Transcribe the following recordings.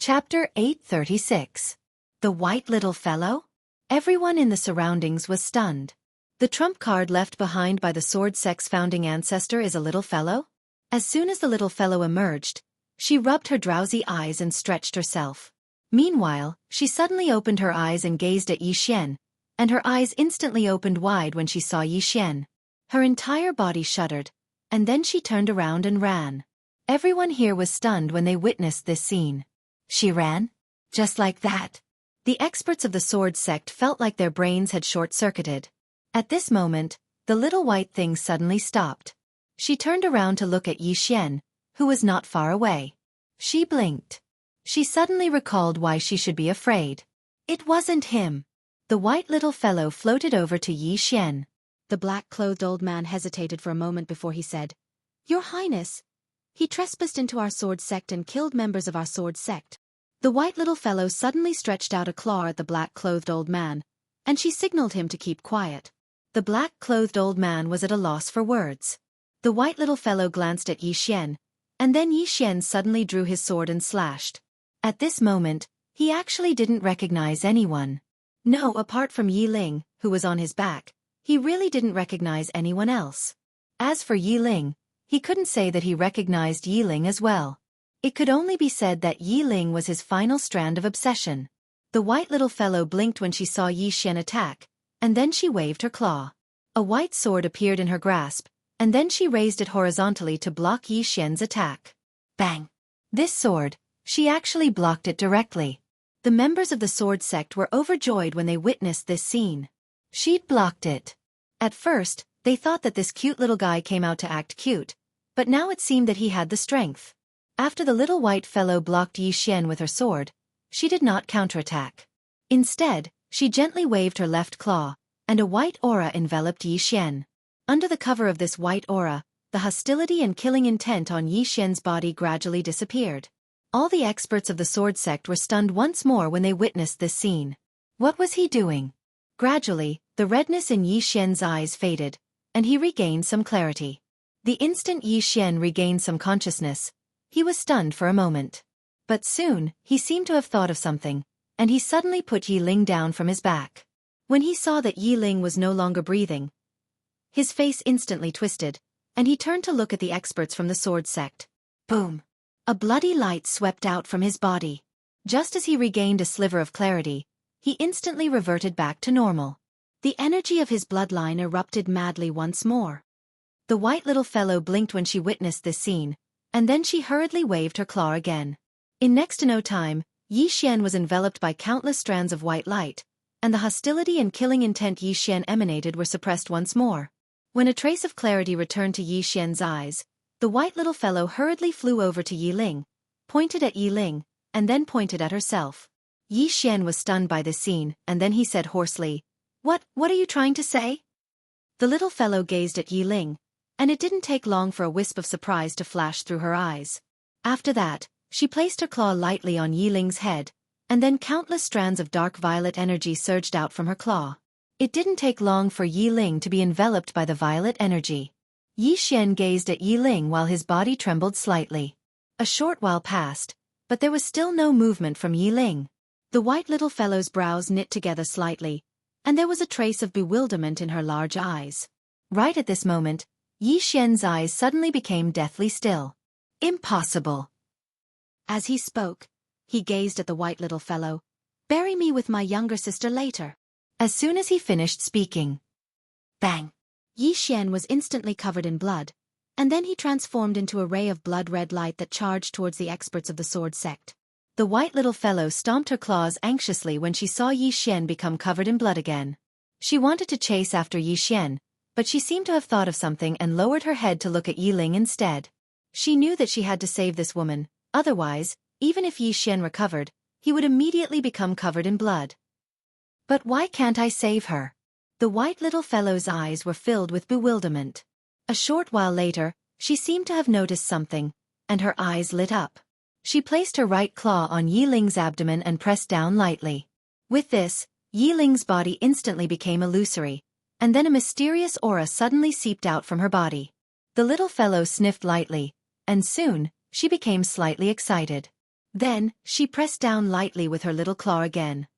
Chapter 836. The White Little Fellow? Everyone in the surroundings was stunned. The trump card left behind by the sword sect's founding ancestor is a little fellow? As soon as the little fellow emerged, she rubbed her drowsy eyes and stretched herself. Meanwhile, she suddenly opened her eyes and gazed at Yi Xian, and her eyes instantly opened wide when she saw Yi Xian. Her entire body shuddered, and then she turned around and ran. Everyone here was stunned when they witnessed this scene. She ran? Just like that? The experts of the sword sect felt like their brains had short-circuited. At this moment, the little white thing suddenly stopped. She turned around to look at Yi Xian, who was not far away. She blinked. She suddenly recalled why she should be afraid. It wasn't him. The white little fellow floated over to Yi Xian. The black-clothed old man hesitated for a moment before he said, "Your Highness, he trespassed into our sword sect and killed members of our sword sect." The white little fellow suddenly stretched out a claw at the black-clothed old man, and she signaled him to keep quiet. The black-clothed old man was at a loss for words. The white little fellow glanced at Yi Xian, and then Yi Xian suddenly drew his sword and slashed. At this moment, he actually didn't recognize anyone. No, apart from Yi Ling, who was on his back, he really didn't recognize anyone else. As for Yi Ling, he couldn't say that he recognized Yi Ling as well. It could only be said that Yi Ling was his final strand of obsession. The white little fellow blinked when she saw Yi Xian attack, and then she waved her claw. A white sword appeared in her grasp, and then she raised it horizontally to block Yi Xian's attack. Bang! This sword, she actually blocked it directly. The members of the sword sect were overjoyed when they witnessed this scene. She'd blocked it. At first, they thought that this cute little guy came out to act cute, but now it seemed that he had the strength. After the little white fellow blocked Yi Xian with her sword, she did not counterattack. Instead, she gently waved her left claw, and a white aura enveloped Yi Xian. Under the cover of this white aura, the hostility and killing intent on Yi Xian's body gradually disappeared. All the experts of the sword sect were stunned once more when they witnessed this scene. What was he doing? Gradually, the redness in Yi Xian's eyes faded, and he regained some clarity. The instant Yi Xian regained some consciousness, he was stunned for a moment. But soon, he seemed to have thought of something, and he suddenly put Yi Ling down from his back. When he saw that Yi Ling was no longer breathing, his face instantly twisted, and he turned to look at the experts from the sword sect. Boom! A bloody light swept out from his body. Just as he regained a sliver of clarity, he instantly reverted back to normal. The energy of his bloodline erupted madly once more. The white little fellow blinked when she witnessed this scene, and then she hurriedly waved her claw again. In next to no time, Yi Xian was enveloped by countless strands of white light, and the hostility and killing intent Yi Xian emanated were suppressed once more. When a trace of clarity returned to Yi Xian's eyes, the white little fellow hurriedly flew over to Yi Ling, pointed at Yi Ling, and then pointed at herself. Yi Xian was stunned by this scene, and then he said hoarsely, What are you trying to say?" The little fellow gazed at Yi Ling, and it didn't take long for a wisp of surprise to flash through her eyes. After that, she placed her claw lightly on Yi Ling's head, and then countless strands of dark violet energy surged out from her claw. It didn't take long for Yi Ling to be enveloped by the violet energy. Yi Xian gazed at Yi Ling while his body trembled slightly. A short while passed, but there was still no movement from Yi Ling. The white little fellow's brows knit together slightly, and there was a trace of bewilderment in her large eyes. Right at this moment, Yi Xian's eyes suddenly became deathly still. Impossible! As he spoke, he gazed at the white little fellow. "Bury me with my younger sister later." As soon as he finished speaking, bang! Yi Xian was instantly covered in blood, and then he transformed into a ray of blood-red light that charged towards the experts of the sword sect. The white little fellow stomped her claws anxiously when she saw Yi Xian become covered in blood again. She wanted to chase after Yi Xian, but she seemed to have thought of something and lowered her head to look at Yi Ling instead. She knew that she had to save this woman, otherwise, even if Yi Xian recovered, he would immediately become covered in blood. But why can't I save her? The white little fellow's eyes were filled with bewilderment. A short while later, she seemed to have noticed something, and her eyes lit up. She placed her right claw on Yi Ling's abdomen and pressed down lightly. With this, Yi Ling's body instantly became illusory, and then a mysterious aura suddenly seeped out from her body. The little fellow sniffed lightly, and soon, she became slightly excited. Then, she pressed down lightly with her little claw again.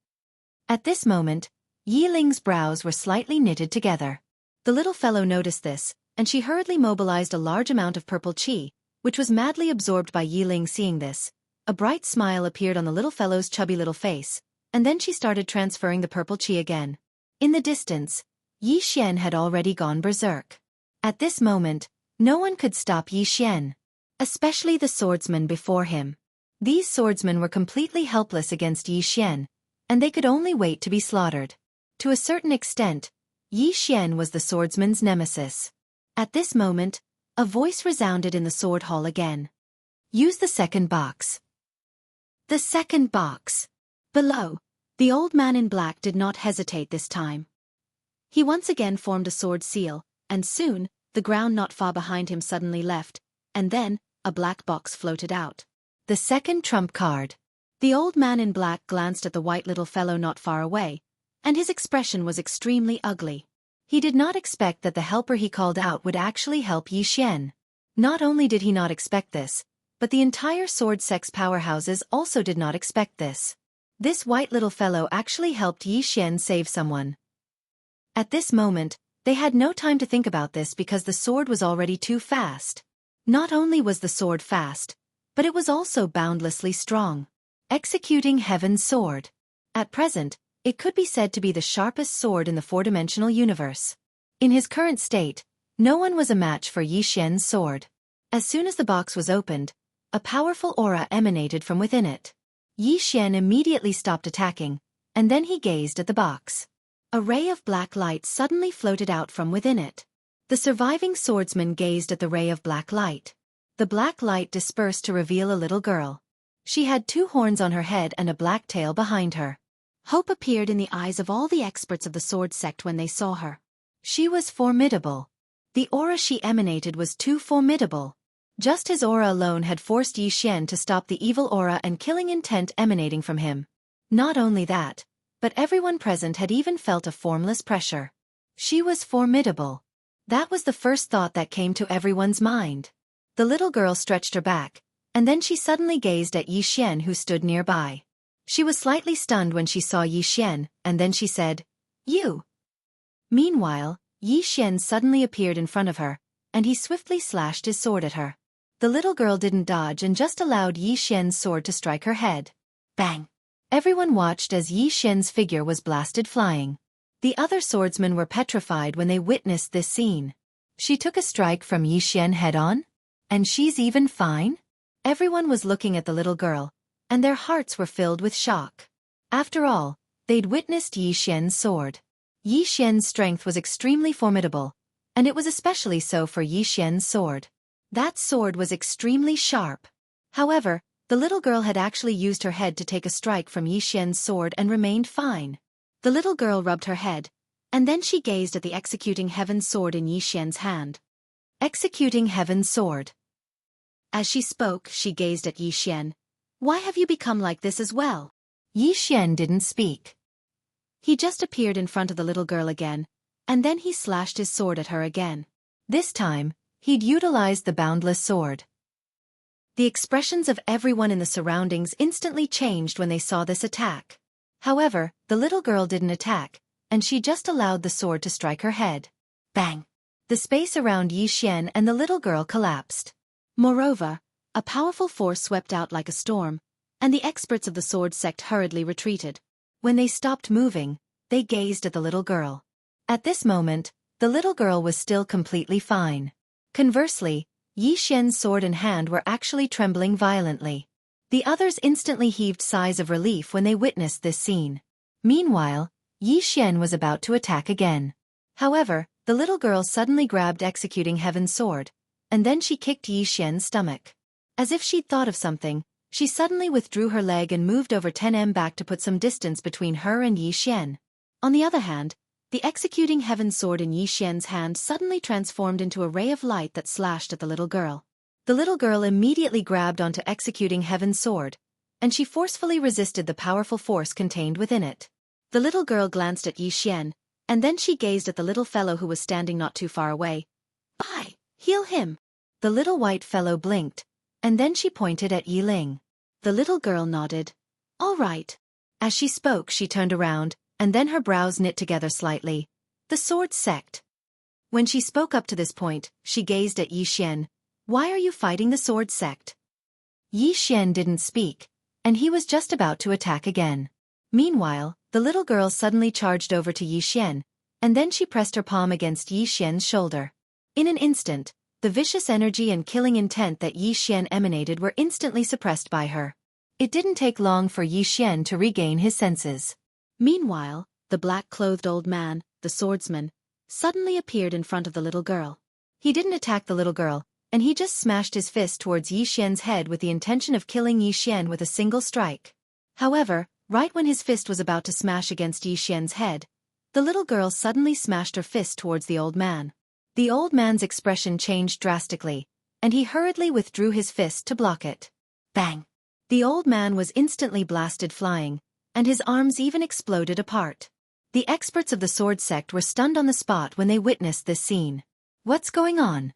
At this moment, Yi Ling's brows were slightly knitted together. The little fellow noticed this, and she hurriedly mobilized a large amount of purple qi, which was madly absorbed by Yi Ling. Seeing this, a bright smile appeared on the little fellow's chubby little face, and then she started transferring the purple qi again. In the distance, Yi Xian had already gone berserk. At this moment, no one could stop Yi Xian, especially the swordsmen before him. These swordsmen were completely helpless against Yi Xian, and they could only wait to be slaughtered. To a certain extent, Yi Xian was the swordsman's nemesis. At this moment, a voice resounded in the sword hall again. Use the second box. The second box. Below, the old man in black did not hesitate this time. He once again formed a sword seal, and soon, the ground not far behind him suddenly left, and then, a black box floated out. The second trump card. The old man in black glanced at the white little fellow not far away, and his expression was extremely ugly. He did not expect that the helper he called out would actually help Yi Xian. Not only did he not expect this, but the entire sword sect's powerhouses also did not expect this. This white little fellow actually helped Yi Xian save someone. At this moment, they had no time to think about this because the sword was already too fast. Not only was the sword fast, but it was also boundlessly strong. Executing Heaven's Sword. At present, it could be said to be the sharpest sword in the four-dimensional universe. In his current state, no one was a match for Yi Xian's sword. As soon as the box was opened, a powerful aura emanated from within it. Yi Xian immediately stopped attacking, and then he gazed at the box. A ray of black light suddenly floated out from within it. The surviving swordsman gazed at the ray of black light. The black light dispersed to reveal a little girl. She had 2 horns on her head and a black tail behind her. Hope appeared in the eyes of all the experts of the sword sect when they saw her. She was formidable. The aura she emanated was too formidable. Just his aura alone had forced Yi Xian to stop the evil aura and killing intent emanating from him. Not only that, but everyone present had even felt a formless pressure. She was formidable. That was the first thought that came to everyone's mind. The little girl stretched her back, and then she suddenly gazed at Yi Xian who stood nearby. She was slightly stunned when she saw Yi Xian, and then she said, "You." Meanwhile, Yi Xian suddenly appeared in front of her, and he swiftly slashed his sword at her. The little girl didn't dodge and just allowed Yi Xian's sword to strike her head. Bang! Everyone watched as Yi Xian's figure was blasted flying. The other swordsmen were petrified when they witnessed this scene. She took a strike from Yi Xian head-on? And she's even fine? Everyone was looking at the little girl, and their hearts were filled with shock. After all, they'd witnessed Yi Xian's sword. Yi Xian's strength was extremely formidable, and it was especially so for Yi Xian's sword. That sword was extremely sharp. However, the little girl had actually used her head to take a strike from Yi Xian's sword and remained fine. The little girl rubbed her head, and then she gazed at the executing Heaven's sword in Yi Xian's hand. Executing Heaven's sword. As she spoke, she gazed at Yi Xian. Why have you become like this as well? Yi Xian didn't speak. He just appeared in front of the little girl again, and then he slashed his sword at her again. This time, he'd utilized the boundless sword. The expressions of everyone in the surroundings instantly changed when they saw this attack. However, the little girl didn't attack, and she just allowed the sword to strike her head. Bang! The space around Yi Xian and the little girl collapsed. Moreover, a powerful force swept out like a storm, and the experts of the sword sect hurriedly retreated. When they stopped moving, they gazed at the little girl. At this moment, the little girl was still completely fine. Conversely, Yi Xian's sword and hand were actually trembling violently. The others instantly heaved sighs of relief when they witnessed this scene. Meanwhile, Yi Xian was about to attack again. However, the little girl suddenly grabbed executing Heaven's sword, and then she kicked Yi Xian's stomach. As if she'd thought of something, she suddenly withdrew her leg and moved over 10 back to put some distance between her and Yi Xian. On the other hand, the executing Heaven's sword in Yi Xian's hand suddenly transformed into a ray of light that slashed at the little girl. The little girl immediately grabbed onto executing Heaven's sword, and she forcefully resisted the powerful force contained within it. The little girl glanced at Yi Xian, and then she gazed at the little fellow who was standing not too far away. Heal him! The little white fellow blinked, and then she pointed at Yi Ling. The little girl nodded. All right. As she spoke, she turned around, and then her brows knit together slightly. The sword sect. When she spoke up to this point, she gazed at Yi Xian. Why are you fighting the sword sect? Yi Xian didn't speak, and he was just about to attack again. Meanwhile, the little girl suddenly charged over to Yi Xian, and then she pressed her palm against Yi Xian's shoulder. In an instant, the vicious energy and killing intent that Yi Xian emanated were instantly suppressed by her. It didn't take long for Yi Xian to regain his senses. Meanwhile, the black-clothed old man, the swordsman, suddenly appeared in front of the little girl. He didn't attack the little girl, and he just smashed his fist towards Yi Xian's head with the intention of killing Yi Xian with a single strike. However, right when his fist was about to smash against Yi Xian's head, the little girl suddenly smashed her fist towards the old man. The old man's expression changed drastically, and he hurriedly withdrew his fist to block it. Bang! The old man was instantly blasted flying, and his arms even exploded apart. The experts of the sword sect were stunned on the spot when they witnessed this scene. What's going on?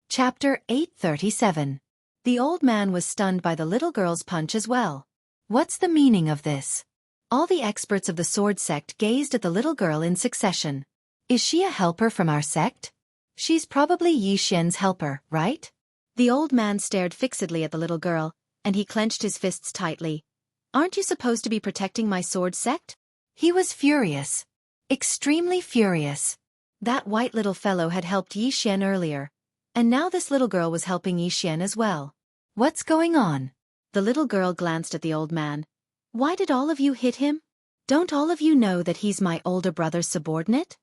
Chapter 837. The old man was stunned by the little girl's punch as well. What's the meaning of this? All the experts of the sword sect gazed at the little girl in succession. Is she a helper from our sect? She's probably Yi Xian's helper, right? The old man stared fixedly at the little girl, and he clenched his fists tightly. Aren't you supposed to be protecting my sword sect? He was furious. Extremely furious. That white little fellow had helped Yi Xian earlier, and now this little girl was helping Yi Xian as well. What's going on? The little girl glanced at the old man. Why did all of you hit him? Don't all of you know that he's my older brother's subordinate?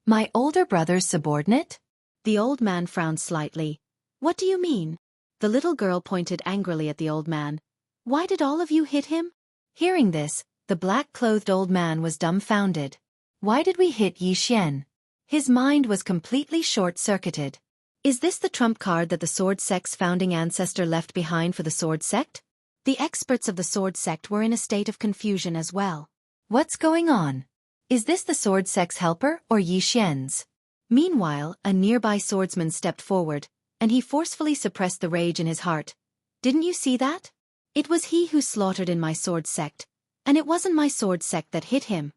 My older brother's subordinate? The old man frowned slightly. What do you mean? The little girl pointed angrily at the old man. Why did all of you hit him? Hearing this, the black-clothed old man was dumbfounded. Why did we hit Yi Xian? His mind was completely short-circuited. Is this the trump card that the sword sect's founding ancestor left behind for the sword sect? The experts of the sword sect were in a state of confusion as well. What's going on? Is this the sword sect's helper or Yi Xian's? Meanwhile, a nearby swordsman stepped forward, and he forcefully suppressed the rage in his heart. Didn't you see that? It was he who slaughtered in my sword sect, and it wasn't my sword sect that hit him.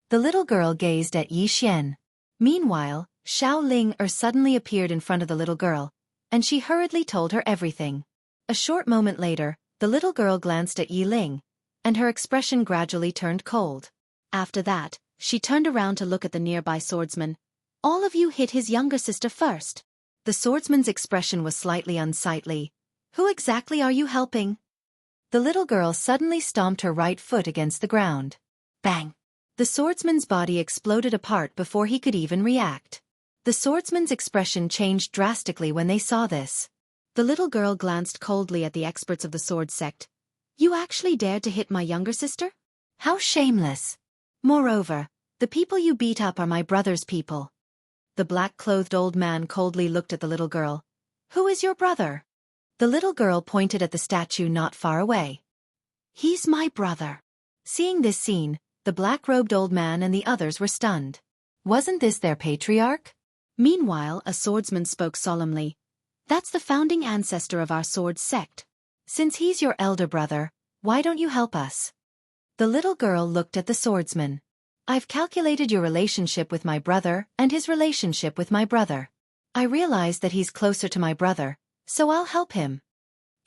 The little girl gazed at Yi Xian. Meanwhile, Xiao Ling suddenly appeared in front of the little girl, and she hurriedly told her everything. A short moment later, the little girl glanced at Yi Ling, and her expression gradually turned cold. After that, she turned around to look at the nearby swordsman. All of you hit his younger sister first. The swordsman's expression was slightly unsightly. Who exactly are you helping? The little girl suddenly stomped her right foot against the ground. Bang! The swordsman's body exploded apart before he could even react. The swordsman's expression changed drastically when they saw this. The little girl glanced coldly at the experts of the sword sect. You actually dared to hit my younger sister? How shameless! Moreover, the people you beat up are my brother's people. The black-clothed old man coldly looked at the little girl. Who is your brother? The little girl pointed at the statue not far away. He's my brother. Seeing this scene, the black-robed old man and the others were stunned. Wasn't this their patriarch? Meanwhile, a swordsman spoke solemnly. That's the founding ancestor of our sword sect. Since he's your elder brother, why don't you help us? The little girl looked at the swordsman. I've calculated your relationship with my brother and his relationship with my brother. I realize that he's closer to my brother, so I'll help him.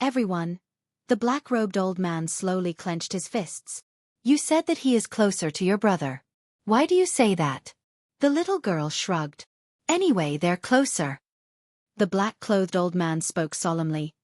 Everyone. The black-robed old man slowly clenched his fists. You said that he is closer to your brother. Why do you say that? The little girl shrugged. Anyway, they're closer. The black-clothed old man spoke solemnly.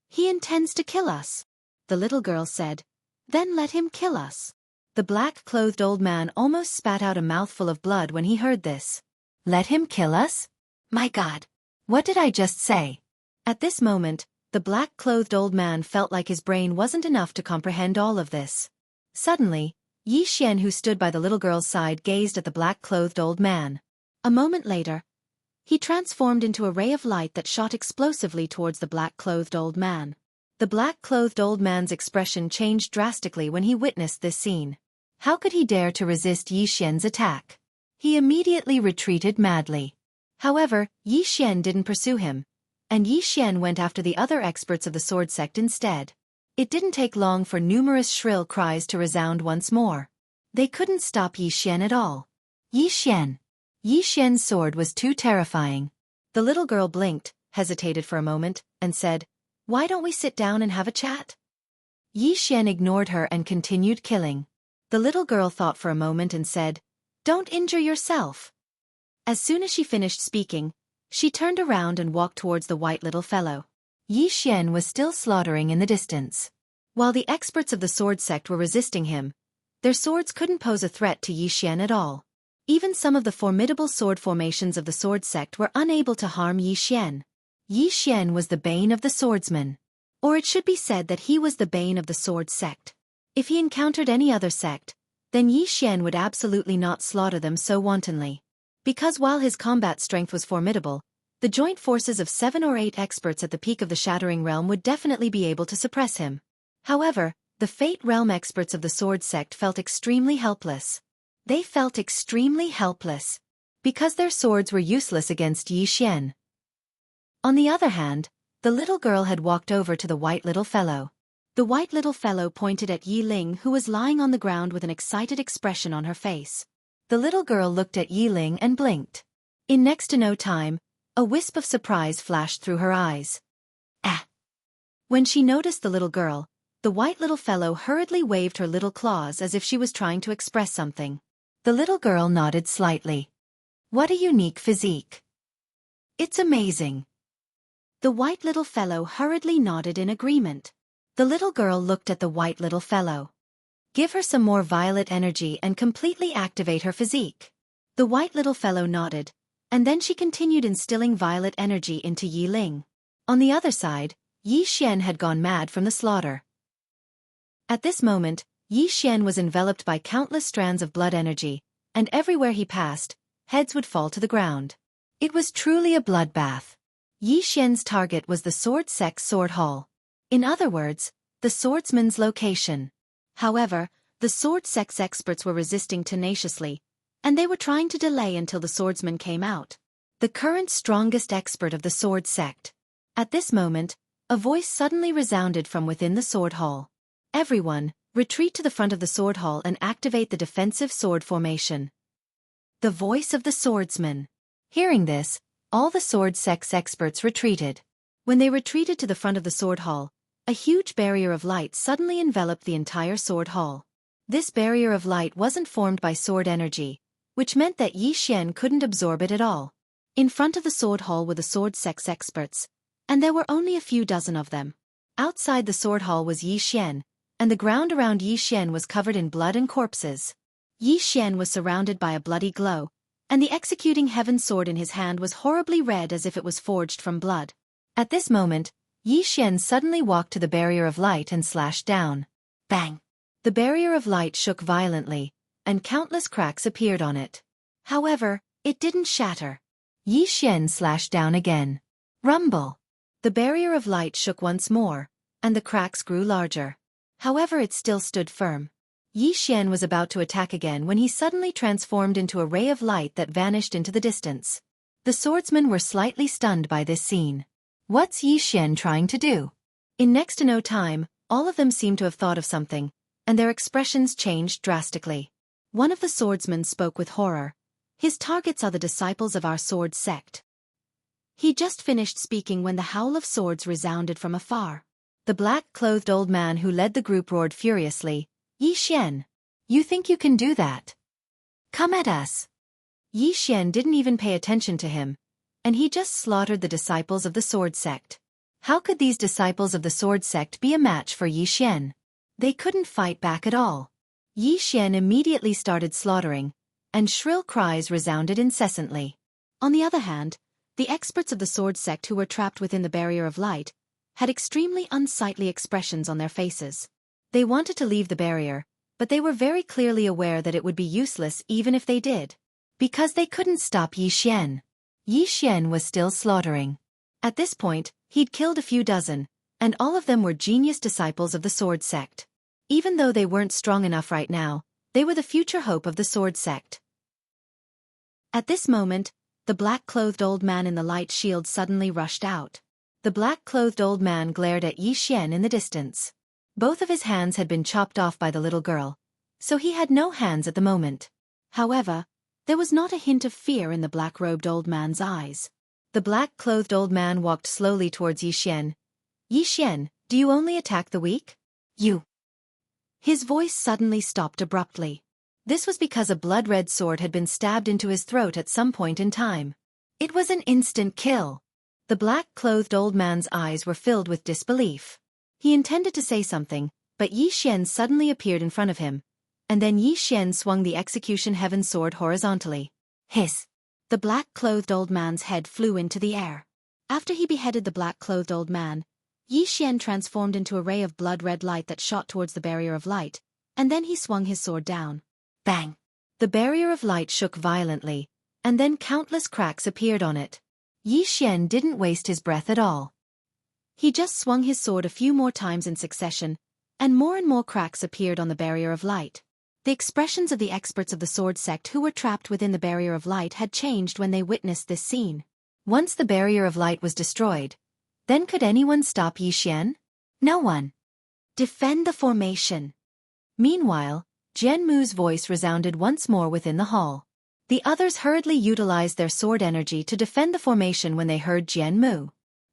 He intends to kill us. The little girl said. Then let him kill us. The black-clothed old man almost spat out a mouthful of blood when he heard this. Let him kill us? My God! What did I just say? At this moment, the black-clothed old man felt like his brain wasn't enough to comprehend all of this. Suddenly, Yi Xian, who stood by the little girl's side, gazed at the black-clothed old man. A moment later, he transformed into a ray of light that shot explosively towards the black-clothed old man. The black-clothed old man's expression changed drastically when he witnessed this scene. How could he dare to resist Yi Xian's attack? He immediately retreated madly. However, Yi Xian didn't pursue him. and Yi Xian went after the other experts of the sword sect instead. It didn't take long for numerous shrill cries to resound once more. They couldn't stop Yi Xian at all. Yi Xian. Yi Xian's sword was too terrifying. The little girl blinked, hesitated for a moment, and said, "Why don't we sit down and have a chat?" Yi Xian ignored her and continued killing. The little girl thought for a moment and said, "Don't injure yourself." As soon as she finished speaking, she turned around and walked towards the white little fellow. Yi Xian was still slaughtering in the distance. While the experts of the sword sect were resisting him, their swords couldn't pose a threat to Yi Xian at all. Even some of the formidable sword formations of the sword sect were unable to harm Yi Xian. Yi Xian was the bane of the swordsman. Or it should be said that he was the bane of the sword sect. If he encountered any other sect, then Yi Xian would absolutely not slaughter them so wantonly. Because while his combat strength was formidable, the joint forces of 7 or 8 experts at the peak of the Shattering Realm would definitely be able to suppress him. However, the Fate Realm experts of the sword sect felt extremely helpless. They felt extremely helpless because their swords were useless against Yi Xian. On the other hand, the little girl had walked over to the white little fellow. The white little fellow pointed at Yi Ling, who was lying on the ground with an excited expression on her face. The little girl looked at Yi Ling and blinked. In next to no time, a wisp of surprise flashed through her eyes. Ah! When she noticed the little girl, the white little fellow hurriedly waved her little claws as if she was trying to express something. The little girl nodded slightly. "What a unique physique. It's amazing." The white little fellow hurriedly nodded in agreement. The little girl looked at the white little fellow. "Give her some more violet energy and completely activate her physique." The white little fellow nodded, and then she continued instilling violet energy into Yi Ling. On the other side, Yi Xian had gone mad from the slaughter. At this moment, Yi Xian was enveloped by countless strands of blood energy, and everywhere he passed, heads would fall to the ground. It was truly a bloodbath. Yi Xian's target was the sword sect's sword hall. In other words, the swordsman's location. However, the sword sect's experts were resisting tenaciously, and they were trying to delay until the swordsman came out. The current strongest expert of the sword sect. At this moment, a voice suddenly resounded from within the sword hall. "Everyone, retreat to the front of the sword hall and activate the defensive sword formation." The voice of the swordsman. Hearing this, all the sword sect's experts retreated. When they retreated to the front of the sword hall, a huge barrier of light suddenly enveloped the entire sword hall. This barrier of light wasn't formed by sword energy, which meant that Yi Xian couldn't absorb it at all. In front of the sword hall were the sword sect's experts, and there were only a few dozen of them. Outside the sword hall was Yi Xian, and the ground around Yi Xian was covered in blood and corpses. Yi Xian was surrounded by a bloody glow, and the executing heaven sword in his hand was horribly red as if it was forged from blood. At this moment, Yi Xian suddenly walked to the barrier of light and slashed down. Bang! The barrier of light shook violently, and countless cracks appeared on it. However, it didn't shatter. Yi Xian slashed down again. Rumble! The barrier of light shook once more, and the cracks grew larger. However, it still stood firm. Yi Xian was about to attack again when he suddenly transformed into a ray of light that vanished into the distance. The swordsmen were slightly stunned by this scene. What's Yi Xian trying to do? In next to no time, all of them seemed to have thought of something, and their expressions changed drastically. One of the swordsmen spoke with horror. "His targets are the disciples of our sword sect." He just finished speaking when the howl of swords resounded from afar. The black-clothed old man who led the group roared furiously, "Yi Xian! You think you can do that? Come at us!" Yi Xian didn't even pay attention to him, and he just slaughtered the disciples of the sword sect. How could these disciples of the sword sect be a match for Yi Xian? They couldn't fight back at all. Yi Xian immediately started slaughtering, and shrill cries resounded incessantly. On the other hand, the experts of the sword sect who were trapped within the barrier of light had extremely unsightly expressions on their faces. They wanted to leave the barrier, but they were very clearly aware that it would be useless even if they did. Because they couldn't stop Yi Xian. Yi Xian was still slaughtering. At this point, he'd killed a few dozen, and all of them were genius disciples of the sword sect. Even though they weren't strong enough right now, they were the future hope of the sword sect. At this moment, the black-clothed old man in the light shield suddenly rushed out. The black-clothed old man glared at Yi Xian in the distance. Both of his hands had been chopped off by the little girl, so he had no hands at the moment. However, there was not a hint of fear in the black-robed old man's eyes. The black-clothed old man walked slowly towards Yi Xian. Yi Xian, do you only attack the weak? You. His voice suddenly stopped abruptly. This was because a blood-red sword had been stabbed into his throat at some point in time. It was an instant kill. The black-clothed old man's eyes were filled with disbelief. He intended to say something, but Yi Xian suddenly appeared in front of him, and then Yi Xian swung the execution heaven sword horizontally. Hiss! The black-clothed old man's head flew into the air. After he beheaded the black-clothed old man, Yi Xian transformed into a ray of blood-red light that shot towards the barrier of light, and then he swung his sword down. Bang! The barrier of light shook violently, and then countless cracks appeared on it. Yi Xian didn't waste his breath at all. He just swung his sword a few more times in succession, and more cracks appeared on the barrier of light. The expressions of the experts of the sword sect who were trapped within the barrier of light had changed when they witnessed this scene. Once the barrier of light was destroyed, then could anyone stop Yi Xian? No one. Defend the formation. Meanwhile, Jian Mu's voice resounded once more within the hall. The others hurriedly utilized their sword energy to defend the formation when they heard Jian Mu.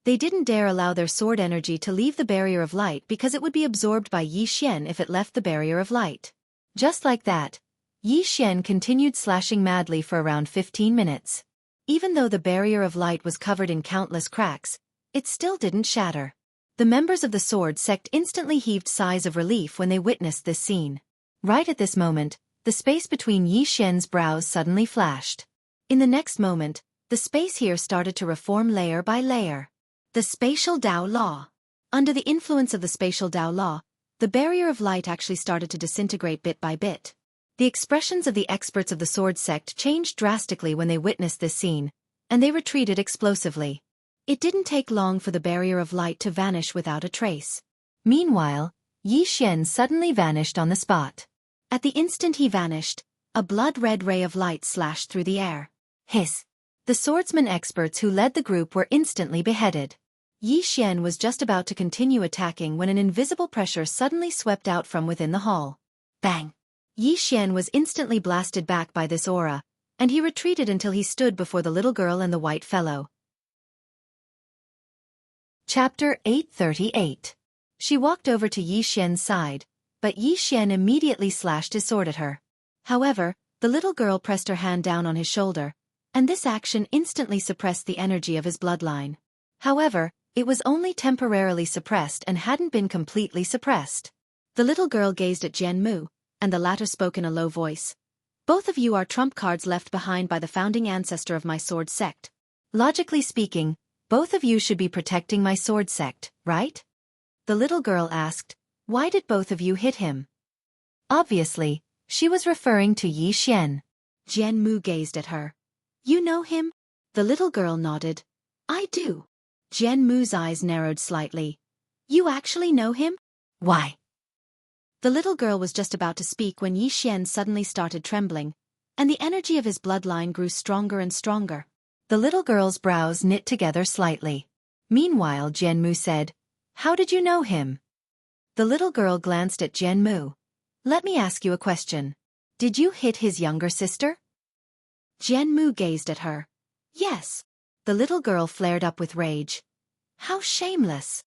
They didn't dare allow their sword energy to leave the barrier of light because it would be absorbed by Yi Xian if it left the barrier of light. Just like that, Yi Xian continued slashing madly for around 15 minutes. Even though the barrier of light was covered in countless cracks, it still didn't shatter. The members of the sword sect instantly heaved sighs of relief when they witnessed this scene. Right at this moment, the space between Yi Xian's brows suddenly flashed. In the next moment, the space here started to reform layer by layer. The spatial Dao law. Under the influence of the spatial Dao law, the barrier of light actually started to disintegrate bit by bit. The expressions of the experts of the sword sect changed drastically when they witnessed this scene, and they retreated explosively. It didn't take long for the barrier of light to vanish without a trace. Meanwhile, Yi Xian suddenly vanished on the spot. At the instant he vanished, a blood-red ray of light slashed through the air. Hiss! The swordsman experts who led the group were instantly beheaded. Yi Xian was just about to continue attacking when an invisible pressure suddenly swept out from within the hall. Bang! Yi Xian was instantly blasted back by this aura, and he retreated until he stood before the little girl and the white fellow. Chapter 838. She walked over to Yi Xian's side, but Yi Xian immediately slashed his sword at her. However, the little girl pressed her hand down on his shoulder, and this action instantly suppressed the energy of his bloodline. However, it was only temporarily suppressed and hadn't been completely suppressed. The little girl gazed at Jian Mu, and the latter spoke in a low voice. Both of you are trump cards left behind by the founding ancestor of my sword sect. Logically speaking, both of you should be protecting my sword sect, right? The little girl asked. Why did both of you hit him? Obviously, she was referring to Yi Xian. Jian Mu gazed at her. You know him? The little girl nodded. I do. Jian Mu's eyes narrowed slightly. You actually know him? Why? The little girl was just about to speak when Yi Xian suddenly started trembling, and the energy of his bloodline grew stronger and stronger. The little girl's brows knit together slightly. Meanwhile, Jian Mu said, How did you know him? The little girl glanced at Jian Mu. Let me ask you a question. Did you hit his younger sister? Jian Mu gazed at her. Yes. The little girl flared up with rage. How shameless!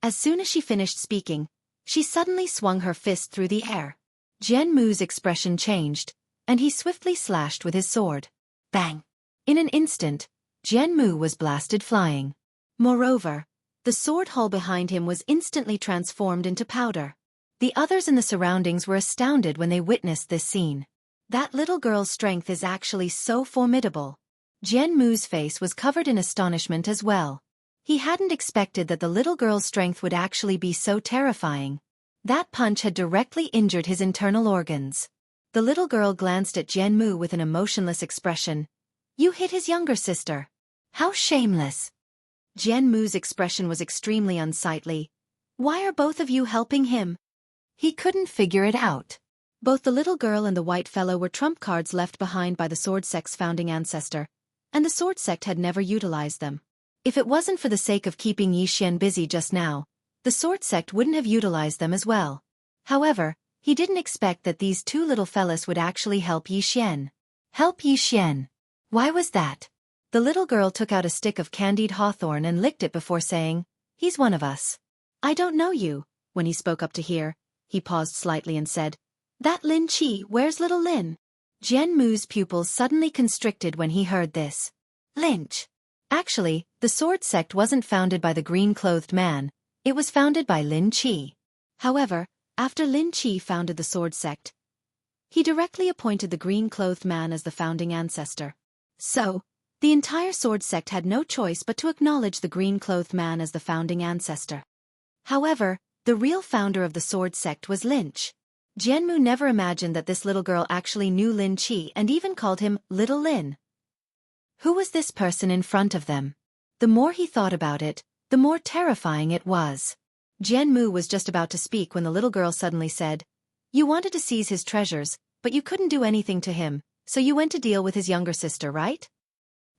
As soon as she finished speaking, she suddenly swung her fist through the air. Jian Mu's expression changed, and he swiftly slashed with his sword. Bang! In an instant, Jian Mu was blasted flying. Moreover, the sword hull behind him was instantly transformed into powder. The others in the surroundings were astounded when they witnessed this scene. That little girl's strength is actually so formidable. Jian Mu's face was covered in astonishment as well. He hadn't expected that the little girl's strength would actually be so terrifying. That punch had directly injured his internal organs. The little girl glanced at Jian Mu with an emotionless expression. You hit his younger sister. How shameless! Jian Mu's expression was extremely unsightly. Why are both of you helping him? He couldn't figure it out. Both the little girl and the white fellow were trump cards left behind by the sword sect's founding ancestor, and the sword sect had never utilized them. If it wasn't for the sake of keeping Yi Xian busy just now, the sword sect wouldn't have utilized them as well. However, he didn't expect that these two little fellas would actually help Yi Xian. Help Yi Xian? Why was that? The little girl took out a stick of candied hawthorn and licked it before saying, "He's one of us." I don't know you. When he spoke up to hear, he paused slightly and said, "That Lin Qi, where's little Lin?" Jian Mu's pupils suddenly constricted when he heard this. Lynch. Actually, the sword sect wasn't founded by the green-clothed man, it was founded by Lin Qi. However, after Lin Qi founded the sword sect, he directly appointed the green-clothed man as the founding ancestor. So, the entire sword sect had no choice but to acknowledge the green-clothed man as the founding ancestor. However, the real founder of the sword sect was Lynch. Jian Mu never imagined that this little girl actually knew Lin Qi and even called him Little Lin. Who was this person in front of them? The more he thought about it, the more terrifying it was. Jian Mu was just about to speak when the little girl suddenly said, "You wanted to seize his treasures, but you couldn't do anything to him, so you went to deal with his younger sister, right?"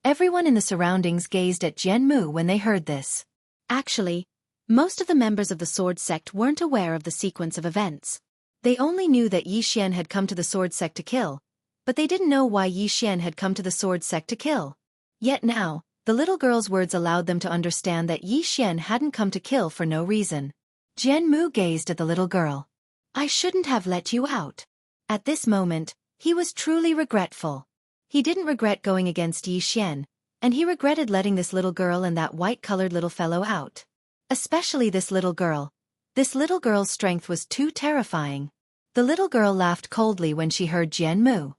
Everyone in the surroundings gazed at Jian Mu when they heard this. Actually, most of the members of the sword sect weren't aware of the sequence of events. They only knew that Yi Xian had come to the sword sect to kill, but they didn't know why Yi Xian had come to the sword sect to kill. Yet now, the little girl's words allowed them to understand that Yi Xian hadn't come to kill for no reason. Jian Mu gazed at the little girl. "I shouldn't have let you out." At this moment, he was truly regretful. He didn't regret going against Yi Xian, and he regretted letting this little girl and that white-colored little fellow out. Especially this little girl. This little girl's strength was too terrifying. The little girl laughed coldly when she heard Jian Mu.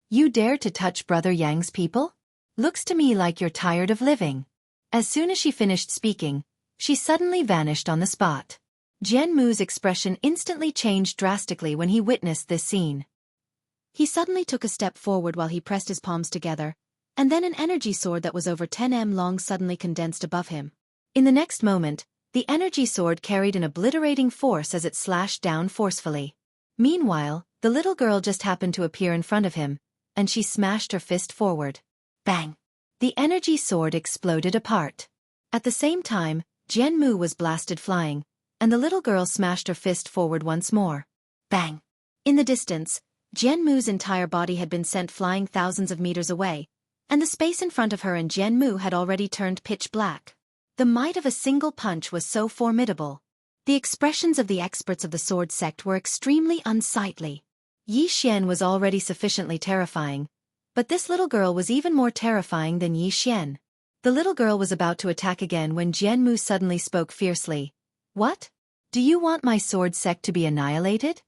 "You dare to touch Brother Yang's people? Looks to me like you're tired of living." As soon as she finished speaking, she suddenly vanished on the spot. Jian Mu's expression instantly changed drastically when he witnessed this scene. He suddenly took a step forward while he pressed his palms together, and then an energy sword that was over 10 m long suddenly condensed above him. In the next moment, the energy sword carried an obliterating force as it slashed down forcefully. Meanwhile, the little girl just happened to appear in front of him, and she smashed her fist forward. Bang! The energy sword exploded apart. At the same time, Jian Mu was blasted flying, and the little girl smashed her fist forward once more. Bang! In the distance, Jian Mu's entire body had been sent flying thousands of meters away, and the space in front of her and Jian Mu had already turned pitch black. The might of a single punch was so formidable. The expressions of the experts of the sword sect were extremely unsightly. Yi Xian was already sufficiently terrifying, but this little girl was even more terrifying than Yi Xian. The little girl was about to attack again when Jian Mu suddenly spoke fiercely. "What? Do you want my sword sect to be annihilated?"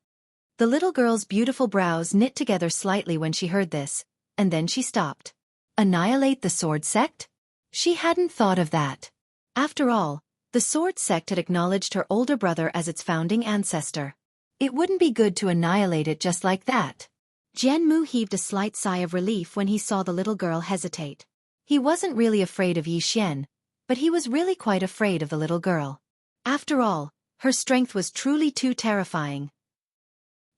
The little girl's beautiful brows knit together slightly when she heard this, and then she stopped. Annihilate the sword sect? She hadn't thought of that. After all, the sword sect had acknowledged her older brother as its founding ancestor. It wouldn't be good to annihilate it just like that. Jian Mu heaved a slight sigh of relief when he saw the little girl hesitate. He wasn't really afraid of Yi Xian, but he was really quite afraid of the little girl. After all, her strength was truly too terrifying.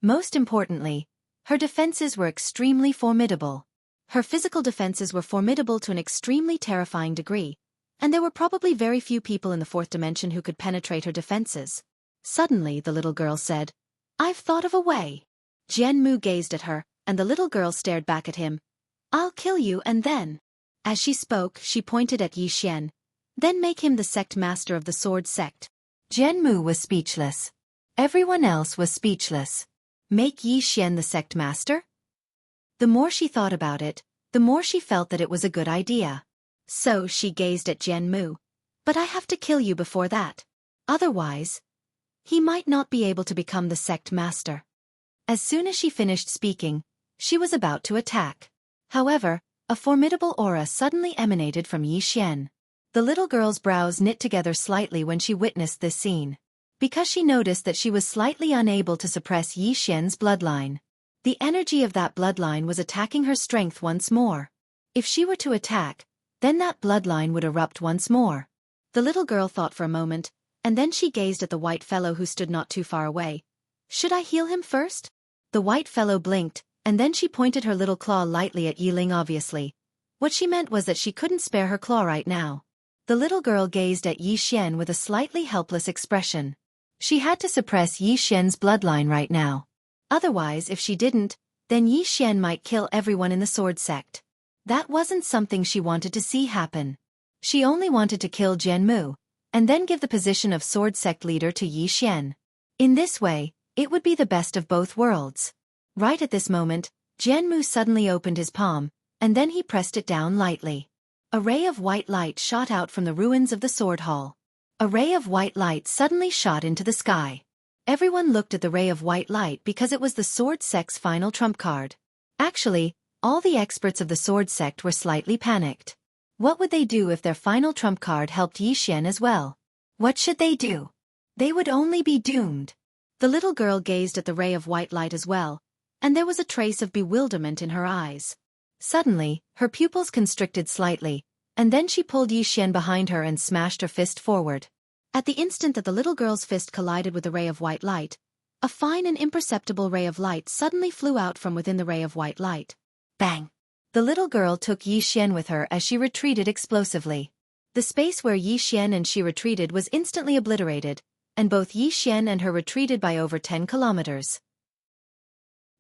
Most importantly, her defenses were extremely formidable. Her physical defenses were formidable to an extremely terrifying degree, and there were probably very few people in the fourth dimension who could penetrate her defenses. Suddenly, the little girl said, "I've thought of a way." Jian Mu gazed at her, and the little girl stared back at him. "I'll kill you and then." As she spoke, she pointed at Yi Xian. "Then make him the sect master of the sword sect." Jian Mu was speechless. Everyone else was speechless. Make Yi Xian the sect master? The more she thought about it, the more she felt that it was a good idea. So she gazed at Jian Mu. "But I have to kill you before that. Otherwise, he might not be able to become the sect master." As soon as she finished speaking, she was about to attack. However, a formidable aura suddenly emanated from Yi Xian. The little girl's brows knit together slightly when she witnessed this scene. Because she noticed that she was slightly unable to suppress Yi Xian's bloodline. The energy of that bloodline was attacking her strength once more. If she were to attack, then that bloodline would erupt once more. The little girl thought for a moment, and then she gazed at the white fellow who stood not too far away. "Should I heal him first?" The white fellow blinked, and then she pointed her little claw lightly at Yi Ling obviously. What she meant was that she couldn't spare her claw right now. The little girl gazed at Yi Xian with a slightly helpless expression. She had to suppress Yi Xian's bloodline right now. Otherwise, if she didn't, then Yi Xian might kill everyone in the sword sect. That wasn't something she wanted to see happen. She only wanted to kill Jian Mu, and then give the position of sword sect leader to Yi Xian. In this way, it would be the best of both worlds. Right at this moment, Jian Mu suddenly opened his palm, and then he pressed it down lightly. A ray of white light shot out from the ruins of the sword hall. A ray of white light suddenly shot into the sky. Everyone looked at the ray of white light because it was the sword sect's final trump card. Actually, all the experts of the sword sect were slightly panicked. What would they do if their final trump card helped Yi Xian as well? What should they do? They would only be doomed. The little girl gazed at the ray of white light as well, and there was a trace of bewilderment in her eyes. Suddenly, her pupils constricted slightly, and then she pulled Yi Xian behind her and smashed her fist forward. At the instant that the little girl's fist collided with the ray of white light, a fine and imperceptible ray of light suddenly flew out from within the ray of white light. Bang! The little girl took Yi Xian with her as she retreated explosively. The space where Yi Xian and she retreated was instantly obliterated, and both Yi Xian and her retreated by over 10 kilometers.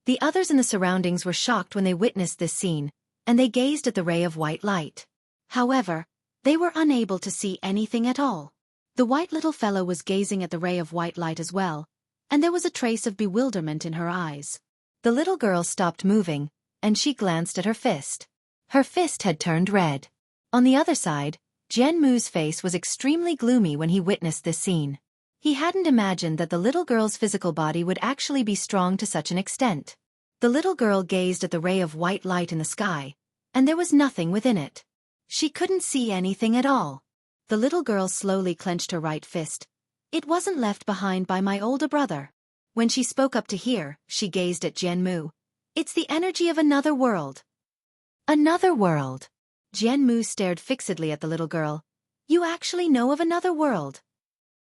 The others in the surroundings were shocked when they witnessed this scene, and they gazed at the ray of white light. However, they were unable to see anything at all. The white little fellow was gazing at the ray of white light as well, and there was a trace of bewilderment in her eyes. The little girl stopped moving, and she glanced at her fist. Her fist had turned red. On the other side, Jian Mu's face was extremely gloomy when he witnessed this scene. He hadn't imagined that the little girl's physical body would actually be strong to such an extent. The little girl gazed at the ray of white light in the sky, and there was nothing within it. She couldn't see anything at all. The little girl slowly clenched her right fist. It wasn't left behind by my older brother. When she spoke up to hear, she gazed at Jian Mu. It's the energy of another world. Another world. Jian Mu stared fixedly at the little girl. You actually know of another world?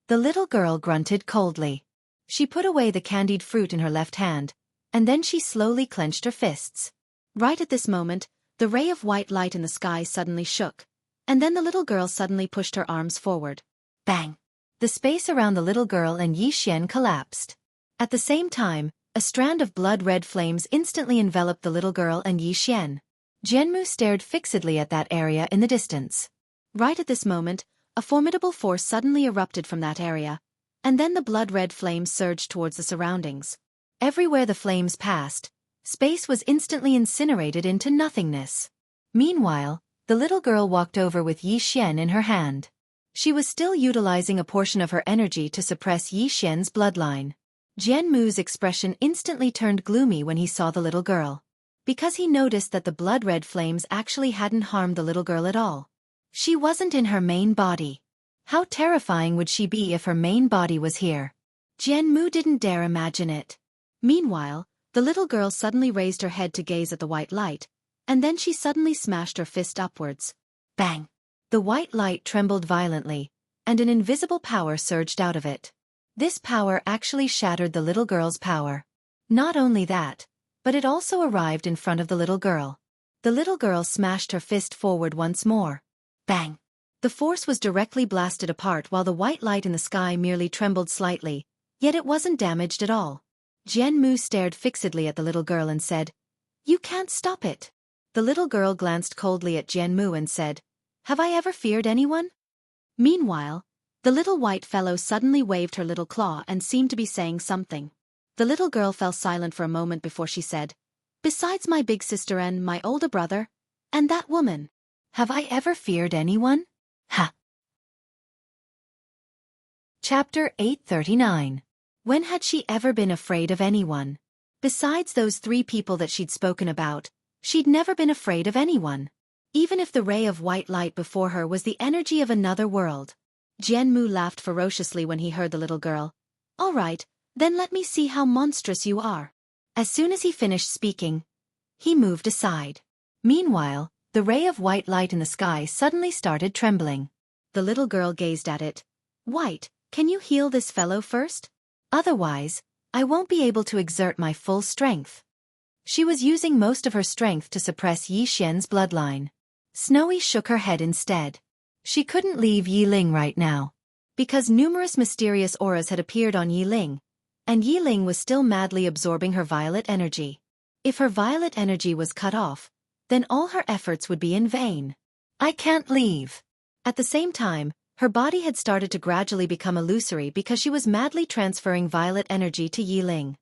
The little girl grunted coldly. She put away the candied fruit in her left hand, and then she slowly clenched her fists. Right at this moment, the ray of white light in the sky suddenly shook, and then the little girl suddenly pushed her arms forward. Bang! The space around the little girl and Yi Xian collapsed. At the same time, a strand of blood-red flames instantly enveloped the little girl and Yi Xian. Jian Mu stared fixedly at that area in the distance. Right at this moment, a formidable force suddenly erupted from that area, and then the blood-red flames surged towards the surroundings. Everywhere the flames passed, space was instantly incinerated into nothingness. Meanwhile, the little girl walked over with Yi Xian in her hand. She was still utilizing a portion of her energy to suppress Yi Xian's bloodline. Jian Mu's expression instantly turned gloomy when he saw the little girl. Because he noticed that the blood-red flames actually hadn't harmed the little girl at all. She wasn't in her main body. How terrifying would she be if her main body was here? Jian Mu didn't dare imagine it. Meanwhile, the little girl suddenly raised her head to gaze at the white light, and then she suddenly smashed her fist upwards. Bang! The white light trembled violently, and an invisible power surged out of it. This power actually shattered the little girl's power. Not only that, but it also arrived in front of the little girl. The little girl smashed her fist forward once more. Bang! The force was directly blasted apart while the white light in the sky merely trembled slightly, yet it wasn't damaged at all. Jian Mu stared fixedly at the little girl and said, "You can't stop it." The little girl glanced coldly at Jian Mu and said, "Have I ever feared anyone?" Meanwhile, the little white fellow suddenly waved her little claw and seemed to be saying something. The little girl fell silent for a moment before she said, "Besides my big sister and my older brother, and that woman, have I ever feared anyone? Ha!" Chapter 839. When had she ever been afraid of anyone? Besides those 3 people that she'd spoken about, she'd never been afraid of anyone. Even if the ray of white light before her was the energy of another world. Jian Mu laughed ferociously when he heard the little girl. "All right, then let me see how monstrous you are." As soon as he finished speaking, he moved aside. Meanwhile, the ray of white light in the sky suddenly started trembling. The little girl gazed at it. "White, can you heal this fellow first? Otherwise, I won't be able to exert my full strength." She was using most of her strength to suppress Yi Xian's bloodline. Snowy shook her head instead. She couldn't leave Yi Ling right now, because numerous mysterious auras had appeared on Yi Ling, and Yi Ling was still madly absorbing her violet energy. If her violet energy was cut off, then all her efforts would be in vain. I can't leave. At the same time, her body had started to gradually become illusory because she was madly transferring violet energy to Yi Ling.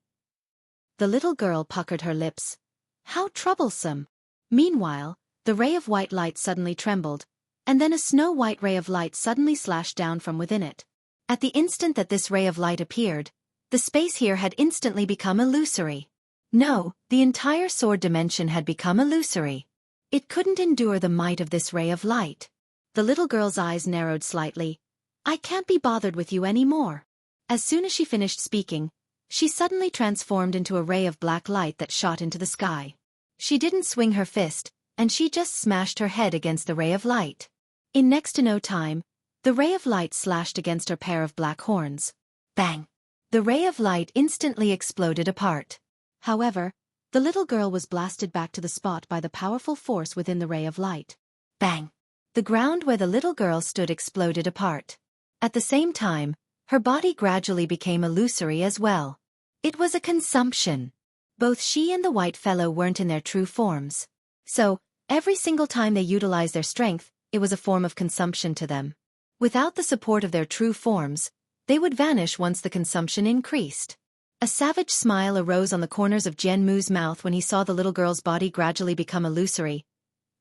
The little girl puckered her lips. How troublesome! Meanwhile, the ray of white light suddenly trembled, and then a snow-white ray of light suddenly slashed down from within it. At the instant that this ray of light appeared, the space here had instantly become illusory. No, the entire sword dimension had become illusory. It couldn't endure the might of this ray of light. The little girl's eyes narrowed slightly. I can't be bothered with you anymore. As soon as she finished speaking, she suddenly transformed into a ray of black light that shot into the sky. She didn't swing her fist, and she just smashed her head against the ray of light. In next to no time, the ray of light slashed against her pair of black horns. Bang! The ray of light instantly exploded apart. However, the little girl was blasted back to the spot by the powerful force within the ray of light. Bang! The ground where the little girl stood exploded apart. At the same time, her body gradually became illusory as well. It was a consumption. Both she and the white fellow weren't in their true forms. So, every single time they utilized their strength, it was a form of consumption to them. Without the support of their true forms, they would vanish once the consumption increased. A savage smile arose on the corners of Jian Mu's mouth when he saw the little girl's body gradually become illusory.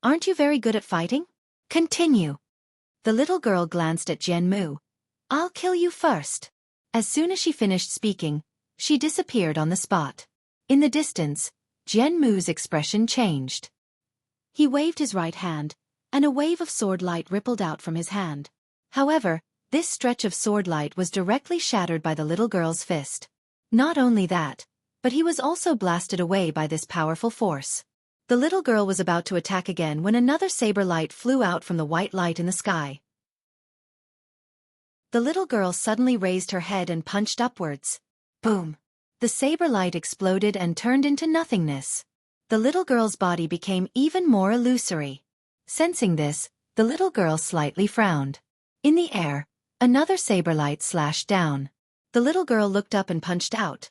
Aren't you very good at fighting? Continue. The little girl glanced at Jian Mu. I'll kill you first. As soon as she finished speaking, she disappeared on the spot. In the distance, Jian Mu's expression changed. He waved his right hand, and a wave of sword light rippled out from his hand. However, this stretch of sword light was directly shattered by the little girl's fist. Not only that, but he was also blasted away by this powerful force. The little girl was about to attack again when another saber light flew out from the white light in the sky. The little girl suddenly raised her head and punched upwards. Boom! The saber light exploded and turned into nothingness. The little girl's body became even more illusory. Sensing this, the little girl slightly frowned. In the air, another saber light slashed down. The little girl looked up and punched out.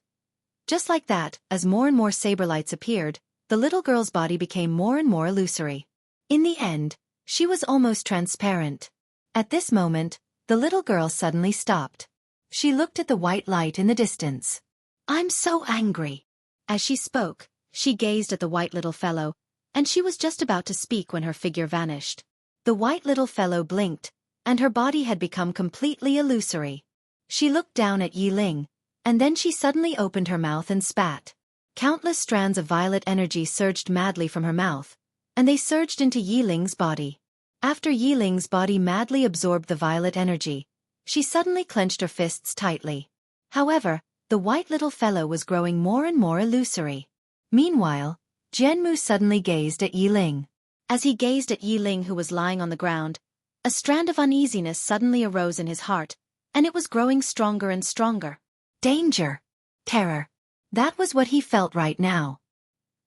Just like that, as more and more saber lights appeared, the little girl's body became more and more illusory. In the end, she was almost transparent. At this moment, the little girl suddenly stopped. She looked at the white light in the distance. I'm so angry. As she spoke, she gazed at the white little fellow, and she was just about to speak when her figure vanished. The white little fellow blinked, and her body had become completely illusory. She looked down at Yi Ling, and then she suddenly opened her mouth and spat. Countless strands of violet energy surged madly from her mouth, and they surged into Yi Ling's body. After Yi Ling's body madly absorbed the violet energy, she suddenly clenched her fists tightly. However, the white little fellow was growing more and more illusory. Meanwhile, Jian Mu suddenly gazed at Yi Ling. As he gazed at Yi Ling, who was lying on the ground, a strand of uneasiness suddenly arose in his heart, and it was growing stronger and stronger. Danger! Terror! That was what he felt right now.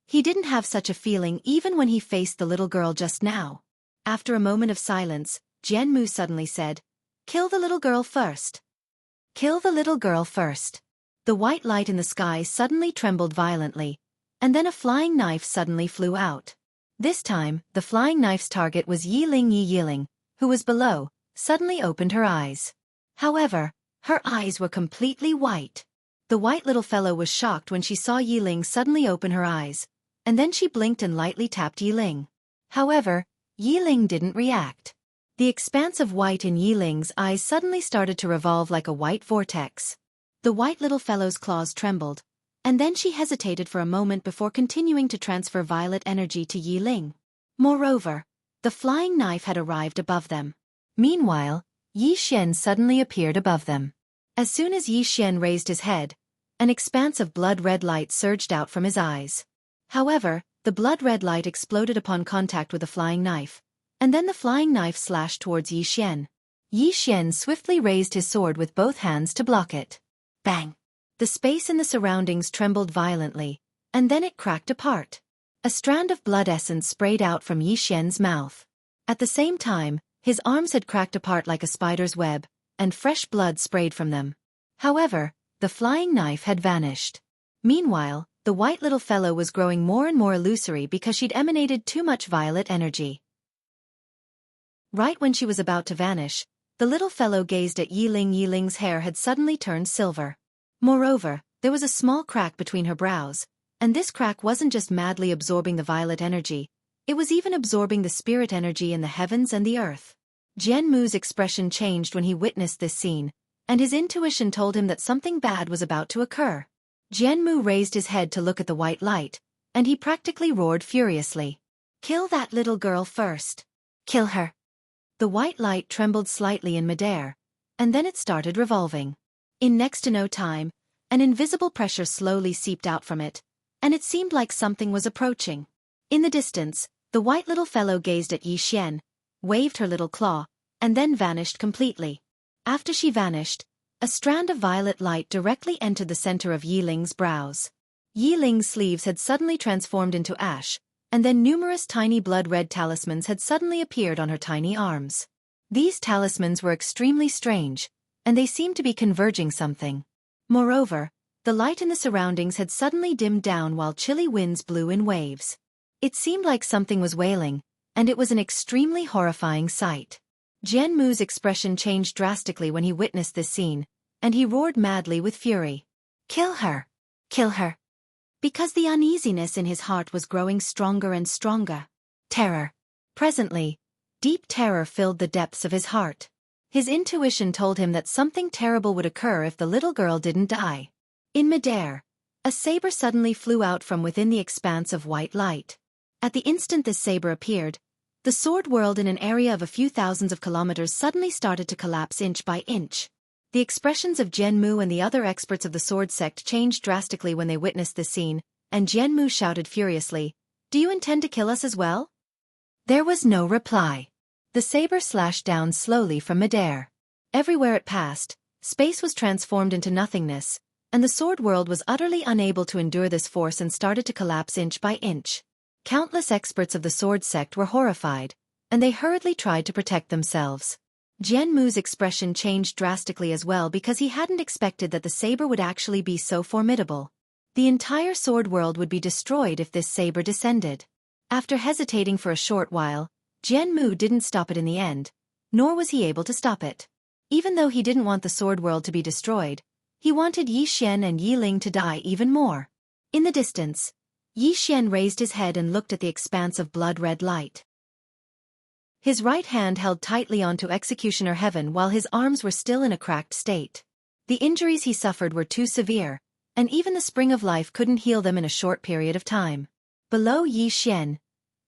He didn't have such a feeling even when he faced the little girl just now. After a moment of silence, Jian Mu suddenly said, Kill the little girl first. Kill the little girl first. The white light in the sky suddenly trembled violently, and then a flying knife suddenly flew out. This time, the flying knife's target was Yi Ling, who was below, suddenly opened her eyes. However, her eyes were completely white. The white little fellow was shocked when she saw Yi Ling suddenly open her eyes, and then she blinked and lightly tapped Yi Ling. However, Yi Ling didn't react. The expanse of white in Yi Ling's eyes suddenly started to revolve like a white vortex. The white little fellow's claws trembled, and then she hesitated for a moment before continuing to transfer violet energy to Yi Ling. Moreover, the flying knife had arrived above them. Meanwhile, Yi Xian suddenly appeared above them. As soon as Yi Xian raised his head, an expanse of blood-red light surged out from his eyes. However, the blood-red light exploded upon contact with the flying knife, and then the flying knife slashed towards Yi Xian. Yi Xian swiftly raised his sword with both hands to block it. Bang! The space in the surroundings trembled violently, and then it cracked apart. A strand of blood essence sprayed out from Yi Xian's mouth. At the same time, His arms had cracked apart like a spider's web, and fresh blood sprayed from them. However, the flying knife had vanished. Meanwhile, the white little fellow was growing more and more illusory because she'd emanated too much violet energy. Right when she was about to vanish, the little fellow gazed at Yiling. Yiling's hair had suddenly turned silver. Moreover, there was a small crack between her brows, and this crack wasn't just madly absorbing the violet energy, it was even absorbing the spirit energy in the heavens and the earth. Jianmu's expression changed when he witnessed this scene, and his intuition told him that something bad was about to occur. Jianmu raised his head to look at the white light, and he practically roared furiously. "Kill that little girl first. Kill her." The white light trembled slightly in midair, and then it started revolving. In next to no time, an invisible pressure slowly seeped out from it, and it seemed like something was approaching. In the distance, the white little fellow gazed at Yi Xian, waved her little claw, and then vanished completely. After she vanished, a strand of violet light directly entered the center of Yiling's brows. Yiling's sleeves had suddenly transformed into ash, and then numerous tiny blood-red talismans had suddenly appeared on her tiny arms. These talismans were extremely strange, and they seemed to be converging something. Moreover, the light in the surroundings had suddenly dimmed down while chilly winds blew in waves. It seemed like something was wailing, and it was an extremely horrifying sight. Jianmu's expression changed drastically when he witnessed this scene, and he roared madly with fury. "Kill her! Kill her!" Because the uneasiness in his heart was growing stronger and stronger. Terror. Presently, deep terror filled the depths of his heart. His intuition told him that something terrible would occur if the little girl didn't die. In midair, a saber suddenly flew out from within the expanse of white light. At the instant this saber appeared, the sword world in an area of a few thousands of kilometers suddenly started to collapse inch by inch. The expressions of Jianmu and the other experts of the sword sect changed drastically when they witnessed this scene, and Jianmu shouted furiously, "Do you intend to kill us as well?" There was no reply. The saber slashed down slowly from midair. Everywhere it passed, space was transformed into nothingness, and the sword world was utterly unable to endure this force and started to collapse inch by inch. Countless experts of the sword sect were horrified, and they hurriedly tried to protect themselves. Jianmu's expression changed drastically as well because he hadn't expected that the saber would actually be so formidable. The entire sword world would be destroyed if this saber descended. After hesitating for a short while, Jianmu didn't stop it in the end, nor was he able to stop it. Even though he didn't want the sword world to be destroyed, he wanted Yi Xian and Yiling to die even more. In the distance, Yi Xian raised his head and looked at the expanse of blood-red light. His right hand held tightly onto Executioner Heaven while his arms were still in a cracked state. The injuries he suffered were too severe, and even the spring of life couldn't heal them in a short period of time. Below Yi Xian,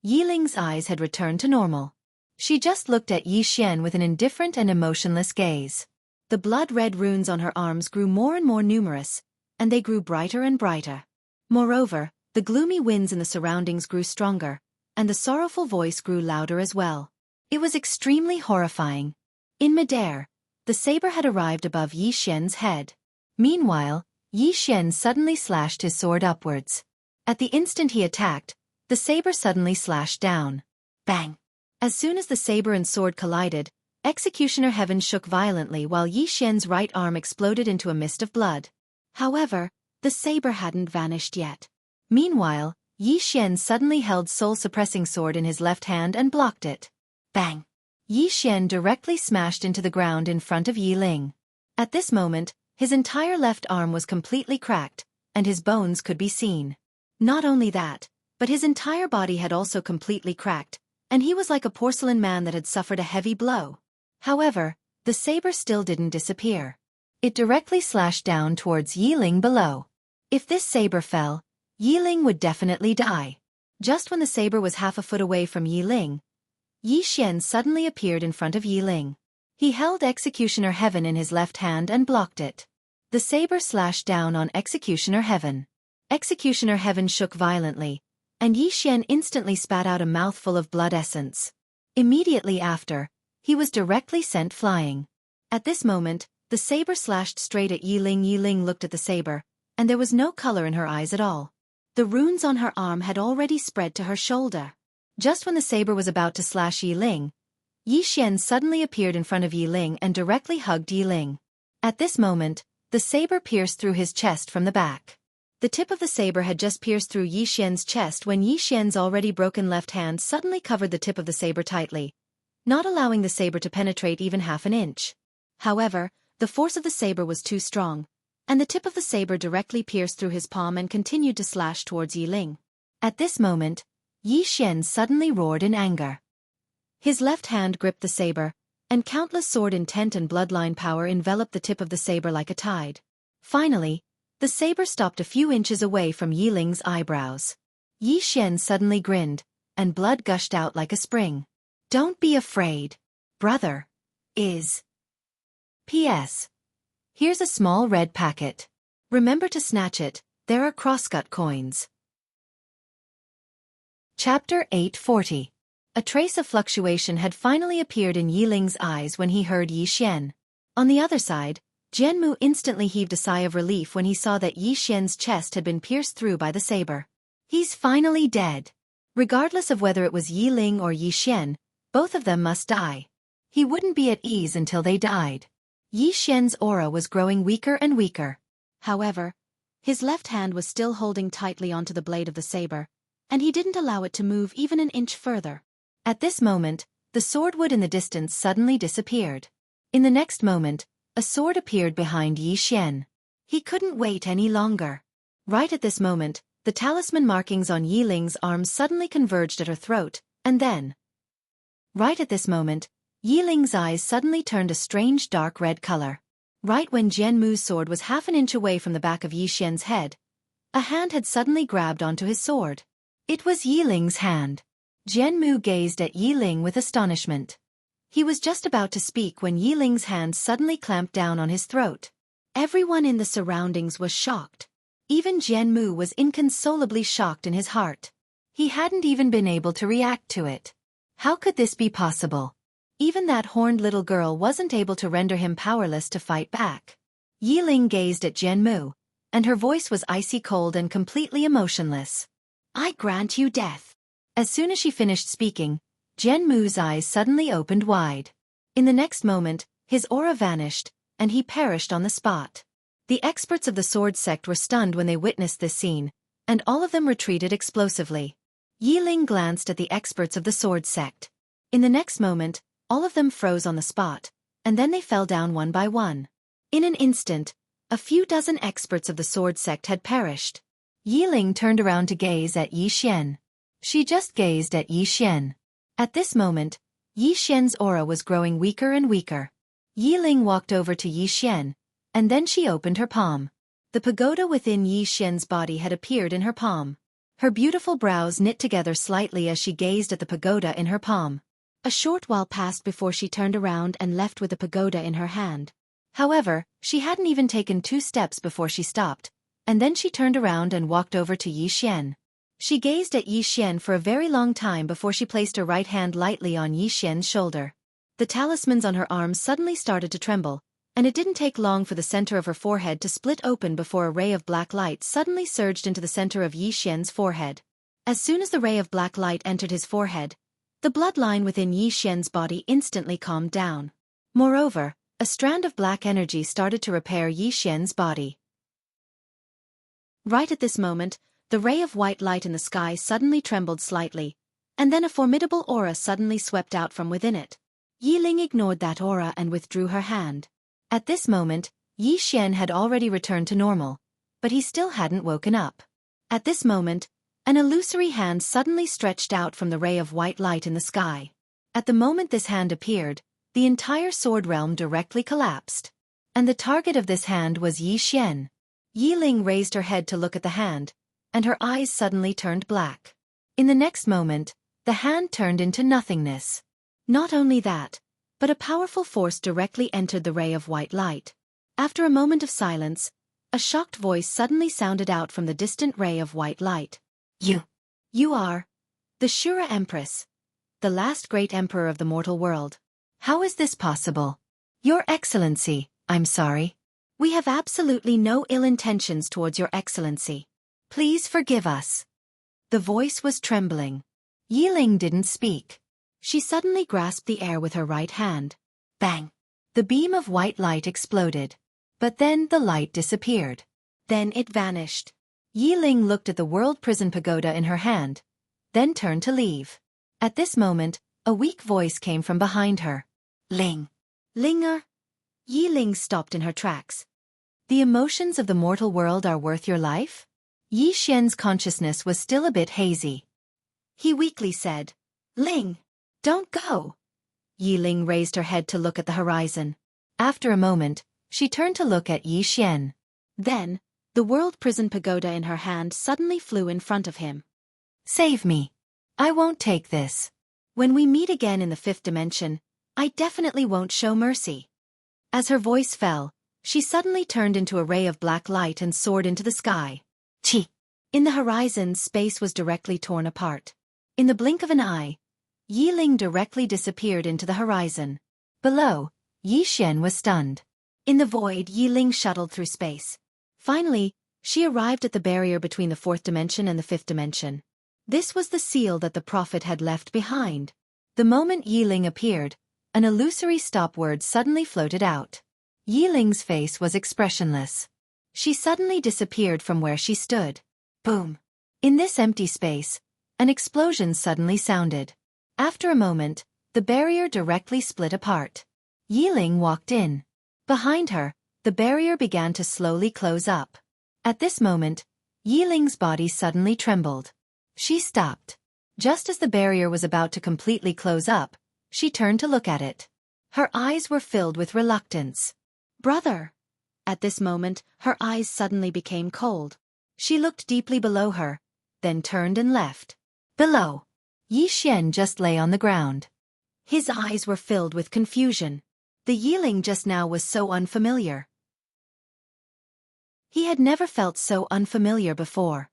Yiling's eyes had returned to normal. She just looked at Yi Xian with an indifferent and emotionless gaze. The blood-red runes on her arms grew more and more numerous, and they grew brighter and brighter. Moreover, the gloomy winds in the surroundings grew stronger, and the sorrowful voice grew louder as well. It was extremely horrifying. In midair, the saber had arrived above Yi Xian's head. Meanwhile, Yi Xian suddenly slashed his sword upwards. At the instant he attacked, the saber suddenly slashed down. Bang! As soon as the saber and sword collided, Executioner Heaven shook violently while Yi Xian's right arm exploded into a mist of blood. However, the saber hadn't vanished yet. Meanwhile, Yi Xian suddenly held soul-suppressing sword in his left hand and blocked it. Bang! Yi Xian directly smashed into the ground in front of Yiling. At this moment, his entire left arm was completely cracked, and his bones could be seen. Not only that, but his entire body had also completely cracked, and he was like a porcelain man that had suffered a heavy blow. However, the saber still didn't disappear. It directly slashed down towards Yiling below. If this saber fell, Yiling would definitely die. Just when the saber was half a foot away from Yiling, Yi Xian suddenly appeared in front of Yiling. He held Executioner Heaven in his left hand and blocked it. The saber slashed down on Executioner Heaven. Executioner Heaven shook violently, and Yi Xian instantly spat out a mouthful of blood essence. Immediately after, he was directly sent flying. At this moment, the saber slashed straight at Yiling. Yiling looked at the saber, and there was no color in her eyes at all. The runes on her arm had already spread to her shoulder. Just when the saber was about to slash Yiling, Yi Xian suddenly appeared in front of Yi Ling and directly hugged Yi Ling. At this moment, the saber pierced through his chest from the back. The tip of the saber had just pierced through Yi Xian's chest when Yi Xian's already broken left hand suddenly covered the tip of the saber tightly, not allowing the saber to penetrate even half an inch. However, the force of the saber was too strong, and the tip of the saber directly pierced through his palm and continued to slash towards Yi Ling. At this moment, Yi Xian suddenly roared in anger. His left hand gripped the saber, and countless sword intent and bloodline power enveloped the tip of the saber like a tide. Finally, the saber stopped a few inches away from Yi Ling's eyebrows. Yi Xian suddenly grinned, and blood gushed out like a spring. Don't be afraid, brother. P.S. Here's a small red packet. Remember to snatch it, there are crosscut coins. Chapter 840. A trace of fluctuation had finally appeared in Yi Ling's eyes when he heard Yi Xian. On the other side, Jianmu instantly heaved a sigh of relief when he saw that Yi Xian's chest had been pierced through by the saber. He's finally dead. Regardless of whether it was Yi Ling or Yi Xian, both of them must die. He wouldn't be at ease until they died. Yi Xian's aura was growing weaker and weaker. However, his left hand was still holding tightly onto the blade of the saber, and he didn't allow it to move even an inch further. At this moment, the swordwood in the distance suddenly disappeared. In the next moment, a sword appeared behind Yi Xian. He couldn't wait any longer. Right at this moment, the talisman markings on Yi Ling's arms suddenly converged at her throat, and then... Right at this moment, Yi Ling's eyes suddenly turned a strange dark red color. Right when Jianmu's sword was half an inch away from the back of Yi Xian's head, a hand had suddenly grabbed onto his sword. It was Yi Ling's hand. Jianmu gazed at Yi Ling with astonishment. He was just about to speak when Yi Ling's hand suddenly clamped down on his throat. Everyone in the surroundings was shocked. Even Jianmu was inconsolably shocked in his heart. He hadn't even been able to react to it. How could this be possible? Even that horned little girl wasn't able to render him powerless to fight back. Yi Ling gazed at Jianmu, and her voice was icy cold and completely emotionless. I grant you death. As soon as she finished speaking, Jianmu's eyes suddenly opened wide. In the next moment, his aura vanished, and he perished on the spot. The experts of the sword sect were stunned when they witnessed this scene, and all of them retreated explosively. Yi Ling glanced at the experts of the sword sect. In the next moment, all of them froze on the spot, and then they fell down one by one. In an instant, a few dozen experts of the sword sect had perished. Yi Ling turned around to gaze at Yi Xian. She just gazed at Yi Xian. At this moment, Yi Xian's aura was growing weaker and weaker. Yi Ling walked over to Yi Xian, and then she opened her palm. The pagoda within Yi Xian's body had appeared in her palm. Her beautiful brows knit together slightly as she gazed at the pagoda in her palm. A short while passed before she turned around and left with the pagoda in her hand. However, she hadn't even taken 2 steps before she stopped, and then she turned around and walked over to Yi Xian. She gazed at Yi Xian for a very long time before she placed her right hand lightly on Yi Xian's shoulder. The talismans on her arms suddenly started to tremble, and it didn't take long for the center of her forehead to split open before a ray of black light suddenly surged into the center of Yi Xian's forehead. As soon as the ray of black light entered his forehead, the bloodline within Yi Xian's body instantly calmed down. Moreover, a strand of black energy started to repair Yi Xian's body. Right at this moment, the ray of white light in the sky suddenly trembled slightly, and then a formidable aura suddenly swept out from within it. Yi Ling ignored that aura and withdrew her hand. At this moment, Yi Xian had already returned to normal, but he still hadn't woken up. At this moment, an illusory hand suddenly stretched out from the ray of white light in the sky. At the moment this hand appeared, the entire sword realm directly collapsed. And the target of this hand was Yi Xian. Yi Ling raised her head to look at the hand, and her eyes suddenly turned black. In the next moment, the hand turned into nothingness. Not only that, but a powerful force directly entered the ray of white light. After a moment of silence, a shocked voice suddenly sounded out from the distant ray of white light. You are the Shura Empress, the last great emperor of the mortal world. How is this possible? Your Excellency, I'm sorry. We have absolutely no ill intentions towards Your Excellency. Please forgive us. The voice was trembling. Yi Ling didn't speak. She suddenly grasped the air with her right hand. Bang! The beam of white light exploded. But then the light disappeared. Then it vanished. Yi Ling looked at the world prison pagoda in her hand, then turned to leave. At this moment, a weak voice came from behind her. Ling! Linger! Yi Ling stopped in her tracks. The emotions of the mortal world are worth your life? Yi Xian's consciousness was still a bit hazy. He weakly said, Ling, don't go. Yi Ling raised her head to look at the horizon. After a moment, she turned to look at Yi Xian. Then, the world prison pagoda in her hand suddenly flew in front of him. Save me. I won't take this. When we meet again in the 5th dimension, I definitely won't show mercy. As her voice fell, she suddenly turned into a ray of black light and soared into the sky. Chi! In the horizon, space was directly torn apart. In the blink of an eye, Yi Ling directly disappeared into the horizon. Below, Yi Xian was stunned. In the void, Yi Ling shuttled through space. Finally, she arrived at the barrier between the 4th dimension and the 5th dimension. This was the seal that the prophet had left behind. The moment Yi Ling appeared, an illusory stop word suddenly floated out. Yi Ling's face was expressionless. She suddenly disappeared from where she stood. Boom! In this empty space, an explosion suddenly sounded. After a moment, the barrier directly split apart. Yi Ling walked in. Behind her, the barrier began to slowly close up. At this moment, Yi Ling's body suddenly trembled. She stopped. Just as the barrier was about to completely close up, she turned to look at it. Her eyes were filled with reluctance. Brother! At this moment, her eyes suddenly became cold. She looked deeply below her, then turned and left. Below, Yi Xian just lay on the ground. His eyes were filled with confusion. The Yi Ling just now was so unfamiliar. He had never felt so unfamiliar before.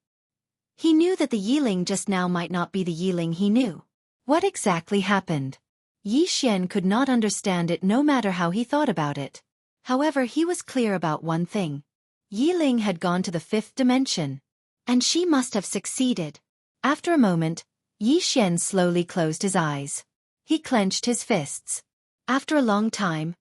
He knew that the Yi Ling just now might not be the Yi Ling he knew. What exactly happened? Yi Xian could not understand it no matter how he thought about it. However, he was clear about one thing. Yi Ling had gone to the 5th dimension. And she must have succeeded. After a moment, Yi Xian slowly closed his eyes. He clenched his fists. After a long time,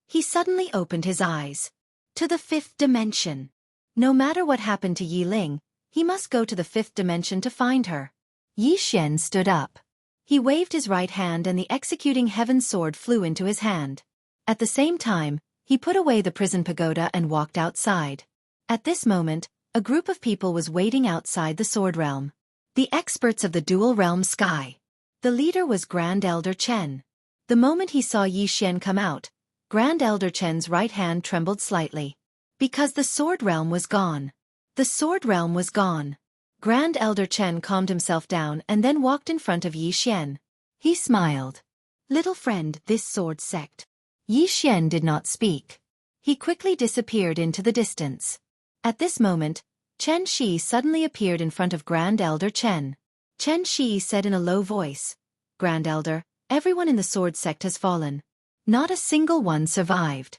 he suddenly opened his eyes. To the 5th dimension. No matter what happened to Yi Ling, he must go to the 5th dimension to find her. Yi Xian stood up. He waved his right hand and the executing heaven sword flew into his hand. At the same time, he put away the prison pagoda and walked outside. At this moment, a group of people was waiting outside the sword realm. The experts of the dual realm sky. The leader was Grand Elder Chen. The moment he saw Yi Xian come out, Grand Elder Chen's right hand trembled slightly. Because the sword realm was gone. The sword realm was gone. Grand Elder Chen calmed himself down and then walked in front of Yi Xian. He smiled. Little friend, this sword sect. Yi Xian did not speak. He quickly disappeared into the distance. At this moment, Chen Shi suddenly appeared in front of Grand Elder Chen. Chen Shi said in a low voice, Grand Elder, everyone in the sword sect has fallen. Not a single one survived.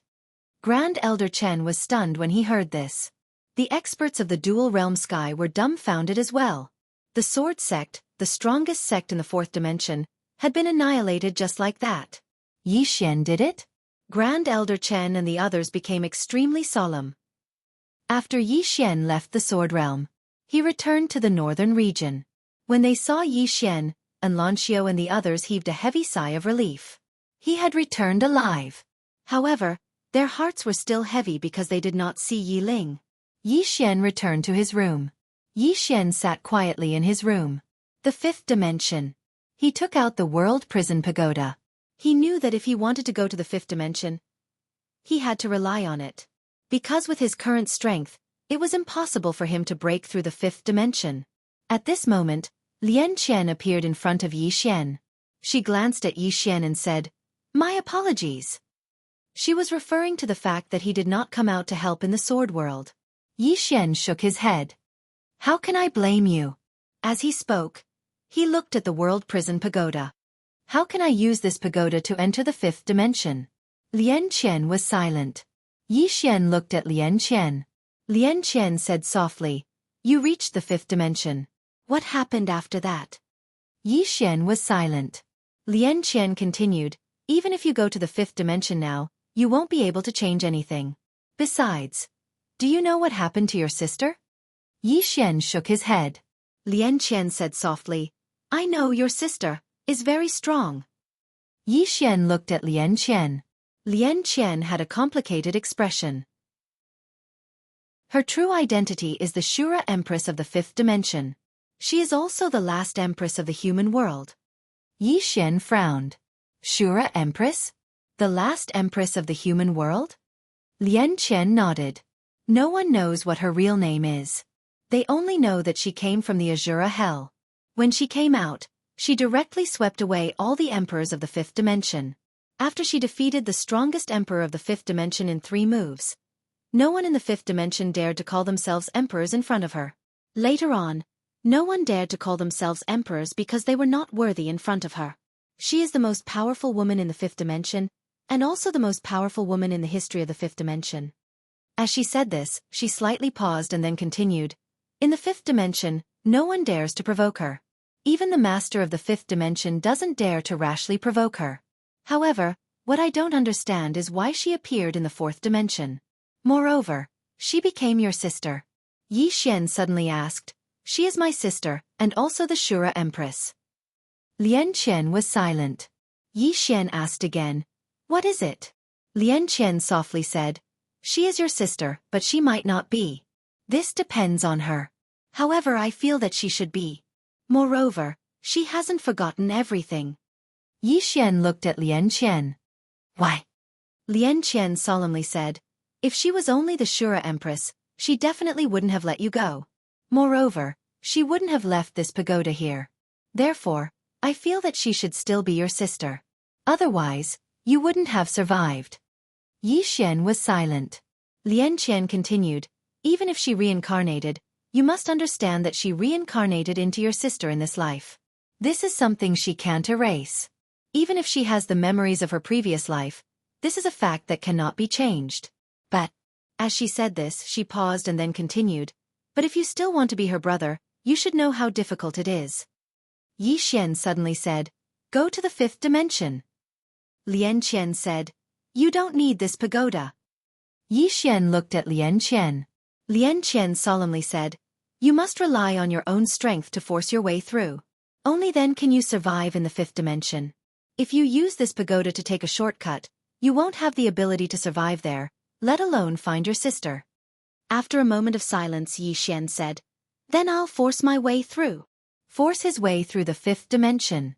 Grand Elder Chen was stunned when he heard this. The experts of the dual realm sky were dumbfounded as well. The sword sect, the strongest sect in the 4th dimension, had been annihilated just like that. Yi Xian did it? Grand Elder Chen and the others became extremely solemn. After Yi Xian left the sword realm, he returned to the northern region. When they saw Yi Xian, Anlanxio and the others heaved a heavy sigh of relief. He had returned alive. However, their hearts were still heavy because they did not see Yi Ling. Yi Xian returned to his room. Yi Xian sat quietly in his room. The 5th dimension. He took out the world prison pagoda. He knew that if he wanted to go to the 5th dimension, he had to rely on it. Because with his current strength, it was impossible for him to break through the 5th dimension. At this moment, Lian Qian appeared in front of Yi Xian. She glanced at Yi Xian and said, My apologies. She was referring to the fact that he did not come out to help in the sword world. Yi Xian shook his head. How can I blame you? As he spoke, he looked at the world prison pagoda. How can I use this pagoda to enter the 5th dimension? Lian Qian was silent. Yi Xian looked at Lian Qian. Lian Qian said softly, You reached the 5th dimension. What happened after that? Yi Xian was silent. Lian Qian continued, even if you go to the fifth dimension now, you won't be able to change anything. Besides, do you know what happened to your sister? Yi Xian shook his head. Lian Qian said softly, I know your sister is very strong. Yi Xian looked at Lian Qian. Lian Qian had a complicated expression. Her true identity is the Shura Empress of the fifth dimension. She is also the last empress of the human world. Yi Xian frowned. Shura Empress? The last empress of the human world? Lian Qian nodded. No one knows what her real name is. They only know that she came from the Azura Hell. When she came out, she directly swept away all the emperors of the fifth dimension. After she defeated the strongest emperor of the fifth dimension in 3 moves. No one in the fifth dimension dared to call themselves emperors in front of her. Later on, no one dared to call themselves emperors because they were not worthy in front of her. She is the most powerful woman in the fifth dimension, and also the most powerful woman in the history of the fifth dimension. As she said this, she slightly paused and then continued. In the fifth dimension, no one dares to provoke her. Even the master of the fifth dimension doesn't dare to rashly provoke her. However, what I don't understand is why she appeared in the fourth dimension. Moreover, she became your sister. Yi Xian suddenly asked. She is my sister, and also the Shura Empress. Lian Qian was silent. Yi Xian asked again. What is it? Lian Qian softly said. She is your sister, but she might not be. This depends on her. However, I feel that she should be. Moreover, she hasn't forgotten everything. Yi Xian looked at Lian Qian. Why? Lian Qian solemnly said. If she was only the Shura Empress, she definitely wouldn't have let you go. Moreover, she wouldn't have left this pagoda here. Therefore, I feel that she should still be your sister. Otherwise, you wouldn't have survived. Yi Xian was silent. Lian Qian continued, even if she reincarnated, you must understand that she reincarnated into your sister in this life. This is something she can't erase. Even if she has the memories of her previous life, this is a fact that cannot be changed. But, as she said this, she paused and then continued, but if you still want to be her brother, you should know how difficult it is. Yi Xian suddenly said, go to the fifth dimension. Lian Qian said, you don't need this pagoda. Yi Xian looked at Lian Qian. Lian Qian solemnly said, you must rely on your own strength to force your way through. Only then can you survive in the fifth dimension. If you use this pagoda to take a shortcut, you won't have the ability to survive there, let alone find your sister. After a moment of silence, Yi Xian said, then I'll force my way through. Force his way through the fifth dimension.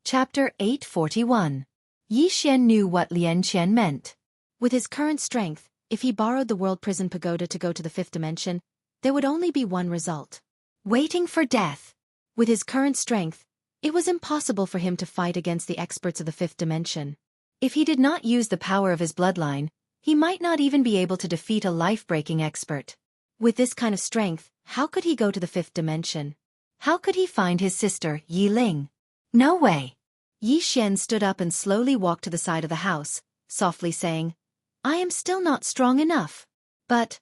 Chapter 841. Yi Xian knew what Lian Qian meant. With his current strength, if he borrowed the world prison pagoda to go to the fifth dimension, there would only be one result. Waiting for death. With his current strength, it was impossible for him to fight against the experts of the fifth dimension. If he did not use the power of his bloodline, he might not even be able to defeat a life-breaking expert. With this kind of strength, how could he go to the fifth dimension? How could he find his sister, Yi Ling? No way. Yi Xian stood up and slowly walked to the side of the house, softly saying, I am still not strong enough. But,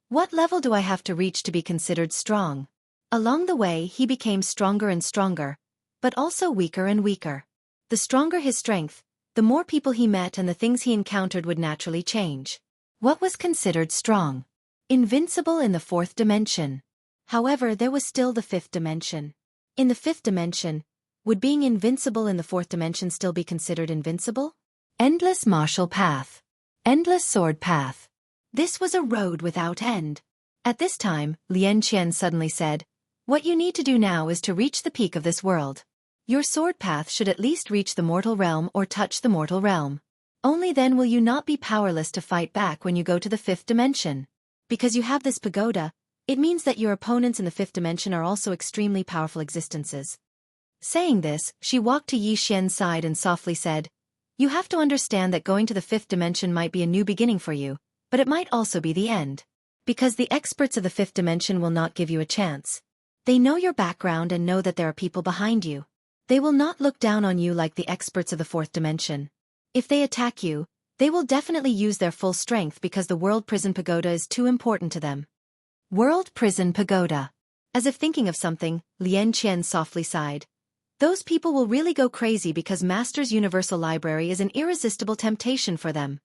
what level do I have to reach to be considered strong? Along the way he became stronger and stronger, but also weaker and weaker. The stronger his strength, the more people he met and the things he encountered would naturally change. What was considered strong? Invincible in the fourth dimension. However, there was still the fifth dimension. In the fifth dimension, would being invincible in the fourth dimension still be considered invincible? Endless martial path. Endless sword path. This was a road without end. At this time, Lian Qian suddenly said, what you need to do now is to reach the peak of this world. Your sword path should at least reach the mortal realm or touch the mortal realm. Only then will you not be powerless to fight back when you go to the fifth dimension. Because you have this pagoda, it means that your opponents in the fifth dimension are also extremely powerful existences. Saying this, she walked to Yi Xian's side and softly said, you have to understand that going to the fifth dimension might be a new beginning for you, but it might also be the end. Because the experts of the fifth dimension will not give you a chance. They know your background and know that there are people behind you. They will not look down on you like the experts of the fourth dimension. If they attack you, they will definitely use their full strength because the World Prison Pagoda is too important to them. World Prison Pagoda. As if thinking of something, Lien Qian softly sighed. Those people will really go crazy because Master's Universal Library is an irresistible temptation for them.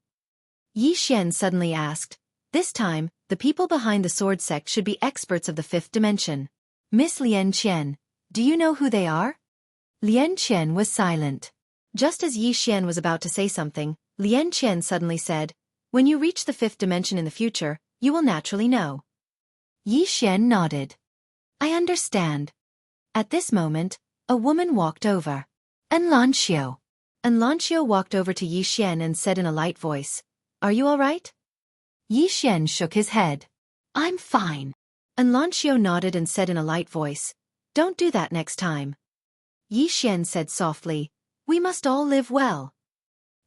Yi Xian suddenly asked. This time, the people behind the sword sect should be experts of the fifth dimension. Miss Lien Qian, do you know who they are? Lien Qian was silent. Just as Yi Xian was about to say something, Lien Qian suddenly said, when you reach the fifth dimension in the future, you will naturally know. Yi Xian nodded. I understand. At this moment, a woman walked over. Enlancio. Enlancio walked over to Yi Xian and said in a light voice, Are you all right? Yi Xian shook his head. I'm fine. Enlancio nodded and said in a light voice, Don't do that next time. Yi Xian said softly, We must all live well.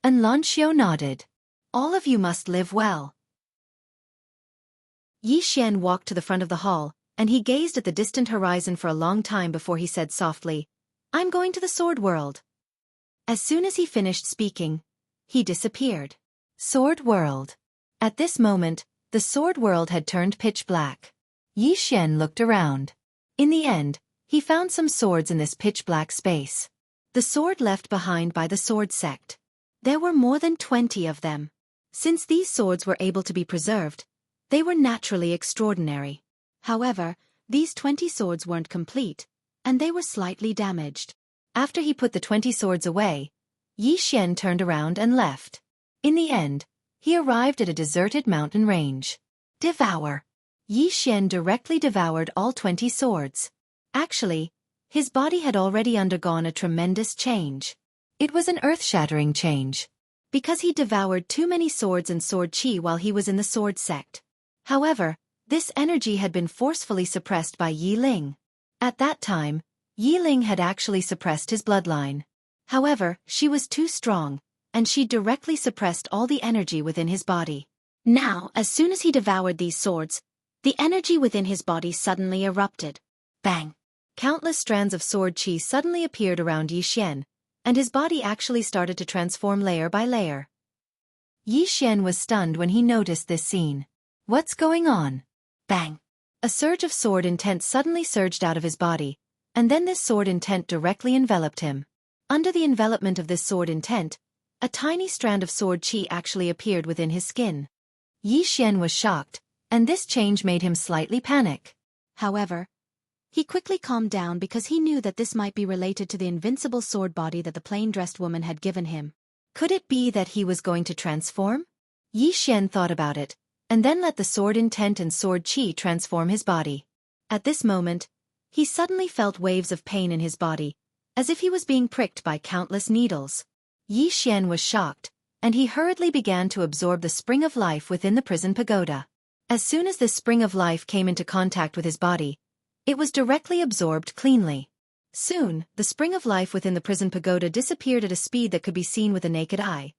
Enlancio nodded. All of you must live well. Yi Xian walked to the front of the hall, and he gazed at the distant horizon for a long time before he said softly, I'm going to the sword world. As soon as he finished speaking, he disappeared. Sword world. At this moment, the sword world had turned pitch black. Yi Xian looked around. In the end, he found some swords in this pitch-black space. The sword left behind by the sword sect. There were more than 20 of them. Since these swords were able to be preserved, they were naturally extraordinary. However, these 20 swords weren't complete, and they were slightly damaged. After he put the 20 swords away, Yi Xian turned around and left. In the end, he arrived at a deserted mountain range. Devour. Yi Xian directly devoured all 20 swords. Actually, his body had already undergone a tremendous change. It was an earth-shattering change. Because he devoured too many swords and sword qi while he was in the sword sect. However, this energy had been forcefully suppressed by Yi Ling. At that time, Yi Ling had actually suppressed his bloodline. However, she was too strong, and she directly suppressed all the energy within his body. Now, as soon as he devoured these swords, the energy within his body suddenly erupted. Bang! Countless strands of sword qi suddenly appeared around Yi Xian, and his body actually started to transform layer by layer. Yi Xian was stunned when he noticed this scene. What's going on? Bang! A surge of sword intent suddenly surged out of his body, and then this sword intent directly enveloped him. Under the envelopment of this sword intent, a tiny strand of sword qi actually appeared within his skin. Yi Xian was shocked, and this change made him slightly panic. However, he quickly calmed down because he knew that this might be related to the invincible sword body that the plain-dressed woman had given him. Could it be that he was going to transform? Yi Xian thought about it, and then let the sword intent and sword qi transform his body. At this moment, he suddenly felt waves of pain in his body, as if he was being pricked by countless needles. Yi Xian was shocked, and he hurriedly began to absorb the spring of life within the prison pagoda. As soon as this spring of life came into contact with his body, it was directly absorbed cleanly. Soon, the spring of life within the prison pagoda disappeared at a speed that could be seen with the naked eye.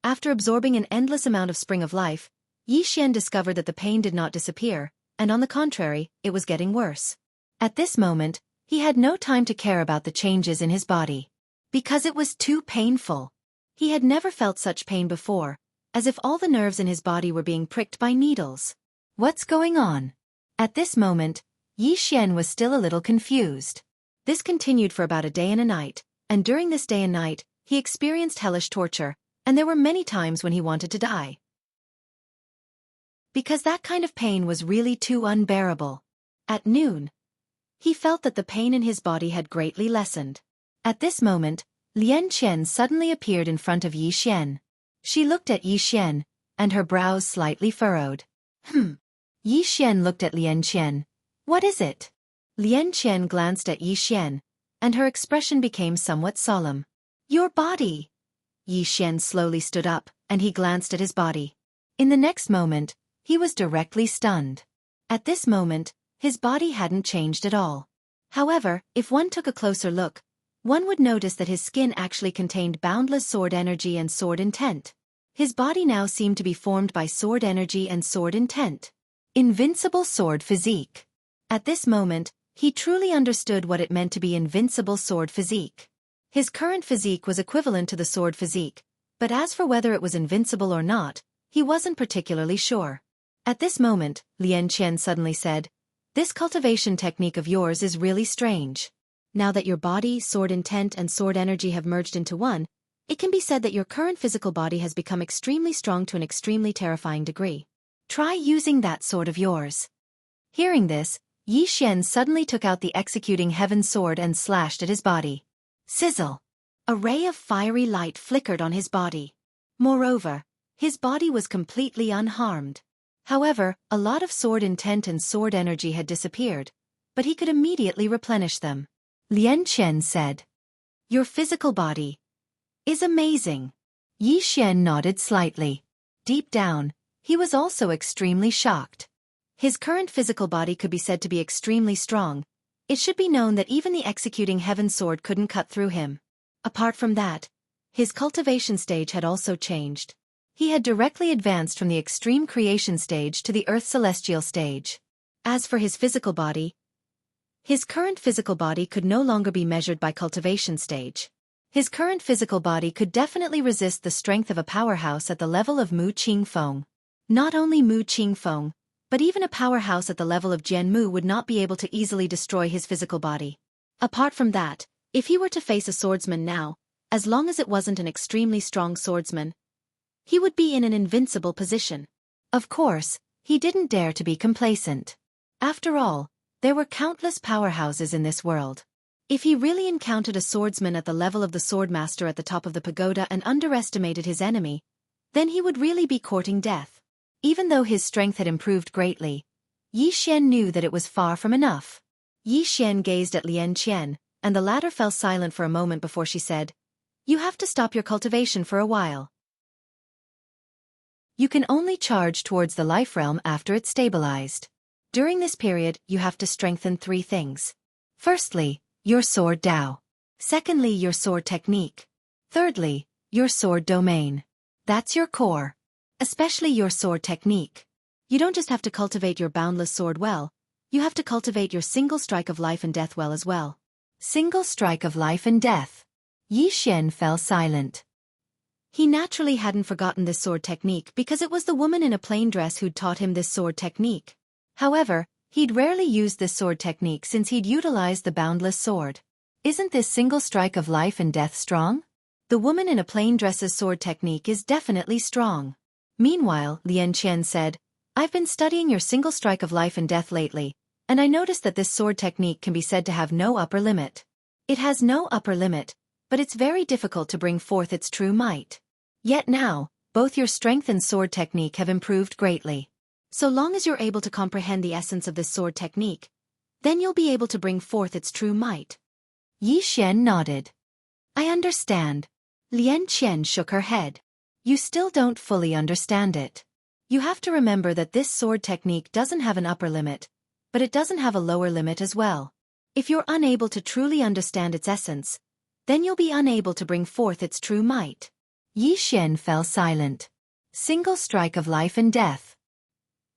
After absorbing an endless amount of spring of life, Yi Xian discovered that the pain did not disappear, and on the contrary, it was getting worse. At this moment, he had no time to care about the changes in his body. Because it was too painful. He had never felt such pain before, as if all the nerves in his body were being pricked by needles. What's going on? At this moment, Yi Xian was still a little confused. This continued for about a day and a night, and during this day and night, he experienced hellish torture, and there were many times when he wanted to die. Because that kind of pain was really too unbearable. At noon, he felt that the pain in his body had greatly lessened. At this moment, Lien Qian suddenly appeared in front of Yi Xian. She looked at Yi Xian, and her brows slightly furrowed. Yi Xian looked at Lien Qian. What is it? Lien Qian glanced at Yi Xian, and her expression became somewhat solemn. Your body. Yi Xian slowly stood up, and he glanced at his body. In the next moment, he was directly stunned. At this moment, his body hadn't changed at all. However, if one took a closer look, one would notice that his skin actually contained boundless sword energy and sword intent. His body now seemed to be formed by sword energy and sword intent. Invincible sword physique. At this moment, he truly understood what it meant to be invincible sword physique. His current physique was equivalent to the sword physique, but as for whether it was invincible or not, he wasn't particularly sure. At this moment, Lien Qian suddenly said, This cultivation technique of yours is really strange. Now that your body, sword intent and sword energy have merged into one, it can be said that your current physical body has become extremely strong to an extremely terrifying degree. Try using that sword of yours. Hearing this, Yi Xian suddenly took out the executing heaven sword and slashed at his body. Sizzle! A ray of fiery light flickered on his body. Moreover, his body was completely unharmed. However, a lot of sword intent and sword energy had disappeared, but he could immediately replenish them. Lian Chen said, "Your physical body is amazing." Yi Xian nodded slightly. Deep down, he was also extremely shocked. His current physical body could be said to be extremely strong. It should be known that even the executing heaven sword couldn't cut through him. Apart from that, his cultivation stage had also changed. He had directly advanced from the extreme creation stage to the earth celestial stage. As for his physical body, his current physical body could no longer be measured by cultivation stage. His current physical body could definitely resist the strength of a powerhouse at the level of Mu Qingfeng. Not only Mu Qingfeng, but even a powerhouse at the level of Jian Mu would not be able to easily destroy his physical body. Apart from that, if he were to face a swordsman now, as long as it wasn't an extremely strong swordsman, he would be in an invincible position. Of course, he didn't dare to be complacent. After all, there were countless powerhouses in this world. If he really encountered a swordsman at the level of the swordmaster at the top of the pagoda and underestimated his enemy, then he would really be courting death. Even though his strength had improved greatly, Yi Xian knew that it was far from enough. Yi Xian gazed at Lian Qian, and the latter fell silent for a moment before she said, "You have to stop your cultivation for a while. You can only charge towards the life realm after it's stabilized. During this period, you have to strengthen 3 things. Firstly, your sword Dao. Secondly, your sword technique. Thirdly, your sword domain. That's your core. Especially your sword technique. You don't just have to cultivate your boundless sword well, you have to cultivate your single strike of life and death well as well." Single strike of life and death. Yi Xian fell silent. He naturally hadn't forgotten this sword technique because it was the woman in a plain dress who'd taught him this sword technique. However, he'd rarely used this sword technique since he'd utilized the boundless sword. Isn't this single strike of life and death strong? The woman in a plain dress's sword technique is definitely strong. Meanwhile, Lian Qian said, "I've been studying your single strike of life and death lately, and I noticed that this sword technique can be said to have no upper limit. It has no upper limit, but it's very difficult to bring forth its true might. Yet now, both your strength and sword technique have improved greatly. So long as you're able to comprehend the essence of this sword technique, then you'll be able to bring forth its true might." Yi Xian nodded. "I understand." Lian Qian shook her head. "You still don't fully understand it. You have to remember that this sword technique doesn't have an upper limit, but it doesn't have a lower limit as well. If you're unable to truly understand its essence, then you'll be unable to bring forth its true might." Yi Xian fell silent. Single strike of life and death.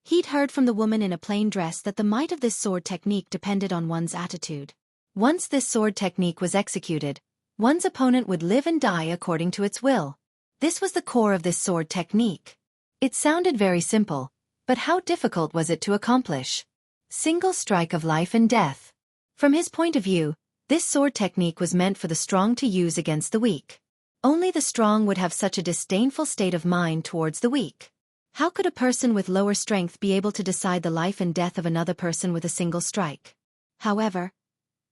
He'd heard from the woman in a plain dress that the might of this sword technique depended on one's attitude. Once this sword technique was executed, one's opponent would live and die according to its will. This was the core of this sword technique. It sounded very simple, but how difficult was it to accomplish? Single strike of life and death. From his point of view, this sword technique was meant for the strong to use against the weak. Only the strong would have such a disdainful state of mind towards the weak. How could a person with lower strength be able to decide the life and death of another person with a single strike? However,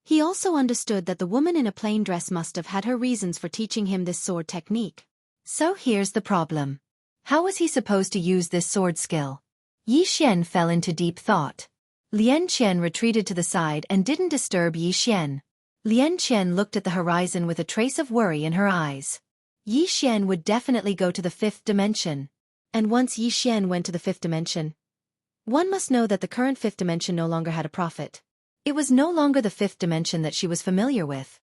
he also understood that the woman in a plain dress must have had her reasons for teaching him this sword technique. So here's the problem. How was he supposed to use this sword skill? Yi Xian fell into deep thought. Lian Qian retreated to the side and didn't disturb Yi Xian. Lian Qian looked at the horizon with a trace of worry in her eyes. Yi Xian would definitely go to the 5th dimension. And once Yi Xian went to the 5th dimension, one must know that the current 5th dimension no longer had a prophet. It was no longer the 5th dimension that she was familiar with.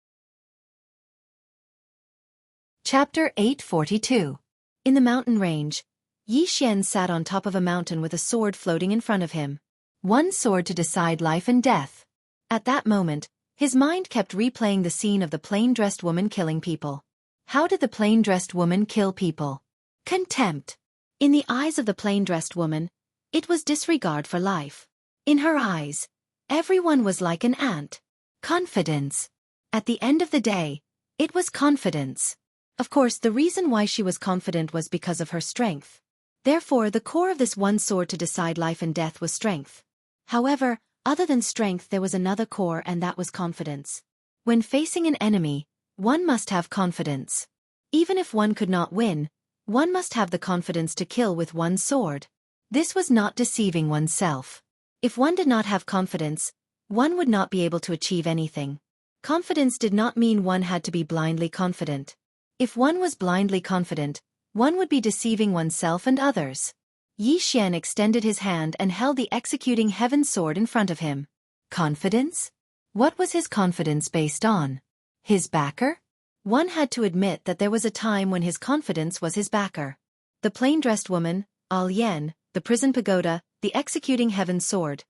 Chapter 842. In the mountain range, Yi Xian sat on top of a mountain with a sword floating in front of him. One sword to decide life and death. At that moment, his mind kept replaying the scene of the plain-dressed woman killing people. How did the plain-dressed woman kill people? Contempt. In the eyes of the plain-dressed woman, it was disregard for life. In her eyes, Everyone was like an ant. Confidence. At the end of the day, it was confidence. Of course, the reason why she was confident was because of her strength. Therefore, the core of this one sword to decide life and death was strength. However, other than strength there was another core, and that was confidence. When facing an enemy, one must have confidence. Even if one could not win, one must have the confidence to kill with one sword. This was not deceiving oneself. If one did not have confidence, one would not be able to achieve anything. Confidence did not mean one had to be blindly confident. If one was blindly confident, one would be deceiving oneself and others. Yi Xian extended his hand and held the executing heaven sword in front of him. Confidence? What was his confidence based on? His backer? One had to admit that there was a time when his confidence was his backer. The plain-dressed woman, Yan, the prison pagoda, the executing heaven sword.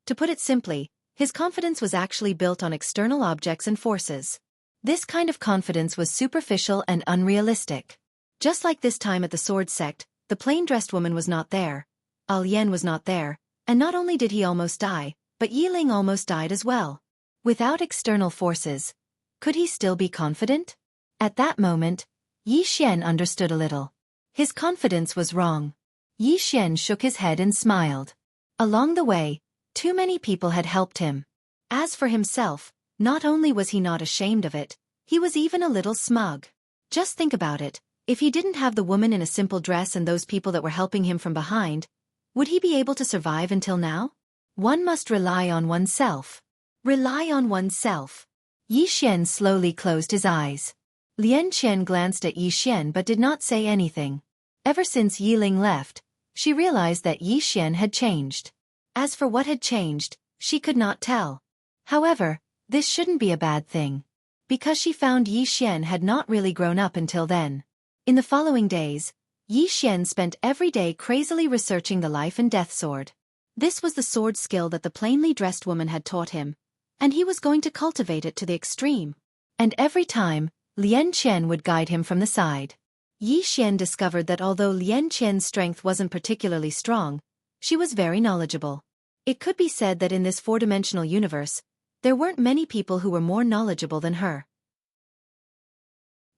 To put it simply, his confidence was actually built on external objects and forces. This kind of confidence was superficial and unrealistic. Just like this time at the sword sect, the plain-dressed woman was not there, Yan was not there, and not only did he almost die, but Yiling almost died as well. Without external forces, could he still be confident? At that moment, Yi Xian understood a little. His confidence was wrong. Yi Xian shook his head and smiled. Along the way, too many people had helped him. As for himself, not only was he not ashamed of it, he was even a little smug. Just think about it, if he didn't have the woman in a simple dress and those people that were helping him from behind, would he be able to survive until now? One must rely on oneself. Rely on oneself. Yi Xian slowly closed his eyes. Lian Qian glanced at Yi Xian but did not say anything. Ever since Yiling left, she realized that Yi Xian had changed. As for what had changed, she could not tell. However, this shouldn't be a bad thing. Because she found Yi Xian had not really grown up until then. In the following days, Yi Xian spent every day crazily researching the life and death sword. This was the sword skill that the plainly dressed woman had taught him, and he was going to cultivate it to the extreme. And every time, Lian Qian would guide him from the side. Yi Xian discovered that although Lian Qian's strength wasn't particularly strong, she was very knowledgeable. It could be said that in this four-dimensional universe, there weren't many people who were more knowledgeable than her.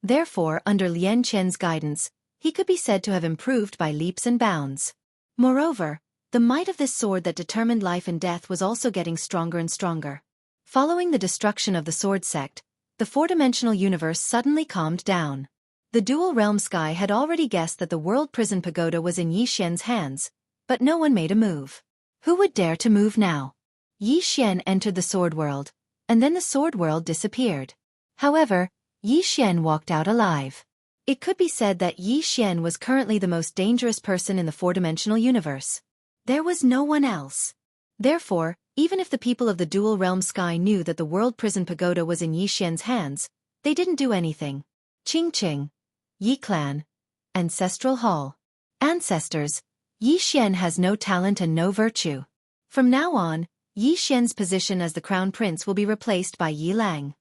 Therefore, under Lian Qian's guidance, he could be said to have improved by leaps and bounds. Moreover, the might of this sword that determined life and death was also getting stronger and stronger. Following the destruction of the sword sect, the four-dimensional universe suddenly calmed down. The dual realm sky had already guessed that the world prison pagoda was in Yi Xian's hands, but no one made a move. Who would dare to move now? Yi Xian entered the sword world, and then the sword world disappeared. However, Yi Xian walked out alive. It could be said that Yi Xian was currently the most dangerous person in the four-dimensional universe. There was no one else. Therefore, even if the people of the dual realm sky knew that the world prison pagoda was in Yi Xian's hands, they didn't do anything. Qing, Yi Clan. Ancestral Hall. Ancestors, Yi Xian has no talent and no virtue. From now on, Yi Xian's position as the crown prince will be replaced by Yi Lang.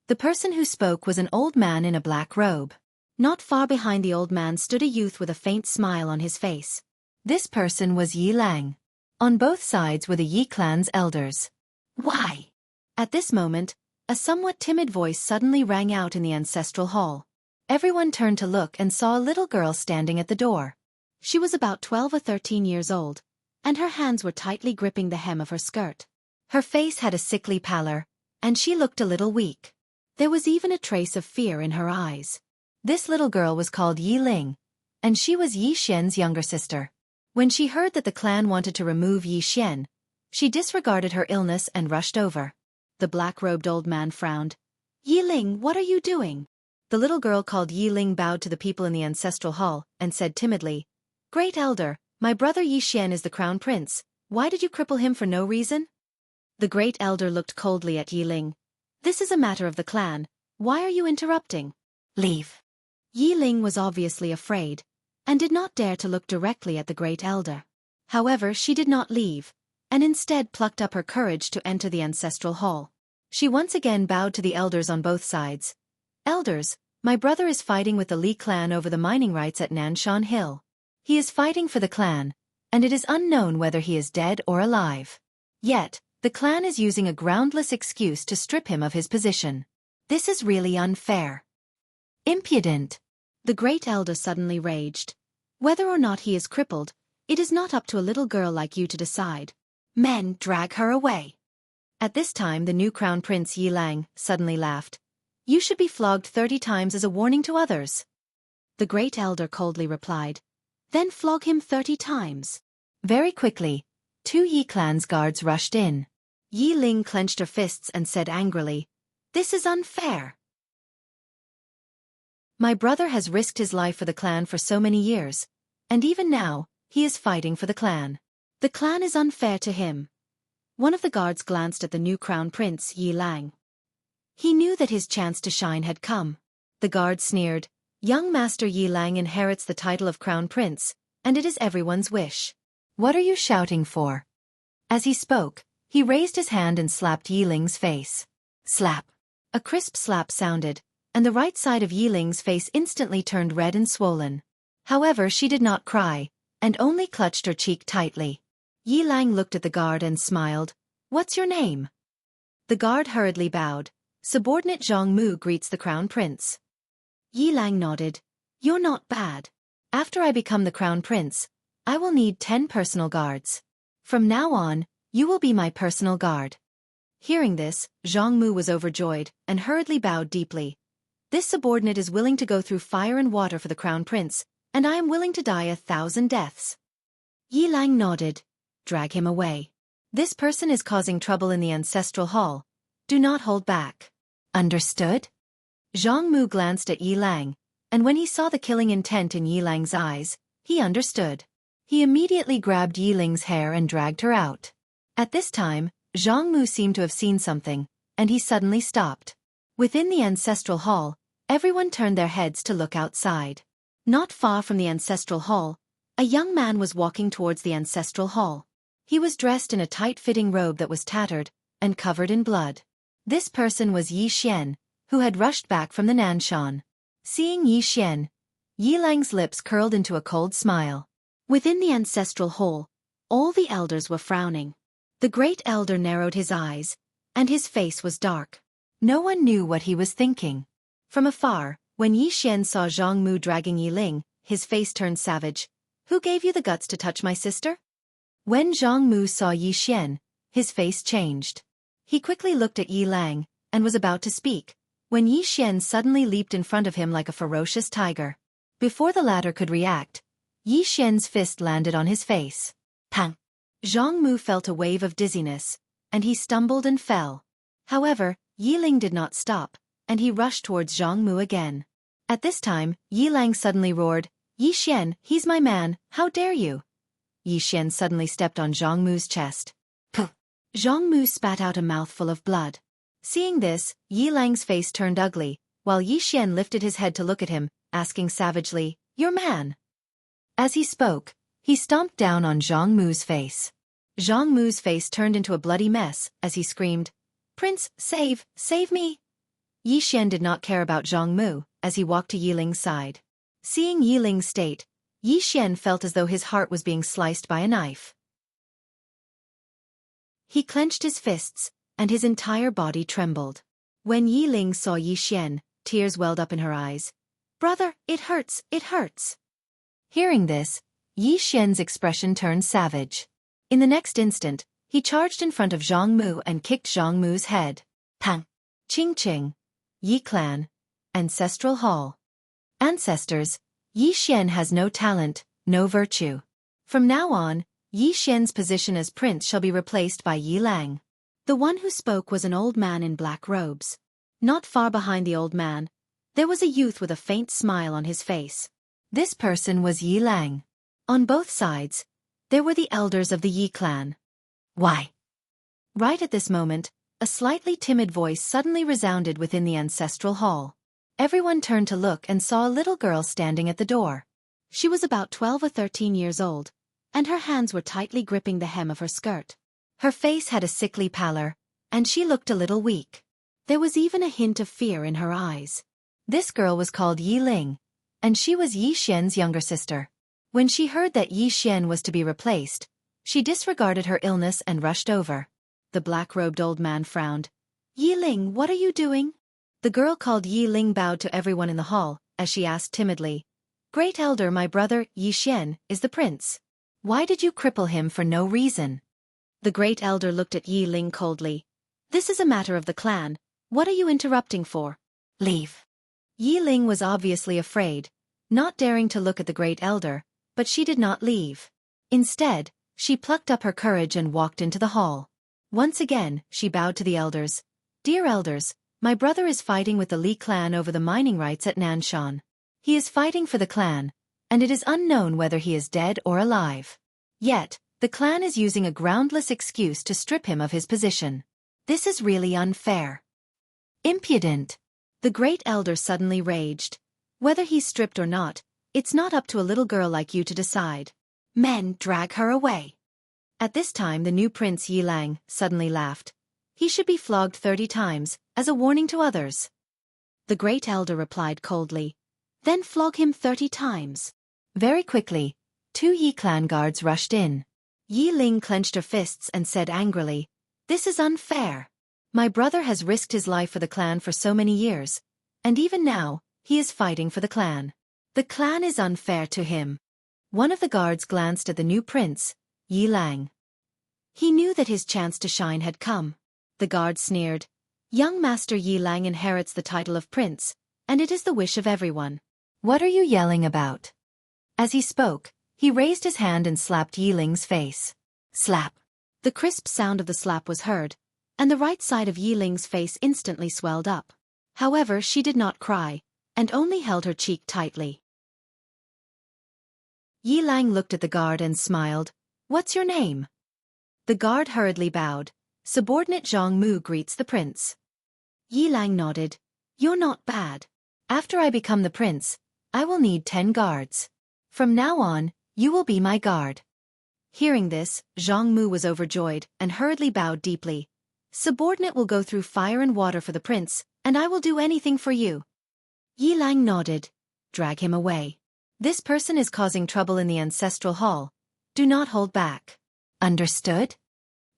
The person who spoke was an old man in a black robe. Not far behind the old man stood a youth with a faint smile on his face. This person was Yi Lang. On both sides were the Yi clan's elders. Why? At this moment, a somewhat timid voice suddenly rang out in the ancestral hall. Everyone turned to look and saw a little girl standing at the door. She was about 12 or 13 years old, and her hands were tightly gripping the hem of her skirt. Her face had a sickly pallor, and she looked a little weak. There was even a trace of fear in her eyes. This little girl was called Yi Ling, and she was Yi Xian's younger sister. When she heard that the clan wanted to remove Yi Xian, she disregarded her illness and rushed over. The black-robed old man frowned. Yi Ling, what are you doing? The little girl called Yi Ling bowed to the people in the ancestral hall and said timidly, Great Elder, my brother Yi Xian is the crown prince. Why did you cripple him for no reason? The Great Elder looked coldly at Yi Ling. This is a matter of the clan. Why are you interrupting? Leave. Yi Ling was obviously afraid, and did not dare to look directly at the Great Elder. However, she did not leave, and instead plucked up her courage to enter the ancestral hall. She once again bowed to the elders on both sides. Elders, my brother is fighting with the Li clan over the mining rights at Nanshan Hill. He is fighting for the clan, and it is unknown whether he is dead or alive. Yet, The clan is using a groundless excuse to strip him of his position. This is really unfair. Impudent. The great elder suddenly raged. Whether or not he is crippled, it is not up to a little girl like you to decide. Men, drag her away. At this time the new crown prince Yi Lang suddenly laughed. You should be flogged 30 times as a warning to others. The great elder coldly replied. Then flog him 30 times. Very quickly, 2 Yi clan's guards rushed in. Yi Ling clenched her fists and said angrily, This is unfair. My brother has risked his life for the clan for so many years, and even now, he is fighting for the clan. The clan is unfair to him. One of the guards glanced at the new crown prince, Yi Lang. He knew that his chance to shine had come. The guard sneered, Young Master Yi Lang inherits the title of crown prince, and it is everyone's wish. What are you shouting for? As he spoke, he raised his hand and slapped Yi Ling's face. Slap. A crisp slap sounded, and the right side of Yi Ling's face instantly turned red and swollen. However, she did not cry, and only clutched her cheek tightly. Yi Lang looked at the guard and smiled. What's your name? The guard hurriedly bowed. Subordinate Zhang Mu greets the crown prince. Yi Lang nodded. You're not bad. After I become the crown prince, I will need 10 personal guards. From now on, you will be my personal guard. Hearing this, Zhang Mu was overjoyed and hurriedly bowed deeply. This subordinate is willing to go through fire and water for the crown prince, and I am willing to die 1,000 deaths. Yi Lang nodded. Drag him away. This person is causing trouble in the ancestral hall. Do not hold back. Understood? Zhang Mu glanced at Yi Lang, and when he saw the killing intent in Yi Lang's eyes, he understood. He immediately grabbed Yi Ling's hair and dragged her out. At this time, Zhang Mu seemed to have seen something, and he suddenly stopped. Within the ancestral hall, everyone turned their heads to look outside. Not far from the ancestral hall, a young man was walking towards the ancestral hall. He was dressed in a tight-fitting robe that was tattered and covered in blood. This person was Yi Xian, who had rushed back from the Nanshan. Seeing Yi Xian, Yi Lang's lips curled into a cold smile. Within the ancestral hall, all the elders were frowning. The great elder narrowed his eyes, and his face was dark. No one knew what he was thinking. From afar, when Yi Xian saw Zhang Mu dragging Yi Ling, his face turned savage. Who gave you the guts to touch my sister? When Zhang Mu saw Yi Xian, his face changed. He quickly looked at Yi Lang, and was about to speak, when Yi Xian suddenly leaped in front of him like a ferocious tiger. Before the latter could react, Yi Xian's fist landed on his face. Pang! Zhang Mu felt a wave of dizziness, and he stumbled and fell. However, Yi Ling did not stop, and he rushed towards Zhang Mu again. At this time, Yi Lang suddenly roared, Yi Xian, he's my man, how dare you? Yi Xian suddenly stepped on Zhang Mu's chest. Puh! Zhang Mu spat out a mouthful of blood. Seeing this, Yi Lang's face turned ugly, while Yi Xian lifted his head to look at him, asking savagely, Your man? As he spoke, he stomped down on Zhang Mu's face. Zhang Mu's face turned into a bloody mess as he screamed, Prince, save me! Yi Xian did not care about Zhang Mu as he walked to Yi Ling's side. Seeing Yi Ling's state, Yi Xian felt as though his heart was being sliced by a knife. He clenched his fists, and his entire body trembled. When Yi Ling saw Yi Xian, tears welled up in her eyes. Brother, it hurts, it hurts. Hearing this, Yi Xian's expression turned savage. In the next instant, he charged in front of Zhang Mu and kicked Zhang Mu's head. Pang! Ching ching! Yi Clan. Ancestral Hall. Ancestors, Yi Xian has no talent, no virtue. From now on, Yi Xian's position as prince shall be replaced by Yi Lang. The one who spoke was an old man in black robes. Not far behind the old man, there was a youth with a faint smile on his face. This person was Yi Lang. On both sides, there were the elders of the Yi clan. Why? Right at this moment, a slightly timid voice suddenly resounded within the ancestral hall. Everyone turned to look and saw a little girl standing at the door. She was about 12 or 13 years old, and her hands were tightly gripping the hem of her skirt. Her face had a sickly pallor, and she looked a little weak. There was even a hint of fear in her eyes. This girl was called Yi Ling, and she was Yi Xian's younger sister. When she heard that Yi Xian was to be replaced, she disregarded her illness and rushed over. The black-robed old man frowned. Yi Ling, what are you doing? The girl called Yi Ling bowed to everyone in the hall, as she asked timidly. Great Elder, my brother, Yi Xian, is the prince. Why did you cripple him for no reason? The Great Elder looked at Yi Ling coldly. This is a matter of the clan. What are you interrupting for? Leave. Yi Ling was obviously afraid, not daring to look at the Great Elder, but she did not leave. Instead, she plucked up her courage and walked into the hall. Once again, she bowed to the elders. Dear elders, my brother is fighting with the Li clan over the mining rights at Nanshan. He is fighting for the clan, and it is unknown whether he is dead or alive. Yet, the clan is using a groundless excuse to strip him of his position. This is really unfair. Impudent. The Great Elder suddenly raged. Whether he's stripped or not, it's not up to a little girl like you to decide. Men, drag her away. At this time the new prince Yi Lang suddenly laughed. He should be flogged 30 times, as a warning to others. The Great Elder replied coldly. Then flog him 30 times. Very quickly, 2 Yi clan guards rushed in. Yi Ling clenched her fists and said angrily, This is unfair. My brother has risked his life for the clan for so many years, and even now, he is fighting for the clan. The clan is unfair to him. One of the guards glanced at the new prince, Yi Lang. He knew that his chance to shine had come. The guard sneered. Young Master Yi Lang inherits the title of prince, and it is the wish of everyone. What are you yelling about? As he spoke, he raised his hand and slapped Yi Ling's face. Slap. The crisp sound of the slap was heard, and the right side of Yi Ling's face instantly swelled up. However, she did not cry, and only held her cheek tightly. Yi Lang looked at the guard and smiled. What's your name? The guard hurriedly bowed. Subordinate Zhang Mu greets the prince. Yi Lang nodded. You're not bad. After I become the prince, I will need 10 guards. From now on, you will be my guard. Hearing this, Zhang Mu was overjoyed and hurriedly bowed deeply. Subordinate will go through fire and water for the prince, and I will do anything for you. Yi Lang nodded. Drag him away. This person is causing trouble in the ancestral hall. Do not hold back. Understood?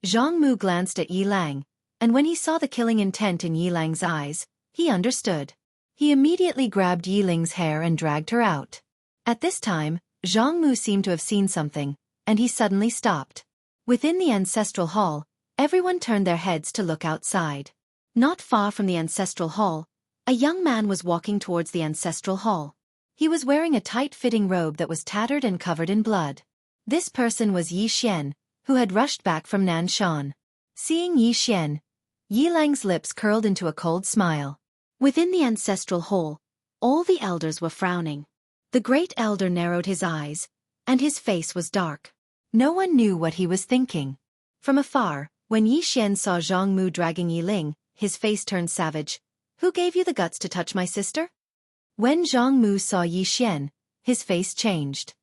Zhang Mu glanced at Yi Lang, and when he saw the killing intent in Yi Lang's eyes, he understood. He immediately grabbed Yi Ling's hair and dragged her out. At this time, Zhang Mu seemed to have seen something, and he suddenly stopped. Within the ancestral hall, everyone turned their heads to look outside. Not far from the ancestral hall, a young man was walking towards the ancestral hall. He was wearing a tight-fitting robe that was tattered and covered in blood. This person was Yi Xian, who had rushed back from Nanshan. Seeing Yi Xian, Yi Lang's lips curled into a cold smile. Within the ancestral hall, all the elders were frowning. The Great Elder narrowed his eyes, and his face was dark. No one knew what he was thinking. From afar, when Yi Xian saw Zhang Mu dragging Yi Ling, his face turned savage. Who gave you the guts to touch my sister? When Zhang Mu saw Yi Xian, his face changed.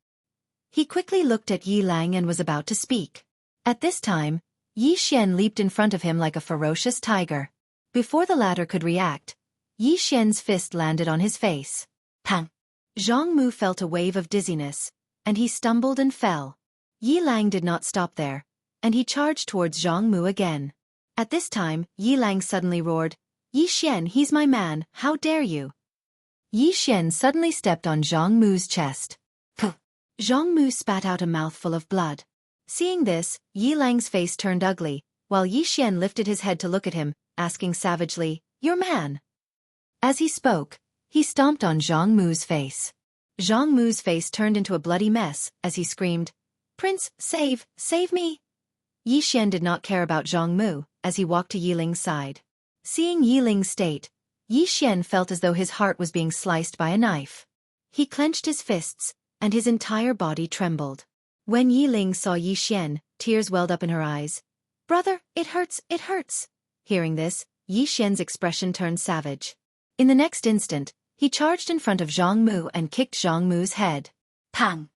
He quickly looked at Yi Lang and was about to speak. At this time, Yi Xian leaped in front of him like a ferocious tiger. Before the latter could react, Yi Xian's fist landed on his face. Pang! Zhang Mu felt a wave of dizziness, and he stumbled and fell. Yi Lang did not stop there, and he charged towards Zhang Mu again. At this time, Yi Lang suddenly roared, Yi Xian, he's my man, how dare you? Yi Xian suddenly stepped on Zhang Mu's chest. Puh! Zhang Mu spat out a mouthful of blood. Seeing this, Yi Lang's face turned ugly, while Yi Xian lifted his head to look at him, asking savagely, Your man? As he spoke, he stomped on Zhang Mu's face. Zhang Mu's face turned into a bloody mess as he screamed, Prince, save me! Yi Xian did not care about Zhang Mu as he walked to Yi Ling's side. Seeing Yi Ling's state, Yi Xian felt as though his heart was being sliced by a knife. He clenched his fists, and his entire body trembled. When Yi Ling saw Yi Xian, tears welled up in her eyes. Brother, it hurts, it hurts. Hearing this, Yi Xian's expression turned savage. In the next instant, he charged in front of Zhang Mu and kicked Zhang Mu's head. Pang!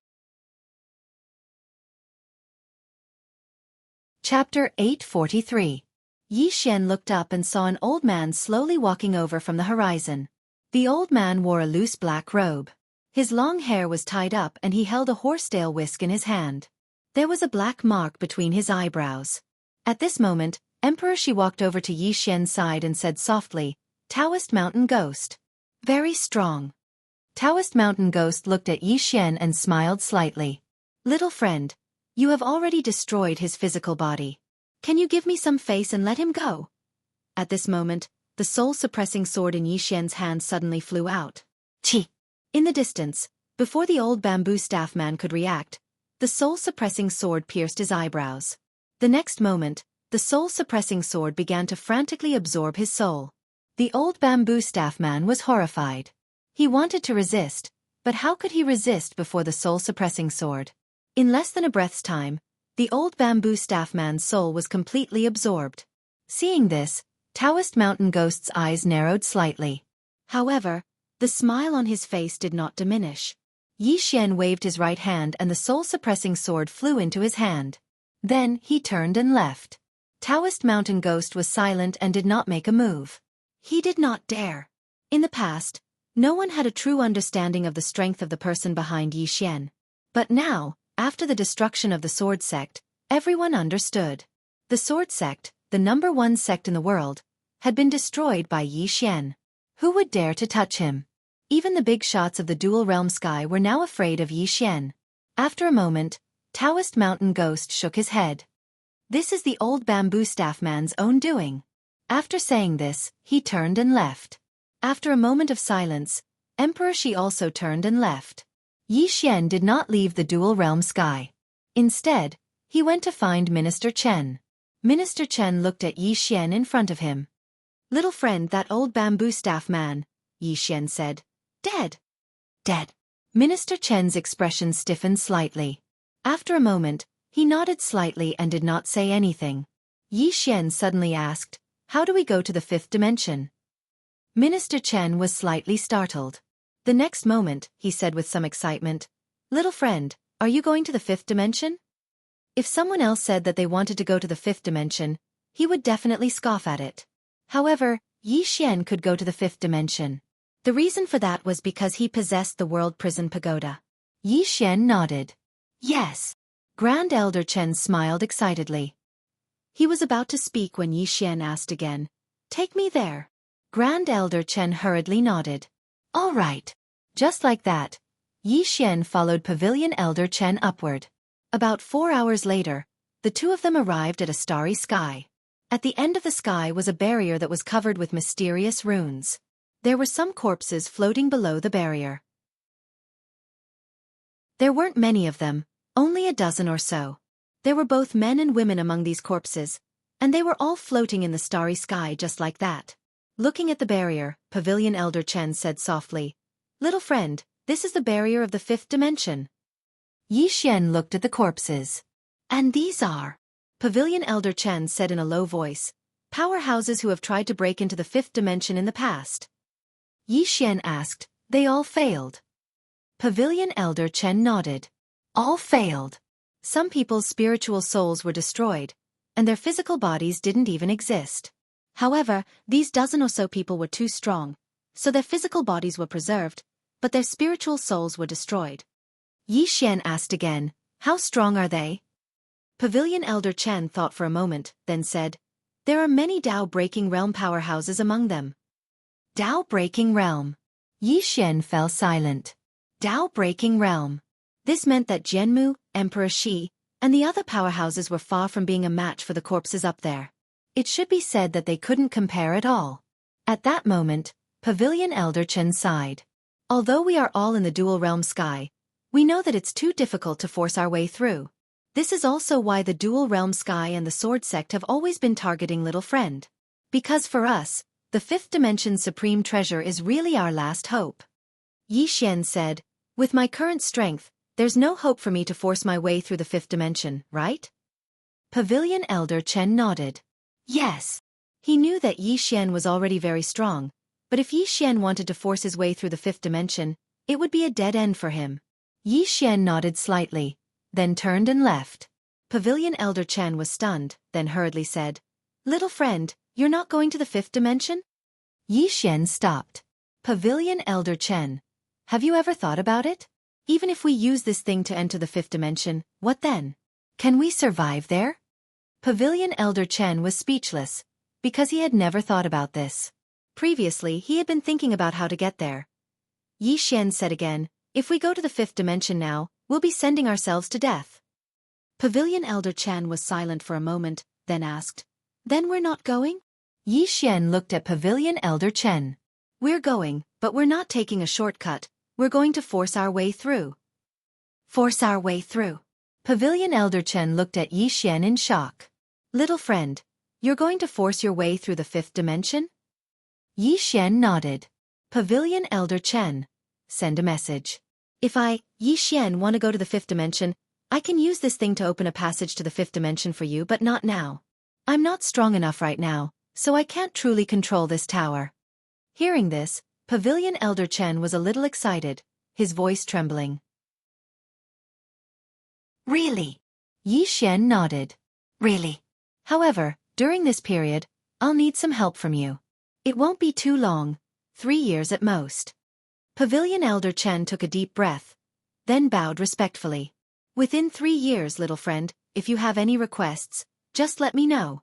Chapter 843. Yi Xian looked up and saw an old man slowly walking over from the horizon. The old man wore a loose black robe. His long hair was tied up and he held a horsetail whisk in his hand. There was a black mark between his eyebrows. At this moment, Emperor Shi walked over to Yi Xian's side and said softly, Taoist Mountain Ghost. Very strong. Taoist Mountain Ghost looked at Yi Xian and smiled slightly. Little friend, you have already destroyed his physical body. Can you give me some face and let him go? At this moment, the soul-suppressing sword in Yi Xian's hand suddenly flew out. Chi! In the distance, before the old bamboo staff man could react, the soul-suppressing sword pierced his eyebrows. The next moment, the soul-suppressing sword began to frantically absorb his soul. The old bamboo staff man was horrified. He wanted to resist, but how could he resist before the soul-suppressing sword? In less than a breath's time, the old bamboo staff man's soul was completely absorbed. Seeing this, Taoist Mountain Ghost's eyes narrowed slightly. However, the smile on his face did not diminish. Yi Xian waved his right hand and the soul-suppressing sword flew into his hand. Then he turned and left. Taoist Mountain Ghost was silent and did not make a move. He did not dare. In the past, no one had a true understanding of the strength of the person behind Yi Xian. But now, after the destruction of the Sword Sect, everyone understood. The Sword Sect, the #1 sect in the world, had been destroyed by Yi Xian. Who would dare to touch him? Even the big shots of the dual realm sky were now afraid of Yi Xian. After a moment, Taoist Mountain Ghost shook his head. This is the old bamboo staff man's own doing. After saying this, he turned and left. After a moment of silence, Emperor Shi also turned and left. Yi Xian did not leave the dual realm sky. Instead, he went to find Minister Chen. Minister Chen looked at Yi Xian in front of him. Little friend, that old bamboo staff man, Yi Xian said. Dead. Dead. Minister Chen's expression stiffened slightly. After a moment, he nodded slightly and did not say anything. Yi Xian suddenly asked, How do we go to the 5th dimension? Minister Chen was slightly startled. The next moment, he said with some excitement, Little friend, are you going to the 5th dimension? If someone else said that they wanted to go to the 5th dimension, he would definitely scoff at it. However, Yi Xian could go to the 5th dimension. The reason for that was because he possessed the World Prison Pagoda. Yi Xian nodded. Yes. Grand Elder Chen smiled excitedly. He was about to speak when Yi Xian asked again, Take me there. Grand Elder Chen hurriedly nodded. All right. Just like that, Yi Xian followed Pavilion Elder Chen upward. About 4 hours later, the two of them arrived at a starry sky. At the end of the sky was a barrier that was covered with mysterious runes. There were some corpses floating below the barrier. There weren't many of them, only a dozen or so. There were both men and women among these corpses, and they were all floating in the starry sky just like that. Looking at the barrier, Pavilion Elder Chen said softly, Little friend, this is the barrier of the 5th dimension. Yi Xian looked at the corpses. And these are, Pavilion Elder Chen said in a low voice, powerhouses who have tried to break into the 5th dimension in the past. Yi Xian asked, They all failed? Pavilion Elder Chen nodded. All failed. Some people's spiritual souls were destroyed, and their physical bodies didn't even exist. However, these dozen or so people were too strong, so their physical bodies were preserved, but their spiritual souls were destroyed. Yi Xian asked again, How strong are they? Pavilion Elder Chen thought for a moment, then said, There are many Tao-breaking realm powerhouses among them. Tao-breaking realm. Yi Xian fell silent. Tao-breaking realm. This meant that Jianmu, Emperor Shi, and the other powerhouses were far from being a match for the corpses up there. It should be said that they couldn't compare at all. At that moment, Pavilion Elder Chen sighed. Although we are all in the dual realm sky, we know that it's too difficult to force our way through. This is also why the dual realm sky and the sword sect have always been targeting Little Friend. Because for us, the 5th dimension's supreme treasure is really our last hope. Yi Xian said, With my current strength, there's no hope for me to force my way through the 5th dimension, right? Pavilion Elder Chen nodded. Yes. He knew that Yi Xian was already very strong, but if Yi Xian wanted to force his way through the 5th dimension, it would be a dead end for him. Yi Xian nodded slightly, then turned and left. Pavilion Elder Chen was stunned, then hurriedly said, Little friend, you're not going to the 5th dimension? Yi Xian stopped. Pavilion Elder Chen, have you ever thought about it? Even if we use this thing to enter the 5th dimension, what then? Can we survive there? Pavilion Elder Chen was speechless, because he had never thought about this. Previously, he had been thinking about how to get there. Yi Xian said again, if we go to the fifth dimension now, we'll be sending ourselves to death. Pavilion Elder Chen was silent for a moment, then asked, then we're not going? Yi Xian looked at Pavilion Elder Chen. We're going, but we're not taking a shortcut, we're going to force our way through. Force our way through. Pavilion Elder Chen looked at Yi Xian in shock. Little friend, you're going to force your way through the fifth dimension? Yi Xian nodded. Pavilion Elder Chen, send a message. If I, Yi Xian, want to go to the fifth dimension, I can use this thing to open a passage to the fifth dimension for you, but not now. I'm not strong enough right now, so I can't truly control this tower. Hearing this, Pavilion Elder Chen was a little excited, his voice trembling. Really? Yi Xian nodded. Really? However, during this period, I'll need some help from you. It won't be too long, 3 years at most. Pavilion Elder Chen took a deep breath, then bowed respectfully. Within 3 years, little friend, if you have any requests, just let me know.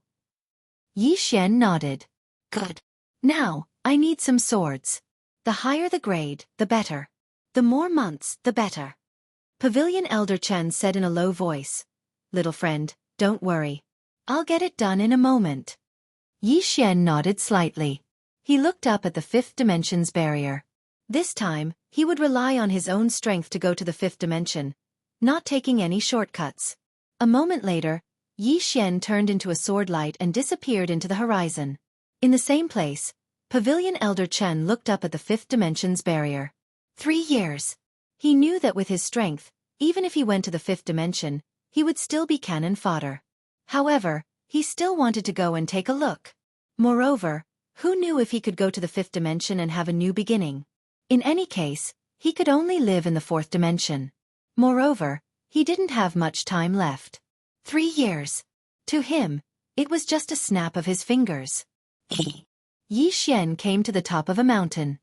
Yi Xian nodded. Good. Now, I need some swords. The higher the grade, the better. The more months, the better. Pavilion Elder Chen said in a low voice. Little friend, don't worry. I'll get it done in a moment. Yi Xian nodded slightly. He looked up at the fifth dimension's barrier. This time, he would rely on his own strength to go to the fifth dimension, not taking any shortcuts. A moment later, Yi Xian turned into a sword light and disappeared into the horizon. In the same place, Pavilion Elder Chen looked up at the fifth dimension's barrier. 3 years. He knew that with his strength, even if he went to the fifth dimension, he would still be cannon fodder. However, he still wanted to go and take a look. Moreover, who knew if he could go to the fifth dimension and have a new beginning? In any case, he could only live in the fourth dimension. Moreover, he didn't have much time left. 3 years. To him, it was just a snap of his fingers. Yi Xian came to the top of a mountain.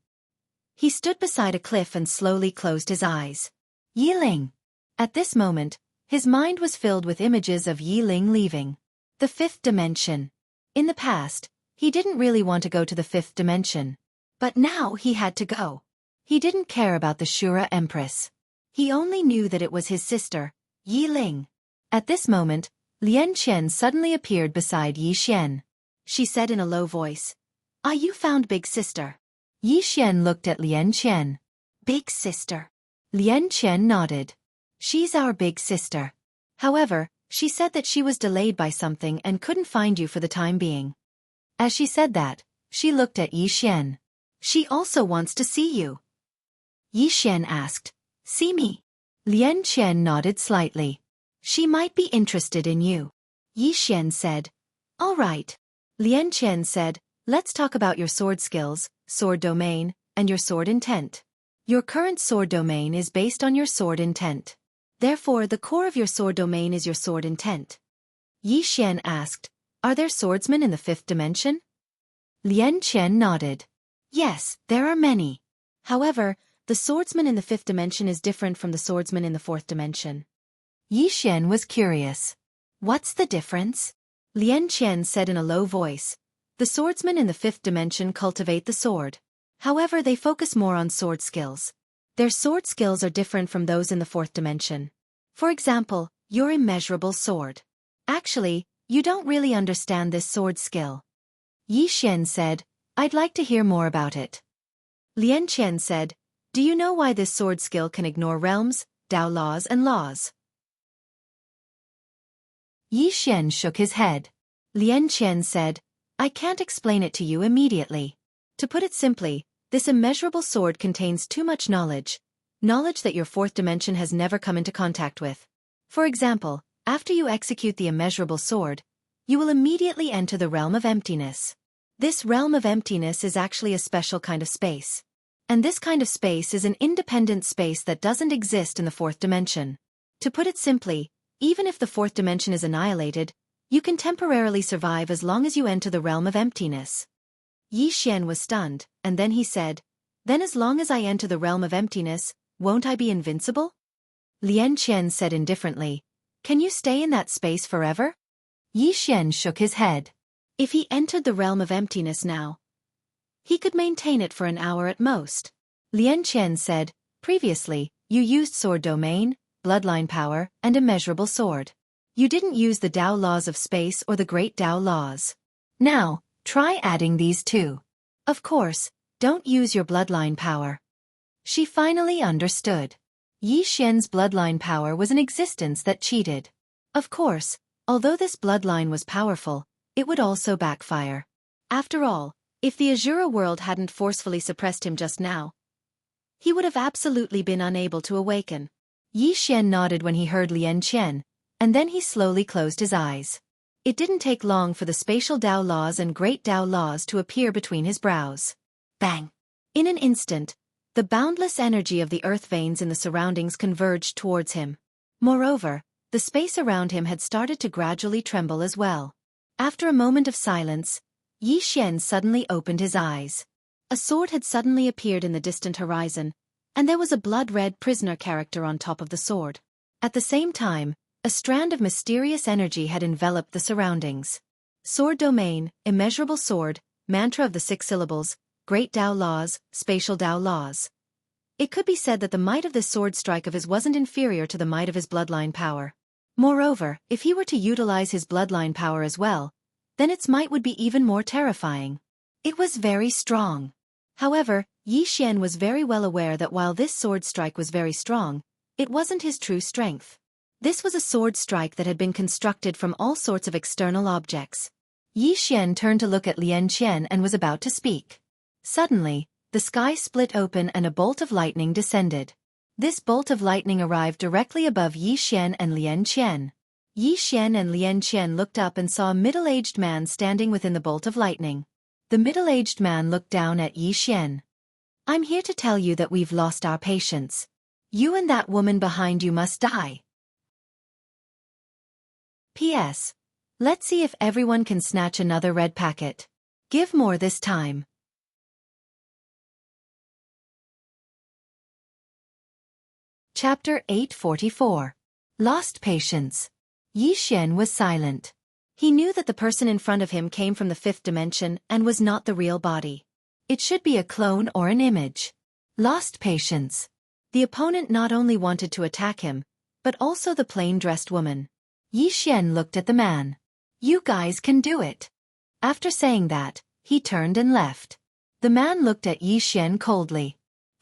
He stood beside a cliff and slowly closed his eyes. Yi Ling. At this moment, his mind was filled with images of Yi Ling leaving the fifth dimension. In the past, he didn't really want to go to the fifth dimension. But now he had to go. He didn't care about the Shura Empress. He only knew that it was his sister, Yi Ling. At this moment, Lian Qian suddenly appeared beside Yi Xian. She said in a low voice, "Ah, you found Big Sister." Yi Xian looked at Lian Qian. Big Sister. Lian Qian nodded. She's our big sister. However, she said that she was delayed by something and couldn't find you for the time being. As she said that, she looked at Yi Xian. She also wants to see you. Yi Xian asked, "See me?" Lian Qian nodded slightly. She might be interested in you. Yi Xian said, "All right." Lian Qian said, "Let's talk about your sword skills, sword domain, and your sword intent. Your current sword domain is based on your sword intent. Therefore, the core of your sword domain is your sword intent." Yi Xian asked, "Are there swordsmen in the fifth dimension?" Lian Qian nodded. "Yes, there are many. However, the swordsman in the fifth dimension is different from the swordsman in the fourth dimension." Yi Xian was curious. "What's the difference?" Lian Qian said in a low voice. "The swordsmen in the fifth dimension cultivate the sword. However, they focus more on sword skills. Their sword skills are different from those in the fourth dimension. For example, your immeasurable sword. Actually, you don't really understand this sword skill." Yi Xian said, "I'd like to hear more about it." Lian Qian said, "Do you know why this sword skill can ignore realms, Tao laws and laws?" Yi Xian shook his head. Lian Qian said, "I can't explain it to you immediately. To put it simply, this immeasurable sword contains too much knowledge. Knowledge that your fourth dimension has never come into contact with. For example, after you execute the immeasurable sword, you will immediately enter the realm of emptiness. This realm of emptiness is actually a special kind of space. And this kind of space is an independent space that doesn't exist in the fourth dimension. To put it simply, even if the fourth dimension is annihilated, you can temporarily survive as long as you enter the realm of emptiness." Yi Xian was stunned, and then he said, "Then as long as I enter the realm of emptiness, won't I be invincible?" Lian Qian said indifferently, "Can you stay in that space forever?" Yi Xian shook his head. If he entered the realm of emptiness now, he could maintain it for an hour at most. Lian Qian said, previously, you used sword domain, bloodline power, and immeasurable sword. You didn't use the Tao laws of space or the great Tao laws. Now, try adding these two. Of course, don't use your bloodline power. She finally understood. Yi Xian's bloodline power was an existence that cheated. Of course, although this bloodline was powerful, it would also backfire. After all, if the Azura world hadn't forcefully suppressed him just now, he would have absolutely been unable to awaken. Yi Xian nodded when he heard Lian Qian, and then he slowly closed his eyes. It didn't take long for the spatial Tao laws and great Tao laws to appear between his brows. Bang! In an instant, the boundless energy of the earth veins in the surroundings converged towards him. Moreover, the space around him had started to gradually tremble as well. After a moment of silence, Yi Xian suddenly opened his eyes. A sword had suddenly appeared in the distant horizon, and there was a blood-red prisoner character on top of the sword. At the same time, a strand of mysterious energy had enveloped the surroundings. Sword domain, immeasurable sword, mantra of the 6 syllables, great Tao laws, spatial Tao laws. It could be said that the might of this sword strike of his wasn't inferior to the might of his bloodline power. Moreover, if he were to utilize his bloodline power as well, then its might would be even more terrifying. It was very strong. However, Yi Xian was very well aware that while this sword strike was very strong, it wasn't his true strength. This was a sword strike that had been constructed from all sorts of external objects. Yi Xian turned to look at Lian Qian and was about to speak. Suddenly, the sky split open and a bolt of lightning descended. This bolt of lightning arrived directly above Yi Xian and Lian Qian. Yi Xian and Lian Qian looked up and saw a middle-aged man standing within the bolt of lightning. The middle-aged man looked down at Yi Xian. I'm here to tell you that we've lost our patience. You and that woman behind you must die. P.S. Let's see if everyone can snatch another red packet. Give more this time. Chapter 844. Lost Patience. Yi Xian was silent. He knew that the person in front of him came from the 5th dimension and was not the real body. It should be a clone or an image. Lost patience. The opponent not only wanted to attack him, but also the plain-dressed woman. Yi Xian looked at the man. You guys can do it. After saying that, he turned and left. The man looked at Yi Xian coldly.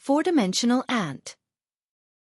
4-dimensional ant.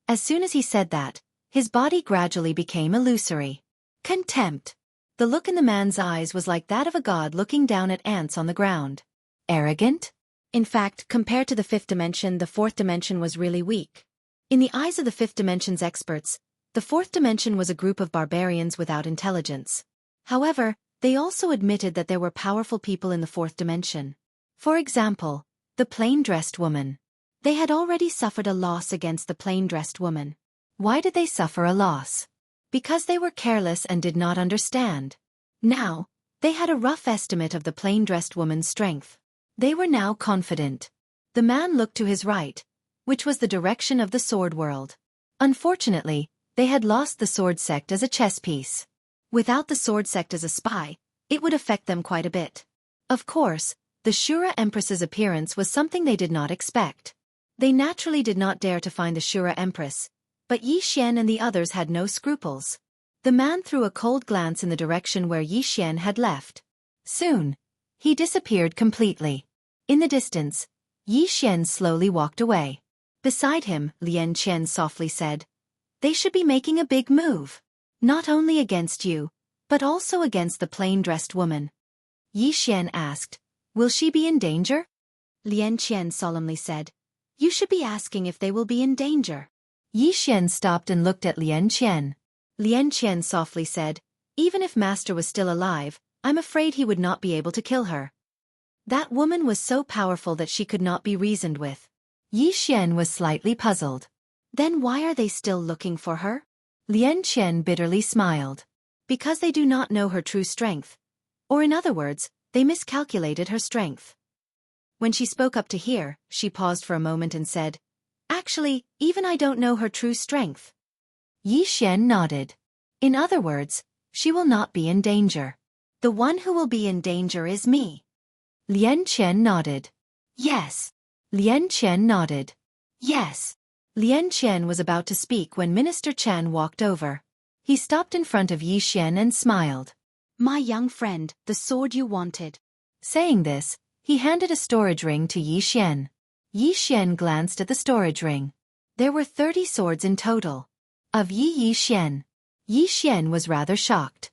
As soon as he said that, his body gradually became illusory. Contempt. The look in the man's eyes was like that of a god looking down at ants on the ground. Arrogant? In fact, compared to the 5th dimension, the 4th dimension was really weak. In the eyes of the 5th dimension's experts, the 4th dimension was a group of barbarians without intelligence. However, they also admitted that there were powerful people in the 4th dimension. For example, the plain-dressed woman. They had already suffered a loss against the plain-dressed woman. Why did they suffer a loss? Because they were careless and did not understand. Now, they had a rough estimate of the plain-dressed woman's strength. They were now confident. The man looked to his right, which was the direction of the sword world. Unfortunately, they had lost the sword sect as a chess piece. Without the sword sect as a spy, it would affect them quite a bit. Of course, the Shura Empress's appearance was something they did not expect. They naturally did not dare to find the Shura Empress, but Yi Xian and the others had no scruples. The man threw a cold glance in the direction where Yi Xian had left. Soon, he disappeared completely. In the distance, Yi Xian slowly walked away. Beside him, Lian Qian softly said, They should be making a big move. Not only against you, but also against the plain-dressed woman. Yi Xian asked, Will she be in danger? Lian Qian solemnly said, You should be asking if they will be in danger. Yi Xian stopped and looked at Lian Qian. Lian Qian softly said, Even if Master was still alive, I'm afraid he would not be able to kill her. That woman was so powerful that she could not be reasoned with. Yi Xian was slightly puzzled. Then why are they still looking for her? Lian Qian bitterly smiled. Because they do not know her true strength. Or in other words, they miscalculated her strength. When she spoke up to hear, she paused for a moment and said, Actually, even I don't know her true strength. Yi Xian nodded. In other words, she will not be in danger. The one who will be in danger is me. Lian Qian nodded. Yes. Lian Qian nodded. Yes. Lian Qian was about to speak when Minister Qian walked over. He stopped in front of Yi Xian and smiled. My young friend, the sword you wanted. Saying this, he handed a storage ring to Yi Xian. Yi Xian glanced at the storage ring. There were 30 swords in total. Of Yi Xian. Yi Xian was rather shocked.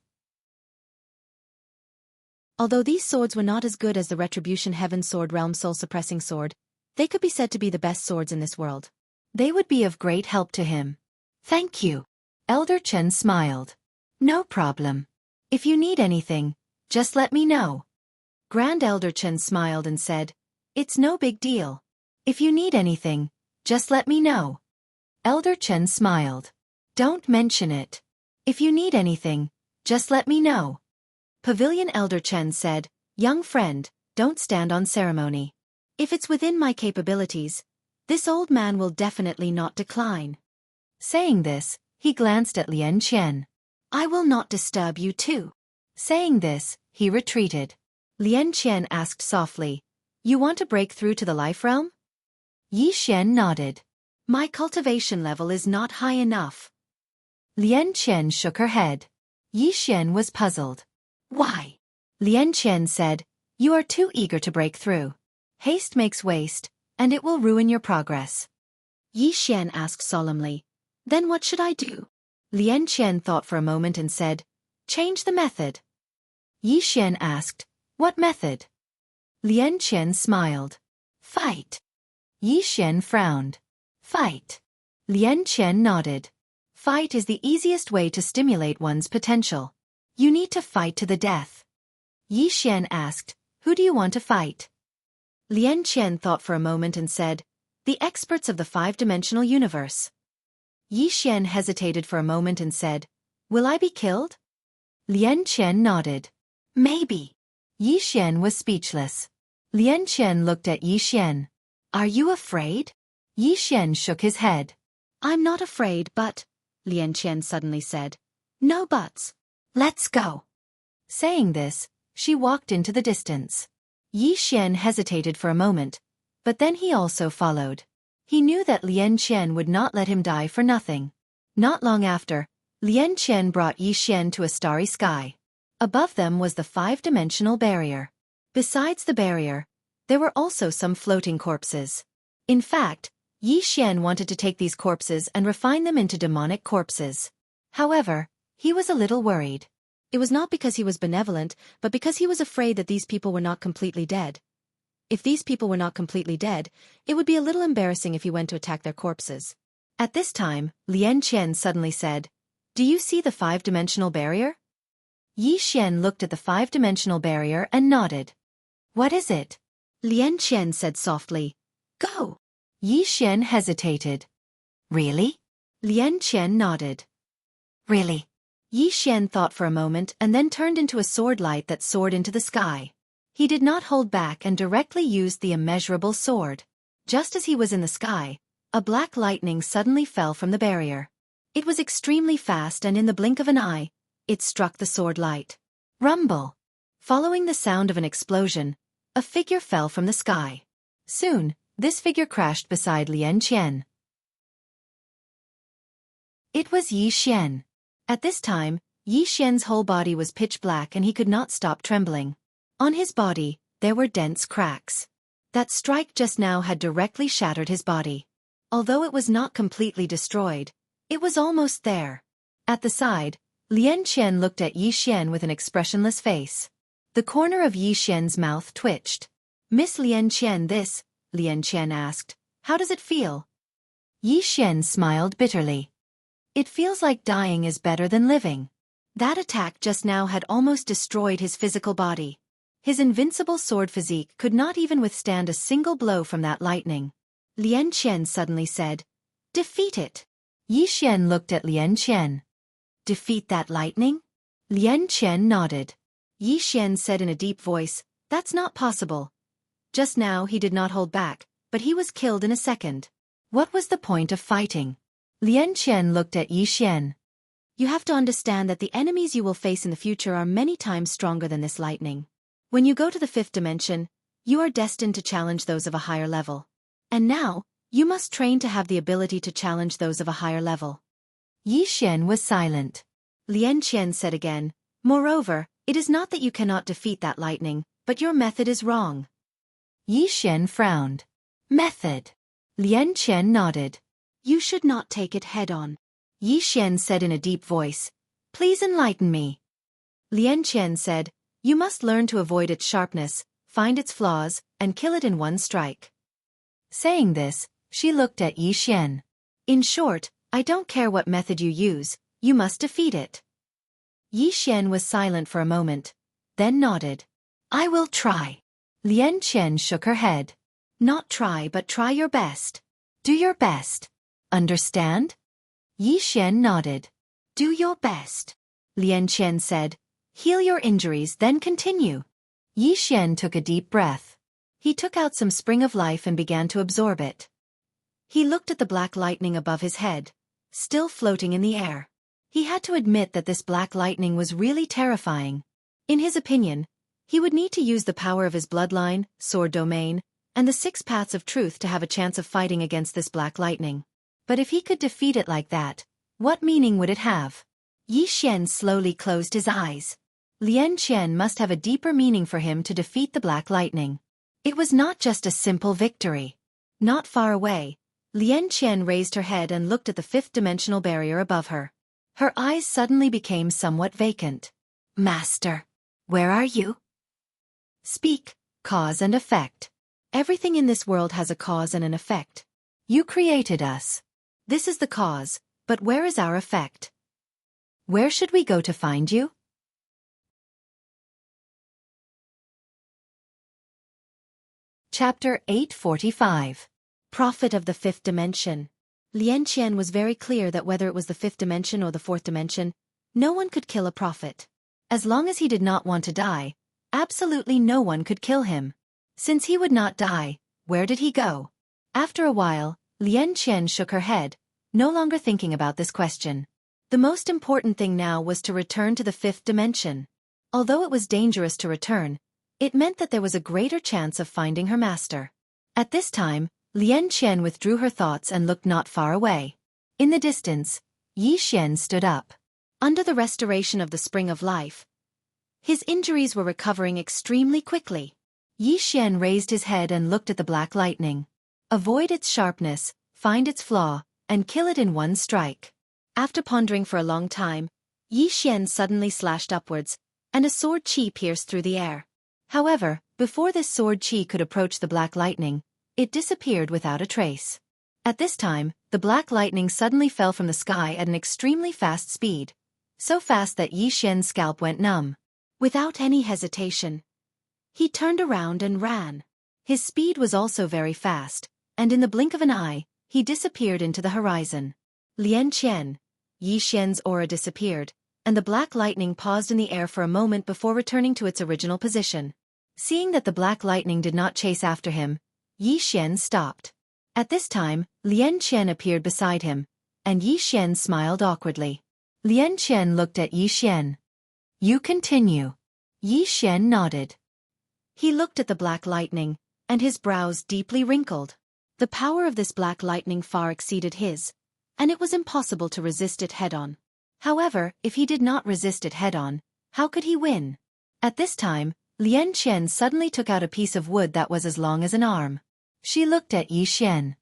Although these swords were not as good as the Retribution Heaven Sword Realm Soul-Suppressing Sword, they could be said to be the best swords in this world. They would be of great help to him. Thank you. Elder Chen smiled. No problem. If you need anything, just let me know. Grand Elder Chen smiled and said, It's no big deal. If you need anything, just let me know. Elder Chen smiled. Don't mention it. If you need anything, just let me know. Pavilion Elder Chen said, Young friend, don't stand on ceremony. If it's within my capabilities, this old man will definitely not decline. Saying this, he glanced at Lian Qian. I will not disturb you too. Saying this, he retreated. Lian Qian asked softly, You want to break through to the life realm? Yi Xian nodded. My cultivation level is not high enough. Lian Qian shook her head. Yi Xian was puzzled. Why? Lian Qian said, You are too eager to break through. Haste makes waste, and it will ruin your progress. Yi Xian asked solemnly, Then what should I do? Lian Qian thought for a moment and said, Change the method. Yi Xian asked, What method? Lian Qian smiled. Fight. Yi Xian frowned. Fight. Lian Qian nodded. Fight is the easiest way to stimulate one's potential. You need to fight to the death. Yi Xian asked, Who do you want to fight? Lian Qian thought for a moment and said, The experts of the 5-dimensional universe. Yi Xian hesitated for a moment and said, Will I be killed? Lian Qian nodded. Maybe. Yi Xian was speechless. Lian Qian looked at Yi Xian. Are you afraid? Yi Xian shook his head. I'm not afraid, but, Lian Qian suddenly said. No buts. Let's go. Saying this, she walked into the distance. Yi Xian hesitated for a moment, but then he also followed. He knew that Lian Qian would not let him die for nothing. Not long after, Lian Qian brought Yi Xian to a starry sky. Above them was the 5-dimensional barrier. Besides the barrier, there were also some floating corpses. In fact, Yi Xian wanted to take these corpses and refine them into demonic corpses. However, he was a little worried. It was not because he was benevolent, but because he was afraid that these people were not completely dead. If these people were not completely dead, it would be a little embarrassing if he went to attack their corpses. At this time, Lian Qian suddenly said, Do you see the 5-dimensional barrier? Yi Xian looked at the 5-dimensional barrier and nodded. What is it? Lian Qian said softly, Go. Yi Xian hesitated. Really? Lian Qian nodded. Really? Yi Xian thought for a moment and then turned into a sword light that soared into the sky. He did not hold back and directly used the immeasurable sword. Just as he was in the sky, a black lightning suddenly fell from the barrier. It was extremely fast and in the blink of an eye, it struck the sword light. Rumble! Following the sound of an explosion, a figure fell from the sky. Soon, this figure crashed beside Lian Qian. It was Yi Xian. At this time, Yi Xian's whole body was pitch black and he could not stop trembling. On his body, there were dense cracks. That strike just now had directly shattered his body. Although it was not completely destroyed, it was almost there. At the side, Lian Qian looked at Yi Xian with an expressionless face. The corner of Yi Xian's mouth twitched. Miss Lian Qian, this, Lian Qian asked, how does it feel? Yi Xian smiled bitterly. It feels like dying is better than living. That attack just now had almost destroyed his physical body. His invincible sword physique could not even withstand a single blow from that lightning. Lian Qian suddenly said, Defeat it. Yi Xian looked at Lian Qian. Defeat that lightning? Lian Qian nodded. Yi Xian said in a deep voice, That's not possible. Just now he did not hold back, but he was killed in a second. What was the point of fighting? Lian Qian looked at Yi Xian. You have to understand that the enemies you will face in the future are many times stronger than this lightning. When you go to the 5th dimension, you are destined to challenge those of a higher level. And now, you must train to have the ability to challenge those of a higher level. Yi Xian was silent. Lian Qian said again, moreover, it is not that you cannot defeat that lightning, but your method is wrong. Yi Xian frowned. Method. Lian Qian nodded. You should not take it head-on. Yi Xian said in a deep voice. Please enlighten me. Lian Qian said, you must learn to avoid its sharpness, find its flaws, and kill it in one strike. Saying this, she looked at Yi Xian. In short, I don't care what method you use, you must defeat it. Yi Xian was silent for a moment, then nodded. I will try. Lian Qian shook her head. Not try but try your best. Do your best. Understand? Yi Xian nodded. Do your best. Lian Qian said. Heal your injuries then continue. Yi Xian took a deep breath. He took out some spring of life and began to absorb it. He looked at the black lightning above his head, still floating in the air. He had to admit that this black lightning was really terrifying. In his opinion, he would need to use the power of his bloodline, sword domain, and the 6 paths of truth to have a chance of fighting against this black lightning. But if he could defeat it like that, what meaning would it have? Yi Xian slowly closed his eyes. Lian Qian must have a deeper meaning for him to defeat the black lightning. It was not just a simple victory. Not far away, Lian Qian raised her head and looked at the 5th dimensional barrier above her. Her eyes suddenly became somewhat vacant. Master, where are you? Speak, cause and effect. Everything in this world has a cause and an effect. You created us. This is the cause, but where is our effect? Where should we go to find you? Chapter 845. Prophet of the 5th dimension. Lian Qian was very clear that whether it was the 5th dimension or the 4th dimension, no one could kill a prophet. As long as he did not want to die, absolutely no one could kill him. Since he would not die, where did he go? After a while, Lian Qian shook her head, no longer thinking about this question. The most important thing now was to return to the 5th dimension. Although it was dangerous to return, it meant that there was a greater chance of finding her master. At this time, Lian Qian withdrew her thoughts and looked not far away. In the distance, Yi Xian stood up. Under the restoration of the spring of life, his injuries were recovering extremely quickly. Yi Xian raised his head and looked at the black lightning. Avoid its sharpness, find its flaw, and kill it in one strike. After pondering for a long time, Yi Xian suddenly slashed upwards, and a sword qi pierced through the air. However, before this sword qi could approach the black lightning, it disappeared without a trace. At this time, the black lightning suddenly fell from the sky at an extremely fast speed. So fast that Yi Xian's scalp went numb. Without any hesitation, he turned around and ran. His speed was also very fast, and in the blink of an eye, he disappeared into the horizon. Lian Qian. Yi Xian's aura disappeared, and the black lightning paused in the air for a moment before returning to its original position. Seeing that the black lightning did not chase after him, Yi Xian stopped. At this time, Lian Qian appeared beside him, and Yi Xian smiled awkwardly. Lian Qian looked at Yi Xian. You continue. Yi Xian nodded. He looked at the black lightning, and his brows deeply wrinkled. The power of this black lightning far exceeded his, and it was impossible to resist it head-on. However, if he did not resist it head-on, how could he win? At this time, Lian Qian suddenly took out a piece of wood that was as long as an arm. She looked at Yi Xian.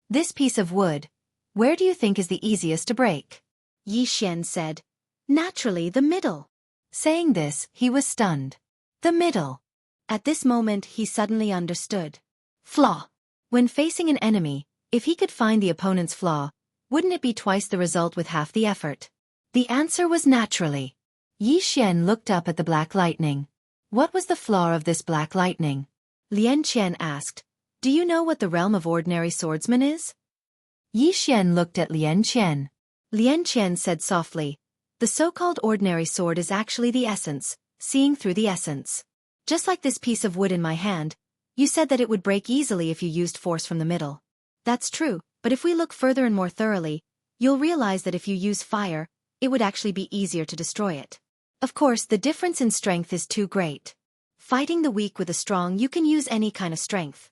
This piece of wood, where do you think is the easiest to break? Yi Xian said, naturally the middle. Saying this, he was stunned. The middle. At this moment he suddenly understood. Flaw. When facing an enemy, if he could find the opponent's flaw, wouldn't it be twice the result with half the effort? The answer was naturally. Yi Xian looked up at the black lightning. What was the flaw of this black lightning? Lian Qian asked, do you know what the realm of ordinary swordsman is? Yi Xian looked at Lian Qian. Lian Qian said softly, the so-called ordinary sword is actually the essence, seeing through the essence. Just like this piece of wood in my hand, you said that it would break easily if you used force from the middle. That's true, but if we look further and more thoroughly, you'll realize that if you use fire, it would actually be easier to destroy it. Of course, the difference in strength is too great. Fighting the weak with the strong, you can use any kind of strength.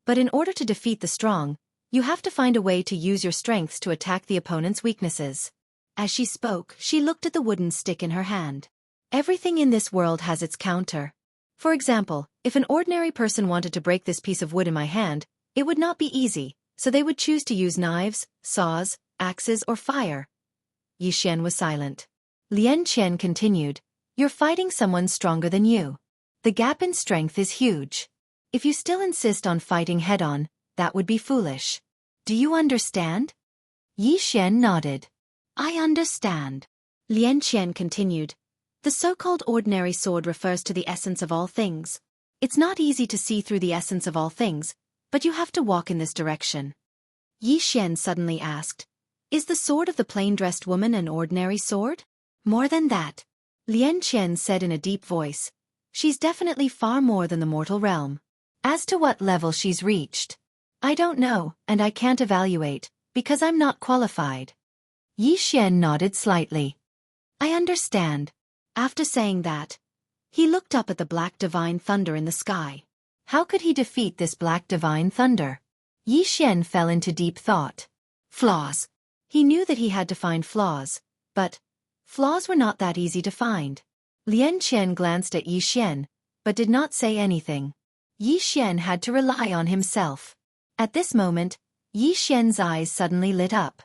But in order to defeat the strong, you have to find a way to use your strengths to attack the opponent's weaknesses. As she spoke, she looked at the wooden stick in her hand. Everything in this world has its counter. For example, if an ordinary person wanted to break this piece of wood in my hand, it would not be easy, so they would choose to use knives, saws, axes, or fire. Yi Xian was silent. Lian Qian continued, "You're fighting someone stronger than you. The gap in strength is huge. If you still insist on fighting head-on, that would be foolish. Do you understand?" Yi Xian nodded. "I understand." Lian Qian continued, "The so-called ordinary sword refers to the essence of all things. It's not easy to see through the essence of all things, but you have to walk in this direction." Yi Xian suddenly asked, "Is the sword of the plain-dressed woman an ordinary sword?" "More than that," Lian Qian said in a deep voice. "She's definitely far more than the mortal realm. As to what level she's reached, I don't know, and I can't evaluate, because I'm not qualified." Yi Xian nodded slightly. "I understand." After saying that, he looked up at the black divine thunder in the sky. How could he defeat this black divine thunder? Yi Xian fell into deep thought. Flaws. He knew that he had to find flaws, but flaws were not that easy to find. Lian Qian glanced at Yi Xian, but did not say anything. Yi Xian had to rely on himself. At this moment, Yi Xian's eyes suddenly lit up.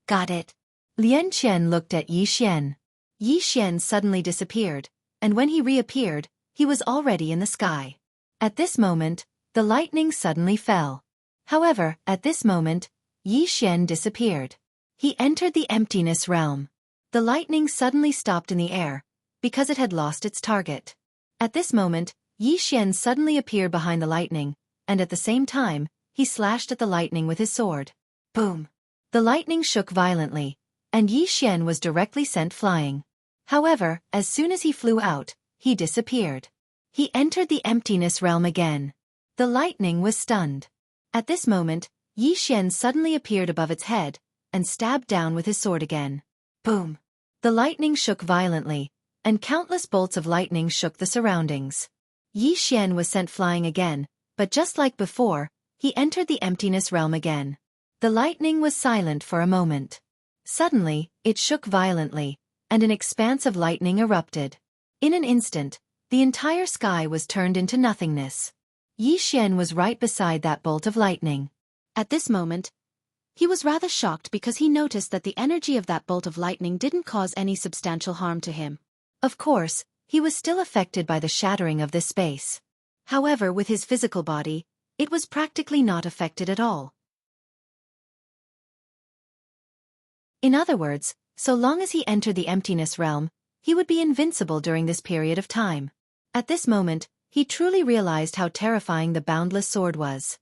"Got it." Lian Qian looked at Yi Xian. Yi Xian suddenly disappeared, and when he reappeared, he was already in the sky. At this moment, the lightning suddenly fell. However, at this moment, Yi Xian disappeared. He entered the emptiness realm. The lightning suddenly stopped in the air, because it had lost its target. At this moment, Yi Xian suddenly appeared behind the lightning, and at the same time, he slashed at the lightning with his sword. Boom! The lightning shook violently, and Yi Xian was directly sent flying. However, as soon as he flew out, he disappeared. He entered the emptiness realm again. The lightning was stunned. At this moment, Yi Xian suddenly appeared above its head, and stabbed down with his sword again. Boom! The lightning shook violently, and countless bolts of lightning shook the surroundings. Yi Xian was sent flying again, but just like before, he entered the emptiness realm again. The lightning was silent for a moment. Suddenly, it shook violently, and an expanse of lightning erupted. In an instant, the entire sky was turned into nothingness. Yi Xian was right beside that bolt of lightning. At this moment, he was rather shocked because he noticed that the energy of that bolt of lightning didn't cause any substantial harm to him. Of course, he was still affected by the shattering of this space. However, with his physical body, it was practically not affected at all. In other words, so long as he entered the emptiness realm, he would be invincible during this period of time. At this moment, he truly realized how terrifying the boundless sword was.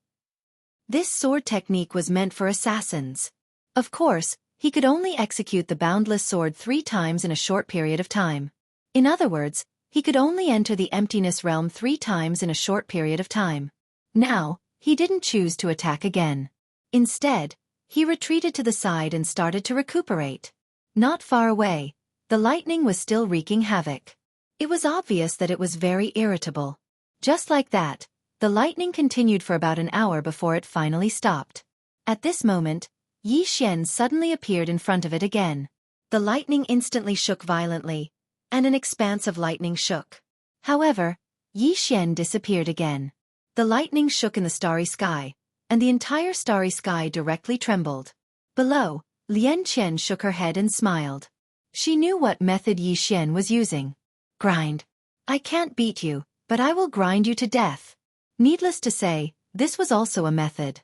This sword technique was meant for assassins. Of course, he could only execute the boundless sword 3 times in a short period of time. In other words, he could only enter the emptiness realm 3 times in a short period of time. Now, he didn't choose to attack again. Instead, he retreated to the side and started to recuperate. Not far away, the lightning was still wreaking havoc. It was obvious that it was very irritable. Just like that, the lightning continued for about an hour before it finally stopped. At this moment, Yi Xian suddenly appeared in front of it again. The lightning instantly shook violently, and an expanse of lightning shook. However, Yi Xian disappeared again. The lightning shook in the starry sky, and the entire starry sky directly trembled. Below, Lian Qian shook her head and smiled. She knew what method Yi Xian was using. Grind. I can't beat you, but I will grind you to death. Needless to say, this was also a method.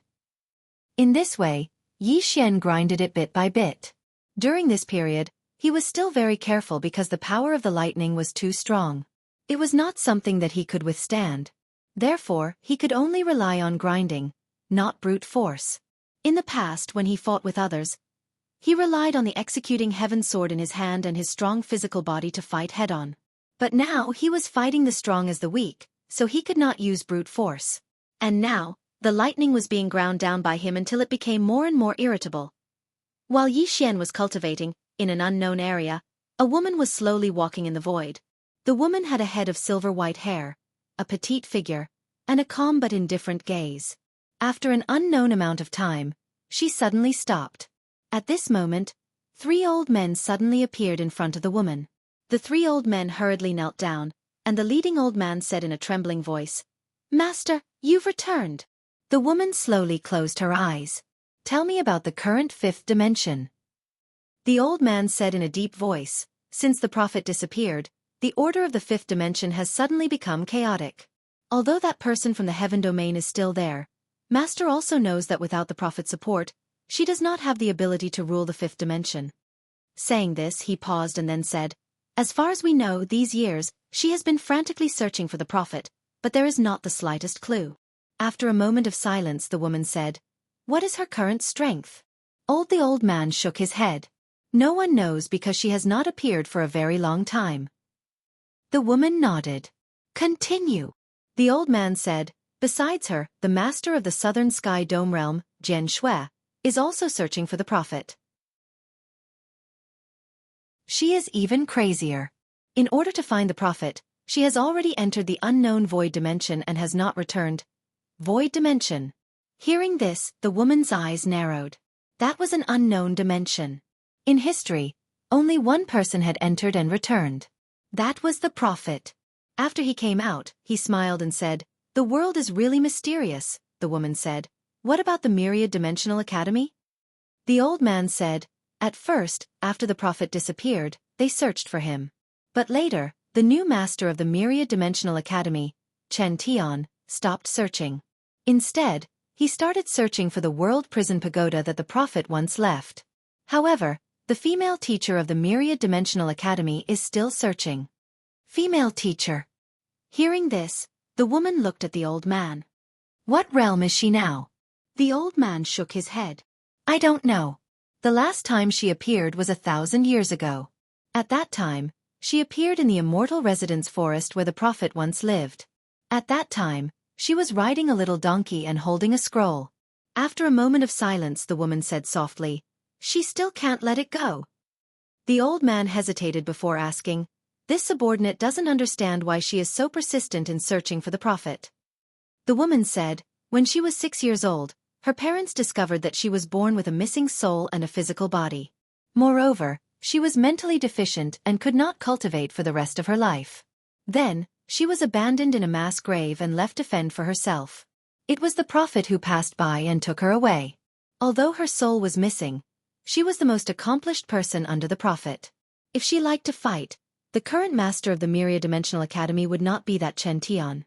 In this way, Yi Xian grinded it bit by bit. During this period, he was still very careful because the power of the lightning was too strong. It was not something that he could withstand. Therefore, he could only rely on grinding, not brute force. In the past, when he fought with others, he relied on the executing heaven sword in his hand and his strong physical body to fight head-on. But now he was fighting the strong as the weak, so he could not use brute force. And now, the lightning was being ground down by him until it became more and more irritable. While Yi Xian was cultivating, in an unknown area, a woman was slowly walking in the void. The woman had a head of silver-white hair, a petite figure, and a calm but indifferent gaze. After an unknown amount of time, she suddenly stopped. At this moment, 3 old men suddenly appeared in front of the woman. The 3 old men hurriedly knelt down, and the leading old man said in a trembling voice, "Master, you've returned." The woman slowly closed her eyes. "Tell me about the current 5th dimension." The old man said in a deep voice, "Since the prophet disappeared, the order of the 5th dimension has suddenly become chaotic. Although that person from the heaven domain is still there, Master also knows that without the prophet's support, she does not have the ability to rule the 5th dimension." Saying this, he paused and then said, "As far as we know, these years, she has been frantically searching for the prophet, but there is not the slightest clue." After a moment of silence, the woman said, "What is her current strength?" The old man shook his head. "No one knows because she has not appeared for a very long time." The woman nodded. "Continue." The old man said, "Besides her, the master of the southern sky dome realm, Xueqi, is also searching for the prophet. She is even crazier. In order to find the prophet, she has already entered the unknown void dimension and has not returned. Void dimension." Hearing this, the woman's eyes narrowed. That was an unknown dimension. In history, only one person had entered and returned. That was the prophet. After he came out, he smiled and said, "The world is really mysterious." The woman said, "What about the Myriad Dimensional Academy?" The old man said, "At first, after the prophet disappeared, they searched for him. But later, the new master of the Myriad Dimensional Academy, Chen Tian, stopped searching. Instead, he started searching for the world prison pagoda that the prophet once left. However, the female teacher of the Myriad Dimensional Academy is still searching." Female teacher. Hearing this, the woman looked at the old man. "What realm is she now?" The old man shook his head. "I don't know. The last time she appeared was 1,000 years ago. At that time, she appeared in the immortal residence forest where the prophet once lived. At that time, she was riding a little donkey and holding a scroll." After a moment of silence, the woman said softly, "She still can't let it go." The old man hesitated before asking, "This subordinate doesn't understand why she is so persistent in searching for the prophet." The woman said, "When she was 6 years old, her parents discovered that she was born with a missing soul and a physical body. Moreover, she was mentally deficient and could not cultivate for the rest of her life. Then, she was abandoned in a mass grave and left to fend for herself. It was the prophet who passed by and took her away. Although her soul was missing, she was the most accomplished person under the prophet. If she liked to fight, the current master of the Myriad Dimensional Academy would not be that Chen Tian."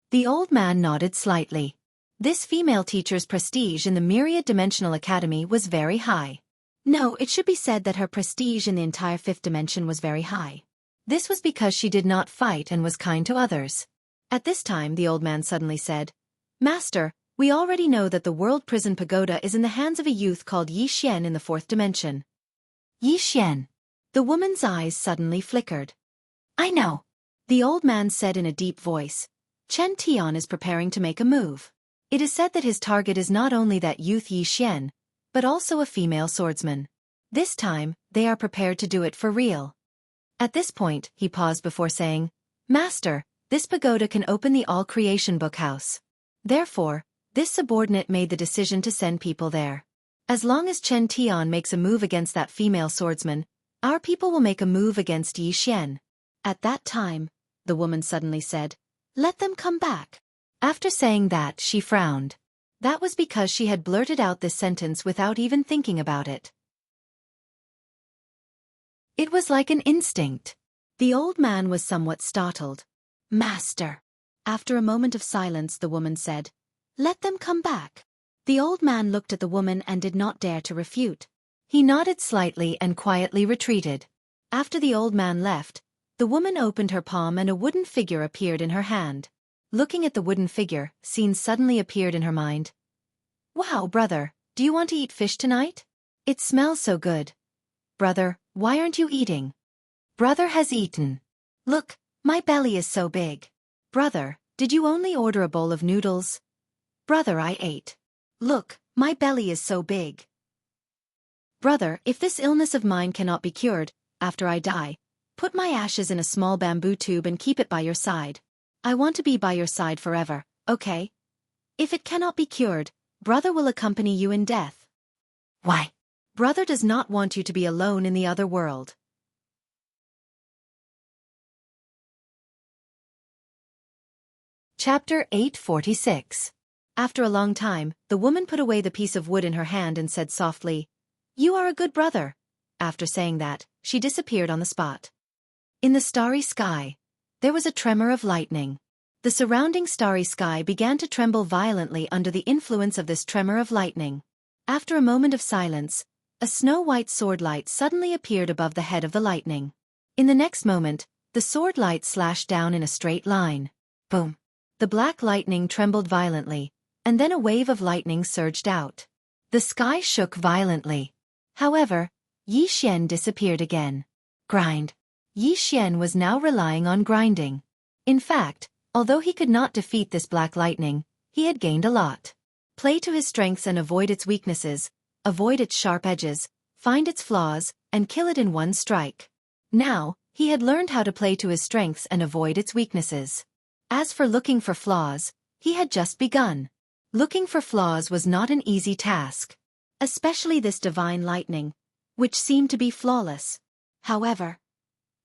The old man nodded slightly. This female teacher's prestige in the Myriad Dimensional Academy was very high. No, it should be said that her prestige in the entire 5th dimension was very high. This was because she did not fight and was kind to others. At this time, the old man suddenly said, "Master, we already know that the world prison pagoda is in the hands of a youth called Yi Xian in the 4th dimension." Yi Xian. The woman's eyes suddenly flickered. "I know." The old man said in a deep voice, "Chen Tian is preparing to make a move. It is said that his target is not only that youth Yi Xian, but also a female swordsman. This time, they are prepared to do it for real." At this point, he paused before saying, "Master, this pagoda can open the all-creation bookhouse. Therefore, this subordinate made the decision to send people there. As long as Chen Tian makes a move against that female swordsman, our people will make a move against Yi Xian." At that time, the woman suddenly said, "Let them come back." After saying that, she frowned. That was because she had blurted out this sentence without even thinking about it. It was like an instinct. The old man was somewhat startled. "Master." After a moment of silence, the woman said, "Let them come back." The old man looked at the woman and did not dare to refute. He nodded slightly and quietly retreated. After the old man left, the woman opened her palm and a wooden figure appeared in her hand. Looking at the wooden figure, scenes suddenly appeared in her mind. "Wow, brother, do you want to eat fish tonight? It smells so good. Brother, why aren't you eating?" Brother has eaten. "Look, my belly is so big." Brother, did you only order a bowl of noodles? Brother, I ate. "Look, my belly is so big." Brother, if this illness of mine cannot be cured, after I die, put my ashes in a small bamboo tube and keep it by your side. I want to be by your side forever, okay? If it cannot be cured, brother will accompany you in death. Why? Brother does not want you to be alone in the other world. Chapter 846. After a long time, the woman put away the piece of wood in her hand and said softly, "You are a good brother." After saying that, she disappeared on the spot. In the starry sky, there was a tremor of lightning. The surrounding starry sky began to tremble violently under the influence of this tremor of lightning. After a moment of silence, a snow-white sword light suddenly appeared above the head of the lightning. In the next moment, the sword light slashed down in a straight line. Boom! The black lightning trembled violently, and then a wave of lightning surged out. The sky shook violently. However, Yi Xian disappeared again. Grind. Yi Xian was now relying on grinding. In fact, although he could not defeat this black lightning, he had gained a lot. Play to his strengths and avoid its weaknesses, avoid its sharp edges, find its flaws, and kill it in one strike. Now, he had learned how to play to his strengths and avoid its weaknesses. As for looking for flaws, he had just begun. Looking for flaws was not an easy task. Especially this divine lightning, which seemed to be flawless. However,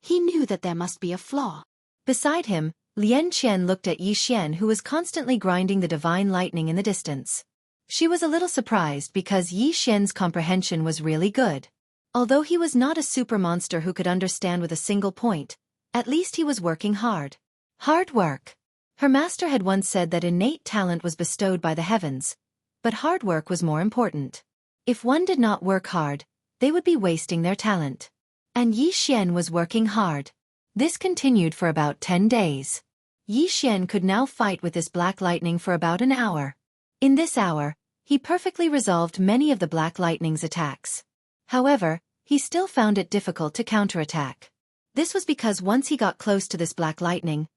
he knew that there must be a flaw. Beside him, Lian Qian looked at Yi Xian, who was constantly grinding the divine lightning in the distance. She was a little surprised because Yi Xian's comprehension was really good. Although he was not a super monster who could understand with a single point, at least he was working hard. Hard work. Her master had once said that innate talent was bestowed by the heavens, but hard work was more important. If one did not work hard, they would be wasting their talent. And Yi Xian was working hard. This continued for about 10 days. Yi Xian could now fight with this black lightning for about an hour. In this hour, he perfectly resolved many of the black lightning's attacks. However, he still found it difficult to counterattack. This was because once he got close to this black lightning,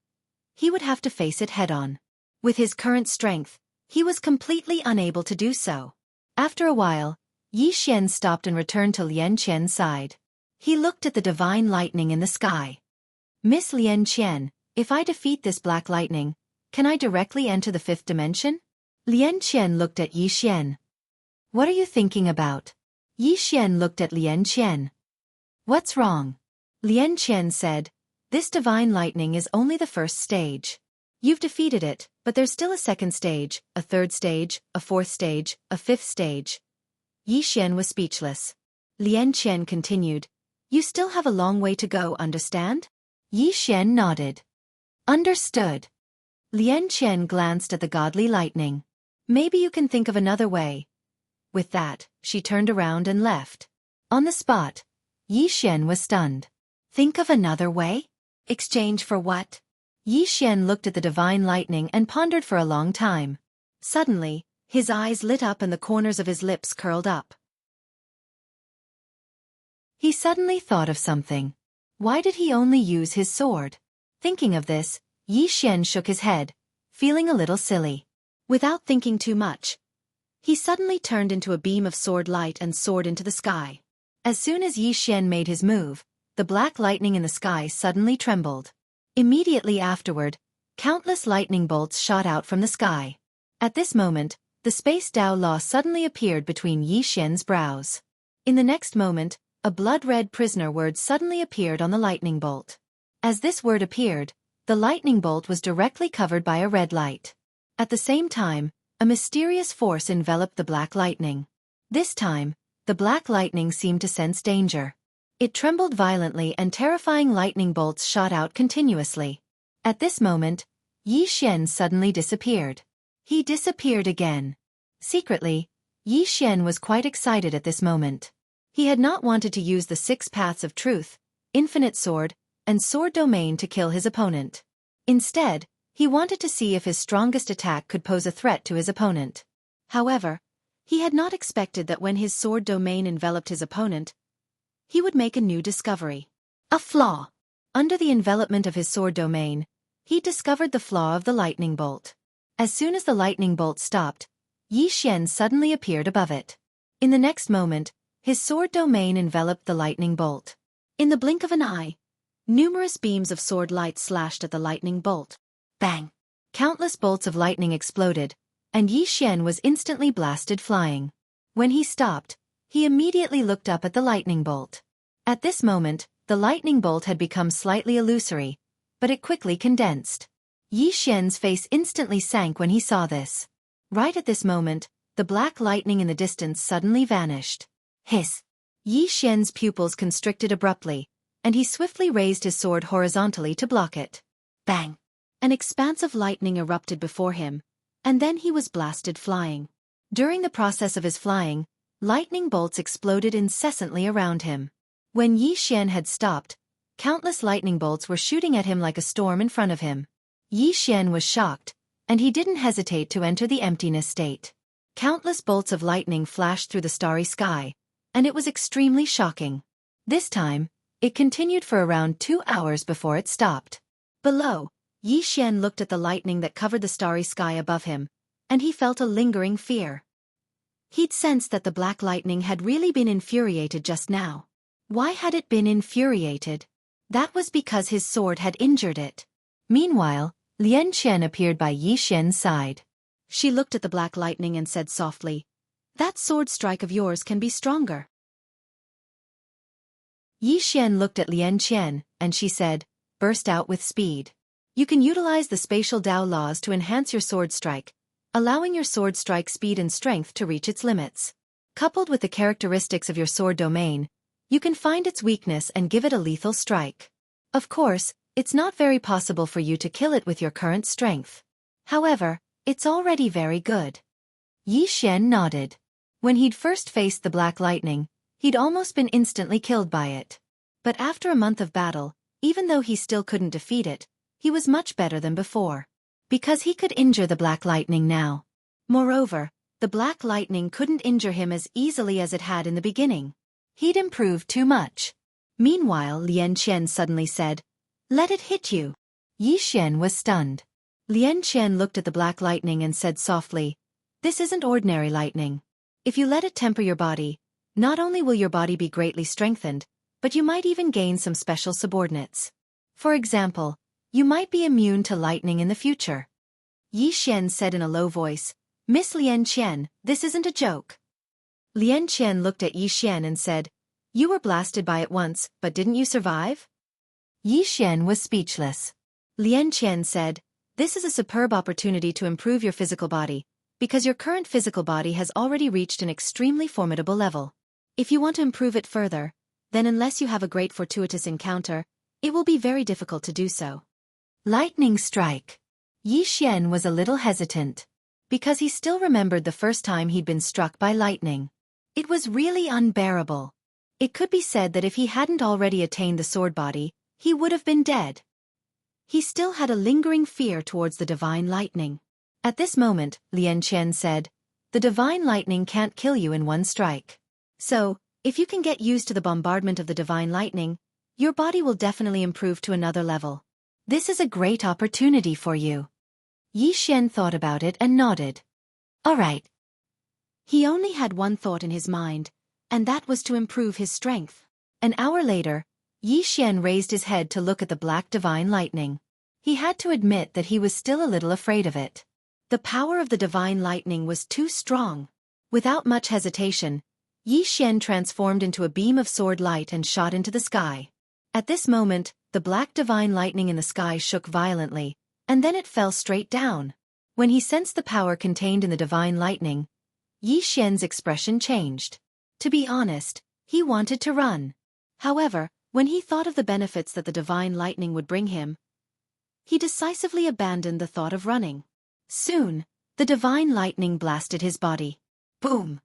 he would have to face it head-on. With his current strength, he was completely unable to do so. After a while, Yi Xian stopped and returned to Lian Qian's side. He looked at the divine lightning in the sky. "Miss Lian Qian, if I defeat this black lightning, can I directly enter the 5th dimension?" Lian Qian looked at Yi Xian. "What are you thinking about?" Yi Xian looked at Lian Qian. "What's wrong?" Lian Qian said, "This divine lightning is only the 1st stage. You've defeated it, but there's still a 2nd stage, a 3rd stage, a 4th stage, a 5th stage." Yi Xian was speechless. Lian Qian continued, "You still have a long way to go, understand?" Yi Xian nodded. "Understood." Lian Qian glanced at the godly lightning. "Maybe you can think of another way." With that, she turned around and left. On the spot, Yi Xian was stunned. Think of another way? Exchange for what? Yi Xian looked at the divine lightning and pondered for a long time. Suddenly, his eyes lit up and the corners of his lips curled up. He suddenly thought of something. Why did he only use his sword? Thinking of this, Yi Xian shook his head, feeling a little silly. Without thinking too much, he suddenly turned into a beam of sword light and soared into the sky. As soon as Yi Xian made his move, the black lightning in the sky suddenly trembled. Immediately afterward, countless lightning bolts shot out from the sky. At this moment, the space Dao Law suddenly appeared between Yi Xian's brows. In the next moment, a blood-red prisoner word suddenly appeared on the lightning bolt. As this word appeared, the lightning bolt was directly covered by a red light. At the same time, a mysterious force enveloped the black lightning. This time, the black lightning seemed to sense danger. It trembled violently and terrifying lightning bolts shot out continuously. At this moment, Yi Xian suddenly disappeared. He disappeared again. Secretly, Yi Xian was quite excited at this moment. He had not wanted to use the 6 paths of truth, infinite sword, and sword domain to kill his opponent. Instead, he wanted to see if his strongest attack could pose a threat to his opponent. However, he had not expected that when his sword domain enveloped his opponent, he would make a new discovery. A flaw. Under the envelopment of his sword domain, he discovered the flaw of the lightning bolt. As soon as the lightning bolt stopped, Yi Xian suddenly appeared above it. In the next moment, His sword domain enveloped the lightning bolt. In the blink of an eye, numerous beams of sword light slashed at the lightning bolt. Bang! Countless bolts of lightning exploded, and Yi Xian was instantly blasted flying. When he stopped, he immediately looked up at the lightning bolt. At this moment, the lightning bolt had become slightly illusory, but it quickly condensed. Yi Xian's face instantly sank when he saw this. Right at this moment, the black lightning in the distance suddenly vanished. Hiss! Yi Xian's pupils constricted abruptly, and he swiftly raised his sword horizontally to block it. Bang! An expanse of lightning erupted before him, and then he was blasted flying. During the process of his flying, lightning bolts exploded incessantly around him. When Yi Xian had stopped, countless lightning bolts were shooting at him like a storm in front of him. Yi Xian was shocked, and he didn't hesitate to enter the emptiness state. Countless bolts of lightning flashed through the starry sky, and it was extremely shocking. This time, it continued for around 2 hours before it stopped. Below, Yi Xian looked at the lightning that covered the starry sky above him, and he felt a lingering fear. He'd sensed that the black lightning had really been infuriated just now. Why had it been infuriated? That was because his sword had injured it. Meanwhile, Lian Chen appeared by Yi Xian's side. She looked at the black lightning and said softly, "That sword strike of yours can be stronger." Yi Xian looked at Lian Chen, and she said, "Burst out with speed. You can utilize the spatial Dao laws to enhance your sword strike, allowing your sword strike speed and strength to reach its limits. Coupled with the characteristics of your sword domain, you can find its weakness and give it a lethal strike. Of course, it's not very possible for you to kill it with your current strength. However, it's already very good." Yi Xian nodded. When he'd first faced the black lightning, he'd almost been instantly killed by it. But after a month of battle, even though he still couldn't defeat it, he was much better than before. Because he could injure the black lightning now. Moreover, the black lightning couldn't injure him as easily as it had in the beginning. He'd improved too much. Meanwhile, Lian Chen suddenly said, "Let it hit you." Yi Xian was stunned. Lian Chen looked at the black lightning and said softly, "This isn't ordinary lightning. If you let it temper your body, not only will your body be greatly strengthened, but you might even gain some special subordinates. For example, you might be immune to lightning in the future." Yi Xian said in a low voice, "Miss Lian Chen, this isn't a joke." Lian Chen looked at Yi Xian and said, "You were blasted by it once, but didn't you survive?" Yi Xian was speechless. Lian Chen said, "This is a superb opportunity to improve your physical body, because your current physical body has already reached an extremely formidable level. If you want to improve it further, then unless you have a great fortuitous encounter, it will be very difficult to do so." Lightning strike. Yi Xian was a little hesitant, because he still remembered the first time he'd been struck by lightning. It was really unbearable. It could be said that if he hadn't already attained the sword body, he would have been dead. He still had a lingering fear towards the divine lightning. At this moment, Lian Chen said, "The divine lightning can't kill you in one strike. So, if you can get used to the bombardment of the divine lightning, your body will definitely improve to another level. This is a great opportunity for you." Yi Xian thought about it and nodded. "All right." He only had one thought in his mind, and that was to improve his strength. An hour later, Yi Xian raised his head to look at the black divine lightning. He had to admit that he was still a little afraid of it. The power of the divine lightning was too strong. Without much hesitation, Yi Xian transformed into a beam of sword light and shot into the sky. At this moment, the black divine lightning in the sky shook violently, and then it fell straight down. When he sensed the power contained in the divine lightning, Yi Xian's expression changed. To be honest, he wanted to run. However, when he thought of the benefits that the divine lightning would bring him, he decisively abandoned the thought of running. Soon, the divine lightning blasted his body. Boom!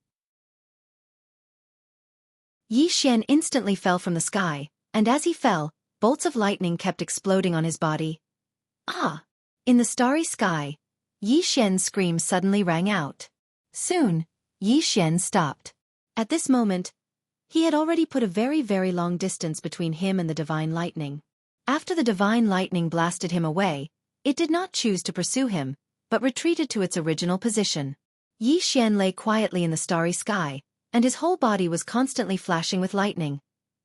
Yi Xian instantly fell from the sky, and as he fell, bolts of lightning kept exploding on his body. Ah! In the starry sky, Yi Xian's scream suddenly rang out. Soon, Yi Xian stopped. At this moment, he had already put a very, very long distance between him and the divine lightning. After the divine lightning blasted him away, it did not choose to pursue him, but retreated to its original position. Yi Xian lay quietly in the starry sky, and his whole body was constantly flashing with lightning.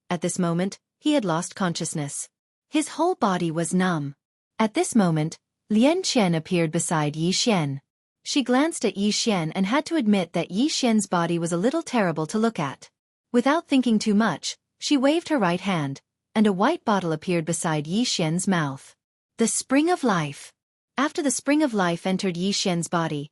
At this moment, he had lost consciousness. His whole body was numb. At this moment, Lian Qian appeared beside Yi Xian. She glanced at Yi Xian and had to admit that Yi Xian's body was a little terrible to look at. Without thinking too much, she waved her right hand, and a white bottle appeared beside Yi Xian's mouth. The Spring of Life. After the Spring of Life entered Yi Xian's body,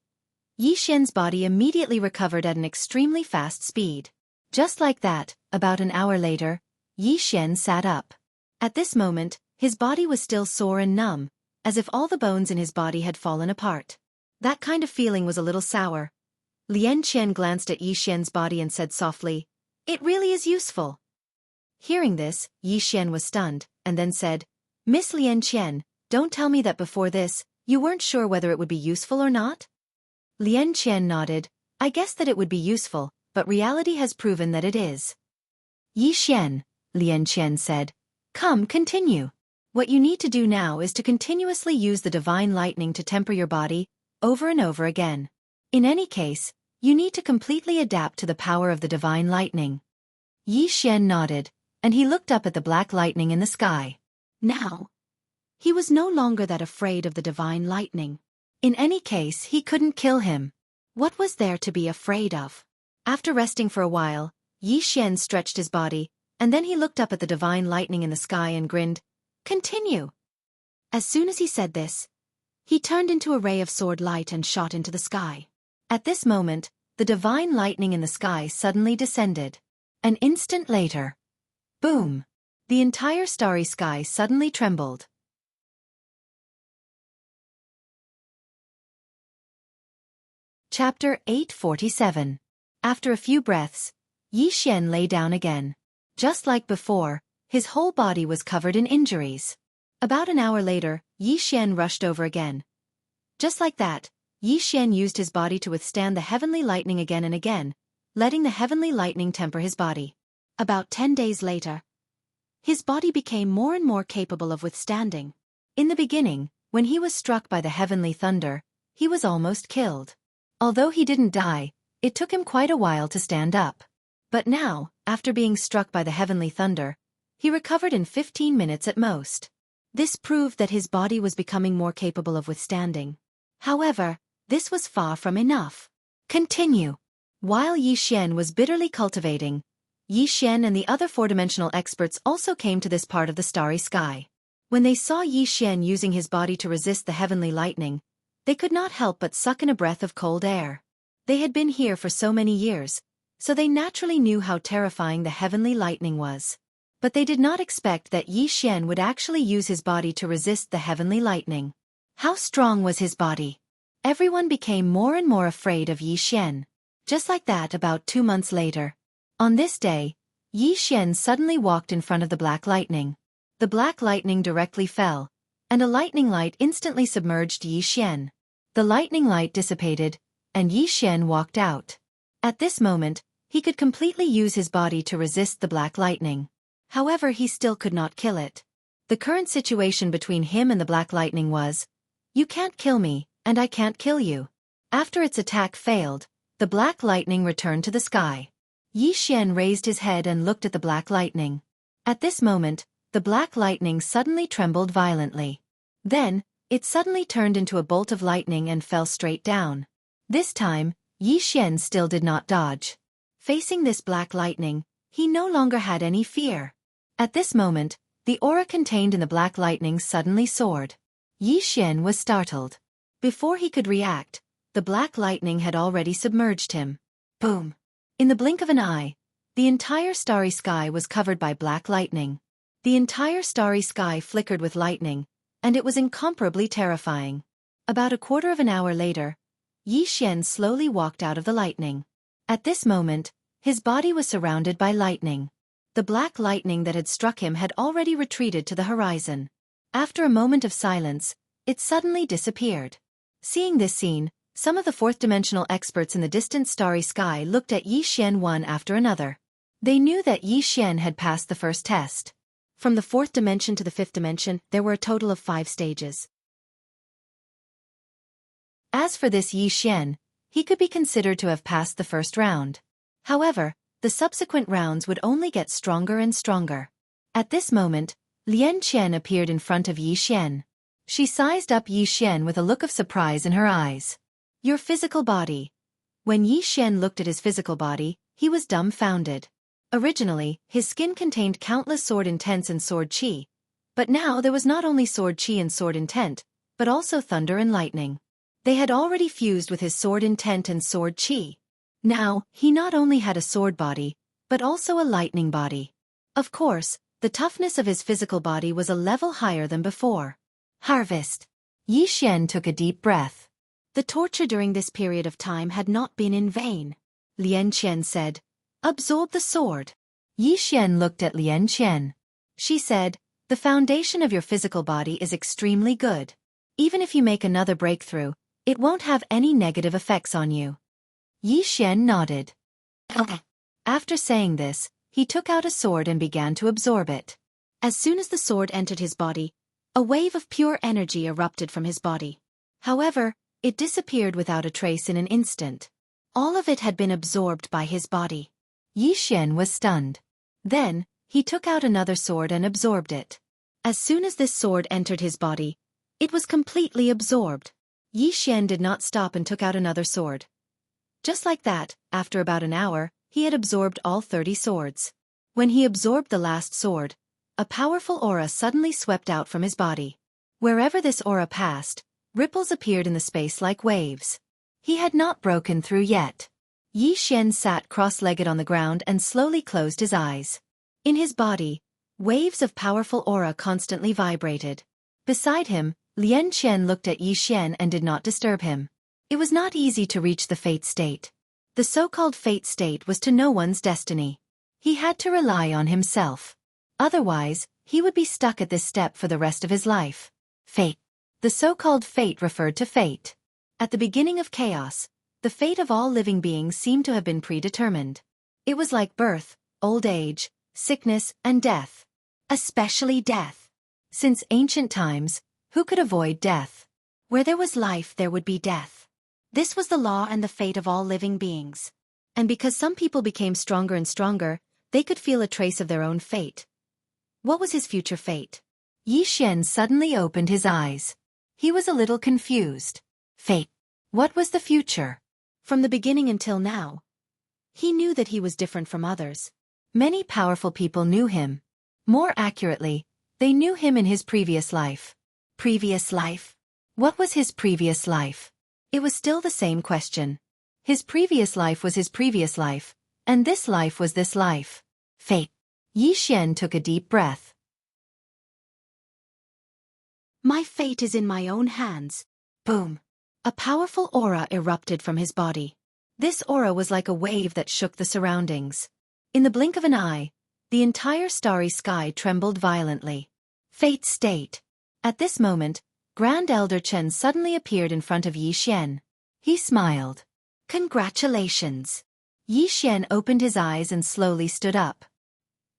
Yi Xian's body immediately recovered at an extremely fast speed. Just like that, about an hour later, Yi Xian sat up. At this moment, his body was still sore and numb, as if all the bones in his body had fallen apart. That kind of feeling was a little sour. Lian Qian glanced at Yi Xian's body and said softly, "It really is useful." Hearing this, Yi Xian was stunned, and then said, "Miss Lian Qian, don't tell me that before this, you weren't sure whether it would be useful or not?" Lian Qian nodded, "I guess that it would be useful, but reality has proven that it is." "Yi Xian," Lian Qian said, "come, continue. What you need to do now is to continuously use the divine lightning to temper your body, over and over again. In any case, you need to completely adapt to the power of the divine lightning." Yi Xian nodded, and he looked up at the black lightning in the sky. Now, he was no longer that afraid of the divine lightning. In any case, he couldn't kill him. What was there to be afraid of? After resting for a while, Yi Xian stretched his body, and then he looked up at the divine lightning in the sky and grinned, "Continue." As soon as he said this, he turned into a ray of sword light and shot into the sky. At this moment, the divine lightning in the sky suddenly descended. An instant later, boom! The entire starry sky suddenly trembled. Chapter 847. After a few breaths, Yi Xian lay down again. Just like before, his whole body was covered in injuries. About an hour later, Yi Xian rushed over again. Just like that, Yi Xian used his body to withstand the heavenly lightning again and again, letting the heavenly lightning temper his body. About 10 days later, his body became more and more capable of withstanding. In the beginning, when he was struck by the heavenly thunder, he was almost killed. Although he didn't die, it took him quite a while to stand up. But now, after being struck by the heavenly thunder, he recovered in 15 minutes at most. This proved that his body was becoming more capable of withstanding. However, this was far from enough. Continue. While Yi Xian was bitterly cultivating, Yi Xian and the other four-dimensional experts also came to this part of the starry sky. When they saw Yi Xian using his body to resist the heavenly lightning, they could not help but suck in a breath of cold air. They had been here for so many years, so they naturally knew how terrifying the heavenly lightning was. But they did not expect that Yi Xian would actually use his body to resist the heavenly lightning. How strong was his body? Everyone became more and more afraid of Yi Xian. Just like that, about 2 months later. On this day, Yi Xian suddenly walked in front of the black lightning. The black lightning directly fell, and a lightning light instantly submerged Yi Xian. The lightning light dissipated, and Yi Xian walked out. At this moment, he could completely use his body to resist the black lightning. However, he still could not kill it. The current situation between him and the black lightning was, "You can't kill me, and I can't kill you." After its attack failed, the black lightning returned to the sky. Yi Xian raised his head and looked at the black lightning. At this moment, the black lightning suddenly trembled violently. Then, it suddenly turned into a bolt of lightning and fell straight down. This time, Yi Xian still did not dodge. Facing this black lightning, he no longer had any fear. At this moment, the aura contained in the black lightning suddenly soared. Yi Xian was startled. Before he could react, the black lightning had already submerged him. Boom! In the blink of an eye, the entire starry sky was covered by black lightning. The entire starry sky flickered with lightning, and it was incomparably terrifying. About a quarter of an hour later, Yi Xian slowly walked out of the lightning. At this moment, his body was surrounded by lightning. The black lightning that had struck him had already retreated to the horizon. After a moment of silence, it suddenly disappeared. Seeing this scene, some of the fourth-dimensional experts in the distant starry sky looked at Yi Xian one after another. They knew that Yi Xian had passed the first test. From the fourth dimension to the fifth dimension, there were a total of 5 stages. As for this Yi Xian, he could be considered to have passed the first round. However, the subsequent rounds would only get stronger and stronger. At this moment, Lian Qian appeared in front of Yi Xian. She sized up Yi Xian with a look of surprise in her eyes. Your physical body. When Yi Xian looked at his physical body, he was dumbfounded. Originally, his skin contained countless sword intents and sword qi. But now there was not only sword qi and sword intent, but also thunder and lightning. They had already fused with his sword intent and sword qi. Now, he not only had a sword body, but also a lightning body. Of course, the toughness of his physical body was a level higher than before. Harvest. Yi Xian took a deep breath. The torture during this period of time had not been in vain. Lian Qian said, absorb the sword. Yi Xian looked at Lian Qian. She said, the foundation of your physical body is extremely good. Even if you make another breakthrough, it won't have any negative effects on you. Yi Xian nodded. After saying this, he took out a sword and began to absorb it. As soon as the sword entered his body, a wave of pure energy erupted from his body. However, it disappeared without a trace in an instant. All of it had been absorbed by his body. Yi Xian was stunned. Then, he took out another sword and absorbed it. As soon as this sword entered his body, it was completely absorbed. Yi Xian did not stop and took out another sword. Just like that, after about an hour, he had absorbed all 30 swords. When he absorbed the last sword, a powerful aura suddenly swept out from his body. Wherever this aura passed, ripples appeared in the space like waves. He had not broken through yet. Yi Xian sat cross-legged on the ground and slowly closed his eyes. In his body, waves of powerful aura constantly vibrated. Beside him, Lian Qian looked at Yi Xian and did not disturb him. It was not easy to reach the fate state. The so-called fate state was to no one's destiny. He had to rely on himself. Otherwise, he would be stuck at this step for the rest of his life. Fate. The so-called fate referred to fate. At the beginning of chaos, the fate of all living beings seemed to have been predetermined. It was like birth, old age, sickness, and death. Especially death. Since ancient times, who could avoid death? Where there was life, there would be death. This was the law and the fate of all living beings. And because some people became stronger and stronger, they could feel a trace of their own fate. What was his future fate? Yi Xian suddenly opened his eyes. He was a little confused. Fate. What was the future? From the beginning until now, he knew that he was different from others. Many powerful people knew him. More accurately, they knew him in his previous life. Previous life? What was his previous life? It was still the same question. His previous life was his previous life, and this life was this life. Fate. Yi Xian took a deep breath. My fate is in my own hands. Boom. A powerful aura erupted from his body. This aura was like a wave that shook the surroundings. In the blink of an eye, the entire starry sky trembled violently. Fate state. At this moment, Grand Elder Chen suddenly appeared in front of Yi Xian. He smiled. Congratulations. Yi Xian opened his eyes and slowly stood up.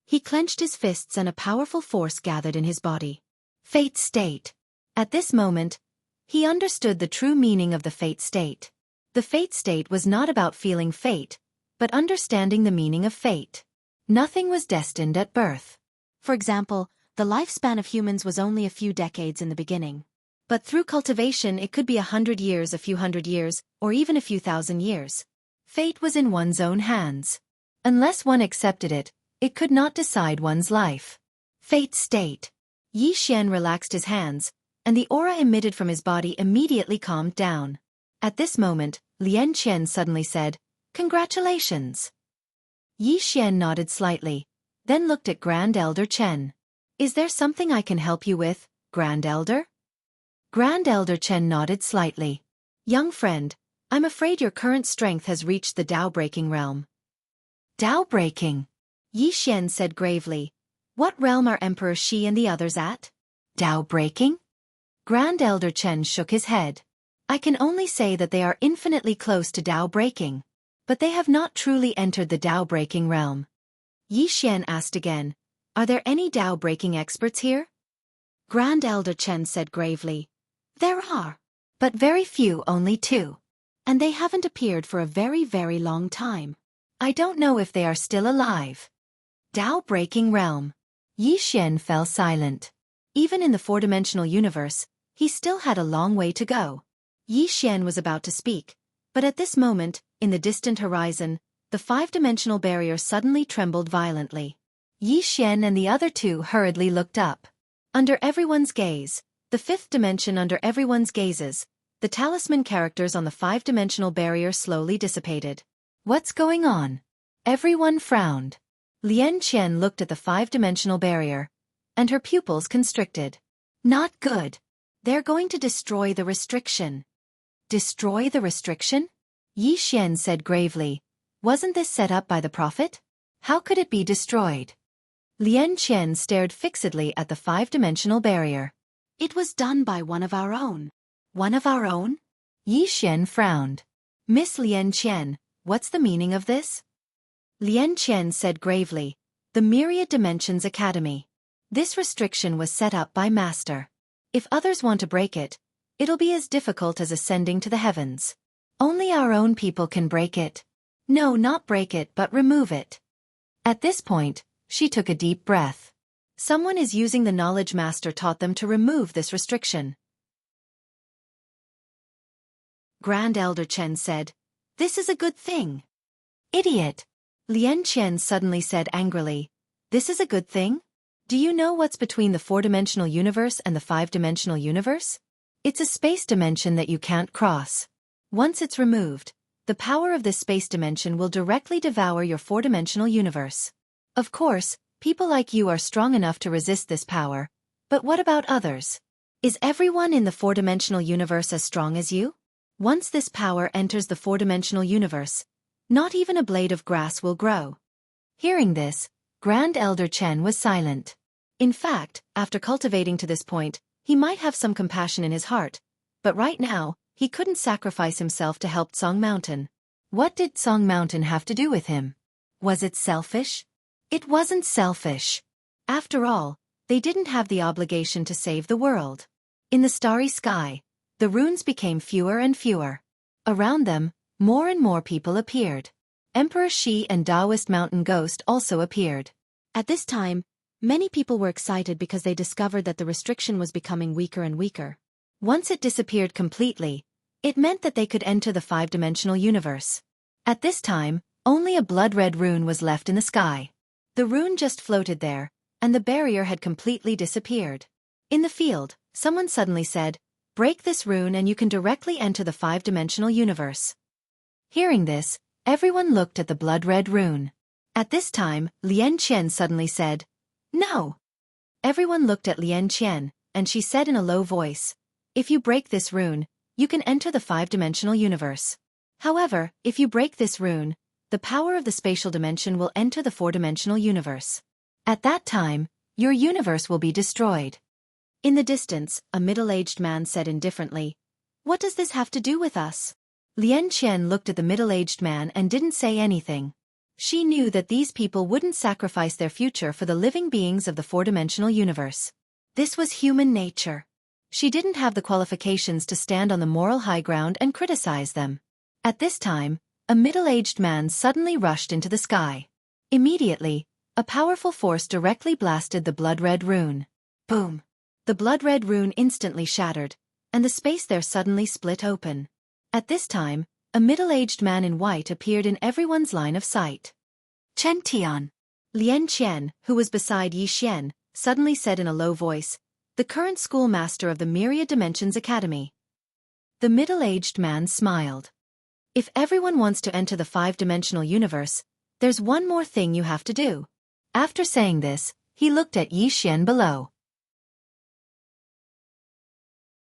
He clenched his fists and a powerful force gathered in his body. Fate state. At this moment, he understood the true meaning of the fate state. The fate state was not about feeling fate, but understanding the meaning of fate. Nothing was destined at birth. For example, the lifespan of humans was only a few decades in the beginning. But through cultivation it could be 100 years, a few hundred years, or even a few thousand years. Fate was in one's own hands. Unless one accepted it, it could not decide one's life. Fate state. Yi Xian relaxed his hands, and the aura emitted from his body immediately calmed down. At this moment, Lian Qian suddenly said, Congratulations. Yi Xian nodded slightly, then looked at Grand Elder Chen. Is there something I can help you with, Grand Elder? Grand Elder Chen nodded slightly. Young friend, I'm afraid your current strength has reached the Tao-breaking realm. Tao-breaking? Yi Xian said gravely. What realm are Emperor Shi and the others at? Tao-breaking? Grand Elder Chen shook his head. I can only say that they are infinitely close to Tao-breaking. But they have not truly entered the Tao-breaking realm. Yi Xian asked again, Are there any Tao-breaking experts here? Grand Elder Chen said gravely. There are. But very few, only 2. And they haven't appeared for a very, very long time. I don't know if they are still alive. Tao-breaking realm. Yi Xian fell silent. Even in the four-dimensional universe, he still had a long way to go. Yi Xian was about to speak, but at this moment, in the distant horizon, the five-dimensional barrier suddenly trembled violently. Yi Xian and the other two hurriedly looked up. Under everyone's gaze, the fifth dimension under everyone's gazes, the talisman characters on the five-dimensional barrier slowly dissipated. What's going on? Everyone frowned. Lian Qian looked at the five-dimensional barrier, and her pupils constricted. Not good. They're going to destroy the restriction. Destroy the restriction? Yi Xian said gravely. Wasn't this set up by the prophet? How could it be destroyed? Lian Qian stared fixedly at the five-dimensional barrier. It was done by one of our own. One of our own? Yi Xian frowned. Miss Lian Qian, what's the meaning of this? Lian Qian said gravely. The Myriad Dimensions Academy. This restriction was set up by Master. If others want to break it, it'll be as difficult as ascending to the heavens. Only our own people can break it. No, not break it but remove it. At this point, she took a deep breath. Someone is using the knowledge Master taught them to remove this restriction. Grand Elder Chen said, "This is a good thing." Idiot! Lian Qian suddenly said angrily, "This is a good thing? Do you know what's between the four-dimensional universe and the five-dimensional universe? It's a space dimension that you can't cross. Once it's removed, the power of this space dimension will directly devour your four-dimensional universe. Of course, people like you are strong enough to resist this power, but what about others? Is everyone in the four-dimensional universe as strong as you? Once this power enters the four-dimensional universe, not even a blade of grass will grow." Hearing this, Grand Elder Chen was silent. In fact, after cultivating to this point, he might have some compassion in his heart, but right now, he couldn't sacrifice himself to help Song Mountain. What did Song Mountain have to do with him? Was it selfish? It wasn't selfish. After all, they didn't have the obligation to save the world. In the starry sky, the runes became fewer and fewer. Around them, more and more people appeared. Emperor Shi and Taoist Mountain Ghost also appeared. At this time, many people were excited because they discovered that the restriction was becoming weaker and weaker. Once it disappeared completely, it meant that they could enter the five-dimensional universe. At this time, only a blood-red rune was left in the sky. The rune just floated there, and the barrier had completely disappeared. In the field, someone suddenly said, "Break this rune and you can directly enter the five-dimensional universe." Hearing this, everyone looked at the blood-red rune. At this time, Lian Qian suddenly said, "No." Everyone looked at Lian Qian, and she said in a low voice, "If you break this rune, you can enter the five-dimensional universe. However, if you break this rune, the power of the spatial dimension will enter the four-dimensional universe. At that time, your universe will be destroyed." In the distance, a middle-aged man said indifferently, "What does this have to do with us?" Lian Qian looked at the middle-aged man and didn't say anything. She knew that these people wouldn't sacrifice their future for the living beings of the four-dimensional universe. This was human nature. She didn't have the qualifications to stand on the moral high ground and criticize them. At this time, a middle-aged man suddenly rushed into the sky. Immediately, a powerful force directly blasted the blood-red rune. Boom! The blood-red rune instantly shattered, and the space there suddenly split open. At this time, a middle-aged man in white appeared in everyone's line of sight. "Chen Tian." Lian Qian, who was beside Yi Xian, suddenly said in a low voice, "The current schoolmaster of the Myriad Dimensions Academy." The middle-aged man smiled. "If everyone wants to enter the five-dimensional universe, there's one more thing you have to do." After saying this, he looked at Yi Xian below.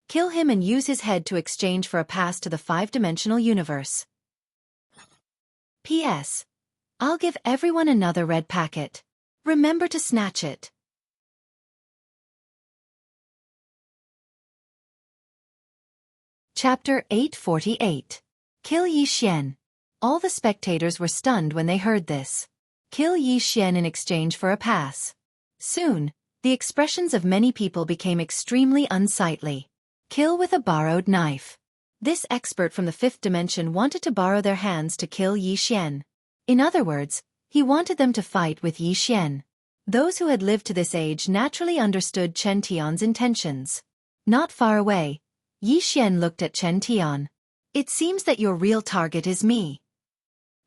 "Kill him and use his head to exchange for a pass to the five-dimensional universe. P.S. I'll give everyone another red packet. Remember to snatch it." Chapter 848. Kill Yi Xian. All the spectators were stunned when they heard this. Kill Yi Xian in exchange for a pass. Soon, the expressions of many people became extremely unsightly. Kill with a borrowed knife. This expert from the fifth dimension wanted to borrow their hands to kill Yi Xian. In other words, he wanted them to fight with Yi Xian. Those who had lived to this age naturally understood Chen Tian's intentions. Not far away, Yi Xian looked at Chen Tian. It seems that your real target is me.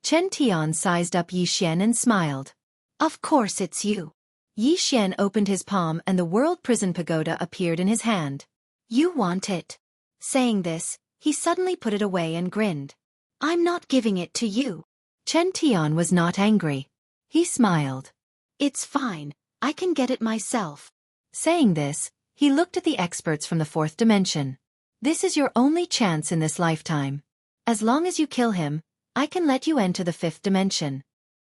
Chen Tian sized up Yi Xian and smiled. Of course it's you. Yi Xian opened his palm and the World Prison Pagoda appeared in his hand. You want it. Saying this, he suddenly put it away and grinned. I'm not giving it to you. Chen Tian was not angry. He smiled. It's fine, I can get it myself. Saying this, he looked at the experts from the fourth dimension. This is your only chance in this lifetime. As long as you kill him, I can let you enter the fifth dimension.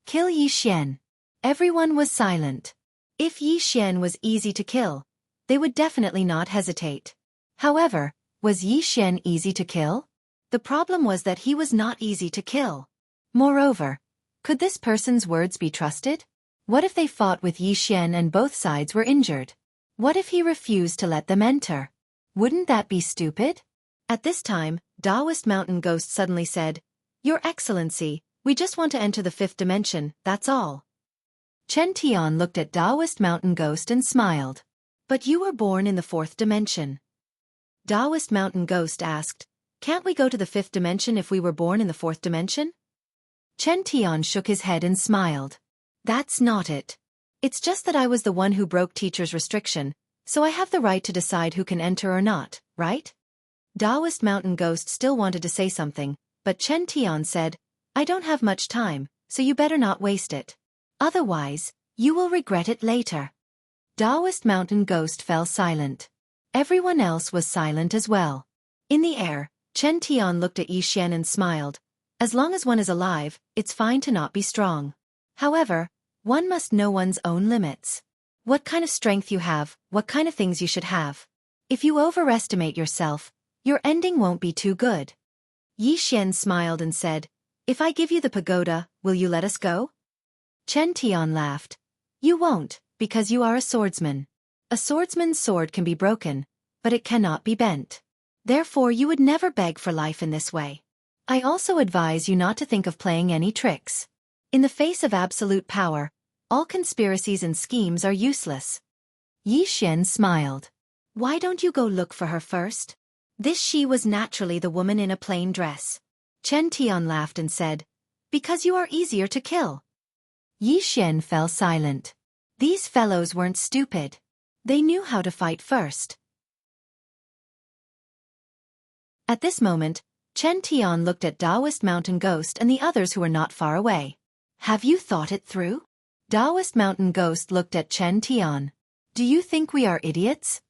Kill Yi Xian. Everyone was silent. If Yi Xian was easy to kill, they would definitely not hesitate. However, was Yi Xian easy to kill? The problem was that he was not easy to kill. Moreover, could this person's words be trusted? What if they fought with Yi Xian and both sides were injured? What if he refused to let them enter? Wouldn't that be stupid? At this time, Taoist Mountain Ghost suddenly said, Your Excellency, we just want to enter the fifth dimension, that's all. Chen Tian looked at Taoist Mountain Ghost and smiled. But you were born in the fourth dimension. Taoist Mountain Ghost asked, Can't we go to the fifth dimension if we were born in the fourth dimension? Chen Tian shook his head and smiled. That's not it. It's just that I was the one who broke teacher's restriction, so I have the right to decide who can enter or not, right? Taoist Mountain Ghost still wanted to say something, but Chen Tian said, I don't have much time, so you better not waste it. Otherwise, you will regret it later. Taoist Mountain Ghost fell silent. Everyone else was silent as well. In the air, Chen Tian looked at Yi Xian and smiled. As long as one is alive, it's fine to not be strong. However, one must know one's own limits. What kind of strength you have, what kind of things you should have. If you overestimate yourself, your ending won't be too good. Yi Xian smiled and said, If I give you the pagoda, will you let us go? Chen Tian laughed. You won't, because you are a swordsman. A swordsman's sword can be broken, but it cannot be bent. Therefore you would never beg for life in this way. I also advise you not to think of playing any tricks. In the face of absolute power, all conspiracies and schemes are useless. Yi Xian smiled. Why don't you go look for her first? This she was naturally the woman in a plain dress. Chen Tian laughed and said, Because you are easier to kill. Yi Xian fell silent. These fellows weren't stupid. They knew how to fight first. At this moment, Chen Tian looked at Taoist Mountain Ghost and the others who were not far away. Have you thought it through? Taoist Mountain Ghost looked at Chen Tian. Do you think we are idiots?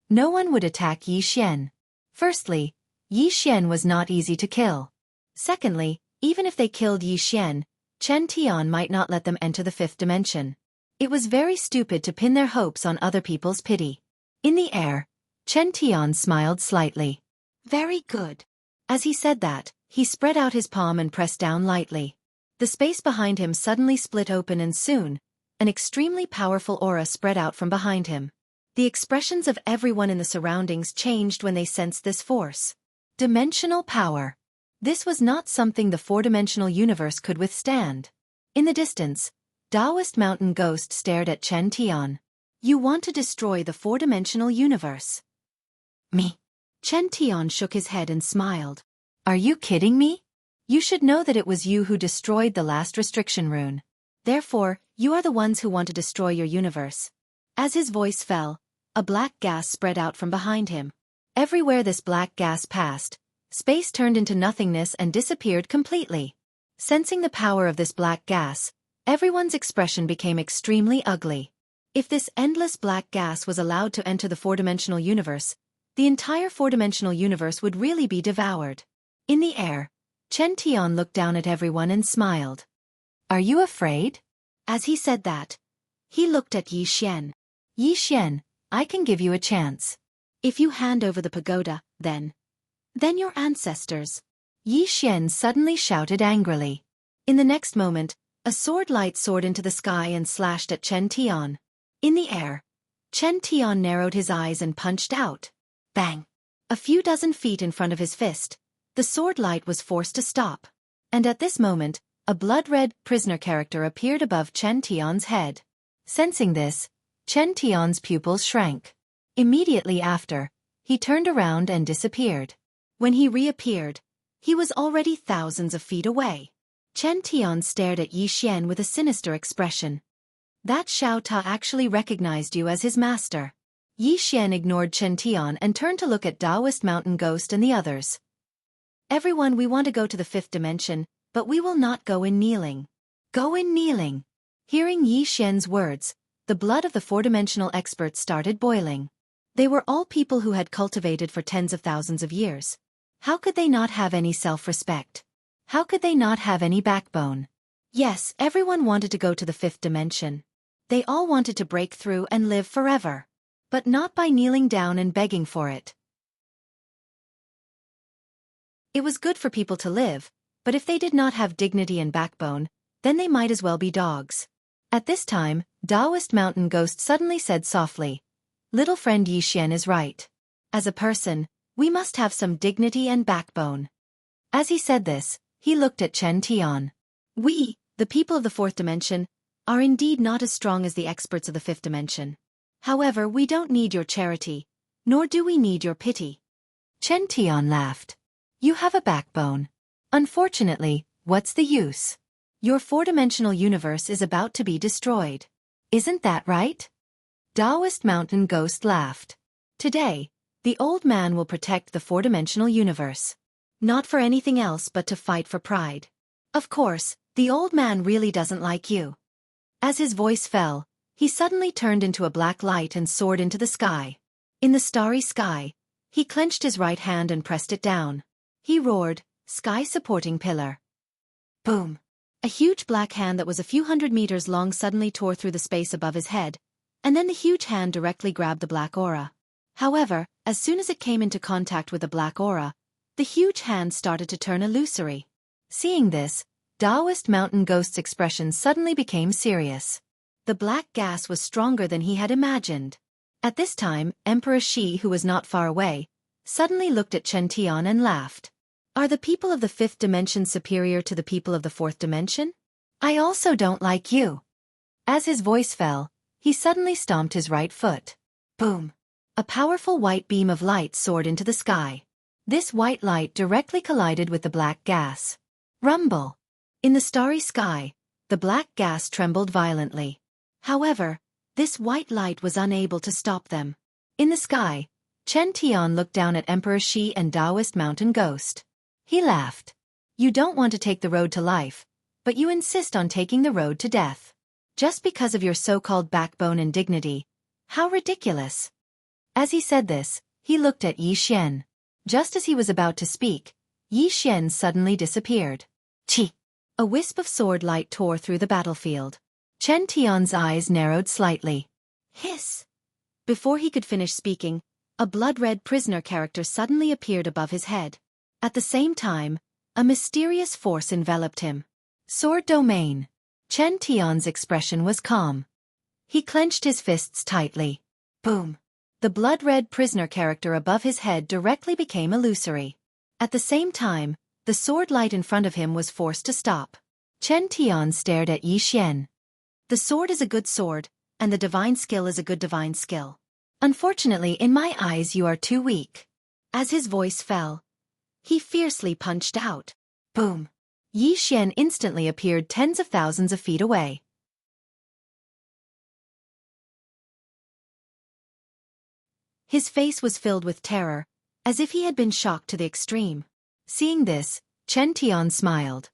No one would attack Yi Xian. Firstly, Yi Xian was not easy to kill. Secondly, even if they killed Yi Xian, Chen Tian might not let them enter the fifth dimension. It was very stupid to pin their hopes on other people's pity. In the air, Chen Tian smiled slightly. Very good. As he said that, he spread out his palm and pressed down lightly. The space behind him suddenly split open and soon, an extremely powerful aura spread out from behind him. The expressions of everyone in the surroundings changed when they sensed this force. Dimensional power. This was not something the four-dimensional universe could withstand. In the distance, Taoist Mountain Ghost stared at Chen Tian. You want to destroy the four-dimensional universe? Me? Chen Tian shook his head and smiled. Are you kidding me? You should know that it was you who destroyed the last restriction rune. Therefore, you are the ones who want to destroy your universe. As his voice fell, a black gas spread out from behind him. Everywhere this black gas passed, space turned into nothingness and disappeared completely. Sensing the power of this black gas, everyone's expression became extremely ugly. If this endless black gas was allowed to enter the four-dimensional universe, the entire four-dimensional universe would really be devoured. In the air, Chen Tian looked down at everyone and smiled. Are you afraid? As he said that, he looked at Yi Xian. Yi Xian, I can give you a chance. If you hand over the pagoda, then your ancestors. Yi Xian suddenly shouted angrily. In the next moment, a sword light soared into the sky and slashed at Chen Tian. In the air, Chen Tian narrowed his eyes and punched out. Bang! A few dozen feet in front of his fist, the sword light was forced to stop. And at this moment, A blood-red prisoner character appeared above Chen Tian's head. Sensing this, Chen Tian's pupils shrank. Immediately after, he turned around and disappeared. When he reappeared, he was already thousands of feet away. Chen Tian stared at Yi Xian with a sinister expression. That Xiao Ta actually recognized you as his master. Yi Xian ignored Chen Tian and turned to look at Taoist Mountain Ghost and the others. Everyone, we want to go to the fifth dimension, but we will not go in kneeling. Go in kneeling. Hearing Yi Xian's words, the blood of the four-dimensional experts started boiling. They were all people who had cultivated for tens of thousands of years. How could they not have any self-respect? How could they not have any backbone? Yes, everyone wanted to go to the fifth dimension. They all wanted to break through and live forever. But not by kneeling down and begging for it. It was good for people to live, but if they did not have dignity and backbone, then they might as well be dogs. At this time, Taoist Mountain Ghost suddenly said softly, "Little friend Yi Xian is right. As a person, we must have some dignity and backbone." As he said this, he looked at Chen Tian. "We, the people of the fourth dimension, are indeed not as strong as the experts of the fifth dimension. However, we don't need your charity, nor do we need your pity." Chen Tian laughed. "You have a backbone. Unfortunately, what's the use? Your four-dimensional universe is about to be destroyed. Isn't that right?" Taoist Mountain Ghost laughed. "Today, the old man will protect the four-dimensional universe. Not for anything else but to fight for pride. Of course, the old man really doesn't like you." As his voice fell, he suddenly turned into a black light and soared into the sky. In the starry sky, he clenched his right hand and pressed it down. He roared, "Sky-supporting pillar." Boom! A huge black hand that was a few hundred meters long suddenly tore through the space above his head, and then the huge hand directly grabbed the black aura. However, as soon as it came into contact with the black aura, the huge hand started to turn illusory. Seeing this, Taoist Mountain Ghost's expression suddenly became serious. The black gas was stronger than he had imagined. At this time, Emperor Shi, who was not far away, suddenly looked at Chen Tian and laughed. "Are the people of the fifth dimension superior to the people of the fourth dimension? I also don't like you." As his voice fell, he suddenly stomped his right foot. Boom! A powerful white beam of light soared into the sky. This white light directly collided with the black gas. Rumble! In the starry sky, the black gas trembled violently. However, this white light was unable to stop them. In the sky, Chen Tian looked down at Emperor Shi and Taoist Mountain Ghost. He laughed. "You don't want to take the road to life, but you insist on taking the road to death. Just because of your so-called backbone and dignity. How ridiculous." As he said this, he looked at Yi Xian. Just as he was about to speak, Yi Xian suddenly disappeared. Chi! A wisp of sword light tore through the battlefield. Chen Tian's eyes narrowed slightly. Hiss! Before he could finish speaking, a blood-red prisoner character suddenly appeared above his head. At the same time, a mysterious force enveloped him. Sword domain. Chen Tian's expression was calm. He clenched his fists tightly. Boom! The blood-red prisoner character above his head directly became illusory. At the same time, the sword light in front of him was forced to stop. Chen Tian stared at Yi Xian. "The sword is a good sword, and the divine skill is a good divine skill. Unfortunately, in my eyes you are too weak." As his voice fell, he fiercely punched out. Boom! Yi Xian instantly appeared tens of thousands of feet away. His face was filled with terror, as if he had been shocked to the extreme. Seeing this, Chen Tian smiled.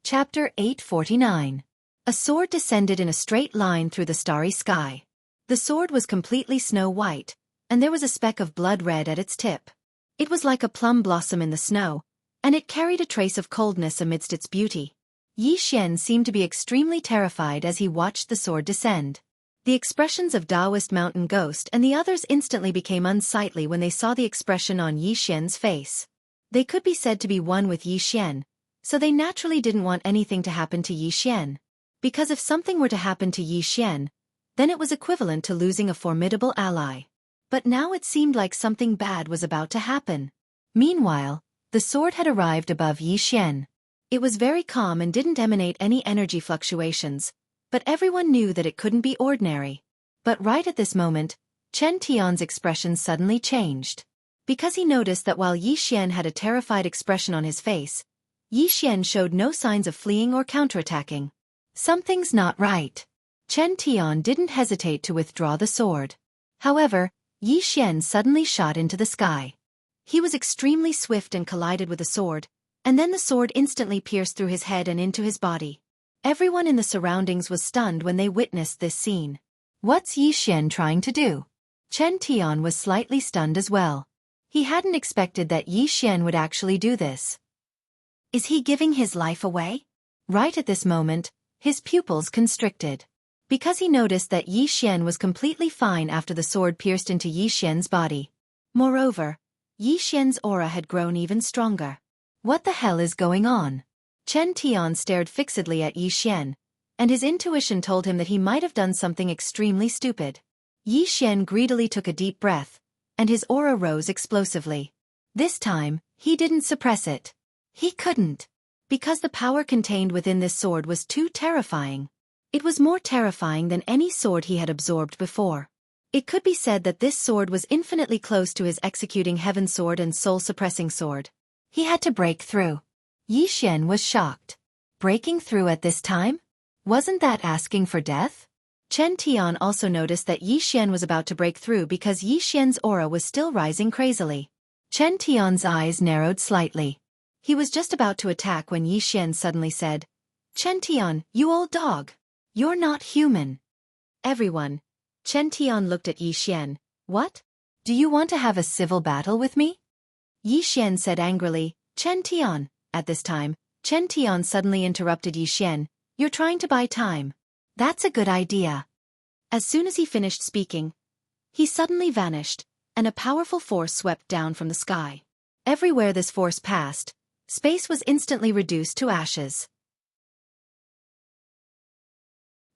Chapter 849. A sword descended in a straight line through the starry sky. The sword was completely snow-white, and there was a speck of blood red at its tip. It was like a plum blossom in the snow, and it carried a trace of coldness amidst its beauty. Yi Xian seemed to be extremely terrified as he watched the sword descend. The expressions of Taoist Mountain Ghost and the others instantly became unsightly when they saw the expression on Yi Xian's face. They could be said to be one with Yi Xian, so they naturally didn't want anything to happen to Yi Xian. Because if something were to happen to Yi Xian, then it was equivalent to losing a formidable ally. But now it seemed like something bad was about to happen. Meanwhile, the sword had arrived above Yi Xian. It was very calm and didn't emanate any energy fluctuations, but everyone knew that it couldn't be ordinary. But right at this moment, Chen Tian's expression suddenly changed. Because he noticed that while Yi Xian had a terrified expression on his face, Yi Xian showed no signs of fleeing or counterattacking. Something's not right. Chen Tian didn't hesitate to withdraw the sword. However, Yi Xian suddenly shot into the sky. He was extremely swift and collided with the sword, and then the sword instantly pierced through his head and into his body. Everyone in the surroundings was stunned when they witnessed this scene. What's Yi Xian trying to do? Chen Tian was slightly stunned as well. He hadn't expected that Yi Xian would actually do this. Is he giving his life away? Right at this moment, his pupils constricted. Because he noticed that Yi Xian was completely fine after the sword pierced into Yi Xian's body. Moreover, Yi Xian's aura had grown even stronger. What the hell is going on? Chen Tian stared fixedly at Yi Xian, and his intuition told him that he might have done something extremely stupid. Yi Xian greedily took a deep breath, and his aura rose explosively. This time, he didn't suppress it. He couldn't. Because the power contained within this sword was too terrifying. It was more terrifying than any sword he had absorbed before. It could be said that this sword was infinitely close to his executing heaven sword and soul-suppressing sword. He had to break through. Yi Xian was shocked. Breaking through at this time? Wasn't that asking for death? Chen Tian also noticed that Yi Xian was about to break through because Yi Xian's aura was still rising crazily. Chen Tian's eyes narrowed slightly. He was just about to attack when Yi Xian suddenly said, "Chen Tian, you old dog. You're not human." Everyone. Chen Tian looked at Yi Xian. What? Do you want to have a civil battle with me? Yi Xian said angrily, Chen Tian. At this time, Chen Tian suddenly interrupted Yi Xian. You're trying to buy time. That's a good idea. As soon as he finished speaking, he suddenly vanished, and a powerful force swept down from the sky. Everywhere this force passed, space was instantly reduced to ashes.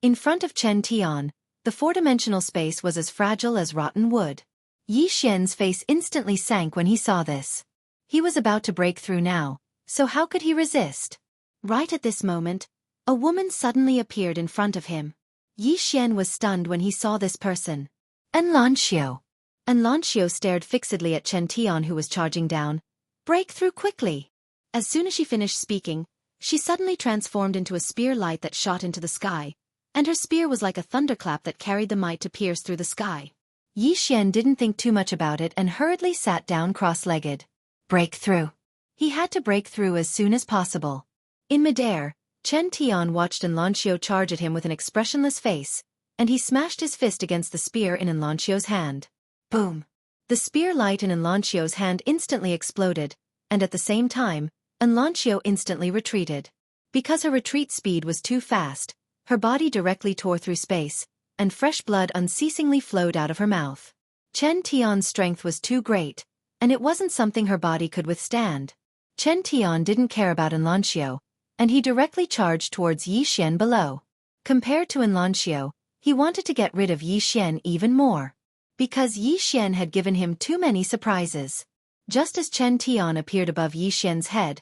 In front of Chen Tian, the four-dimensional space was as fragile as rotten wood. Yi Xian's face instantly sank when he saw this. He was about to break through now, so how could he resist? Right at this moment, a woman suddenly appeared in front of him. Yi Xian was stunned when he saw this person. Enlancio. Enlancio stared fixedly at Chen Tian, who was charging down. Break through quickly. As soon as she finished speaking, she suddenly transformed into a spear light that shot into the sky, and her spear was like a thunderclap that carried the might to pierce through the sky. Yi Xian didn't think too much about it and hurriedly sat down cross-legged. Break through. He had to break through as soon as possible. In midair, Chen Tian watched Enlancio charge at him with an expressionless face, and he smashed his fist against the spear in Enlancio's hand. Boom! The spear light in Enlancio's hand instantly exploded, and at the same time, Enlancio instantly retreated. Because her retreat speed was too fast, her body directly tore through space, and fresh blood unceasingly flowed out of her mouth. Chen Tian's strength was too great, and it wasn't something her body could withstand. Chen Tian didn't care about Enlancio, and he directly charged towards Yi Xian below. Compared to Enlancio, he wanted to get rid of Yi Xian even more. Because Yi Xian had given him too many surprises. Just as Chen Tian appeared above Yi Xian's head,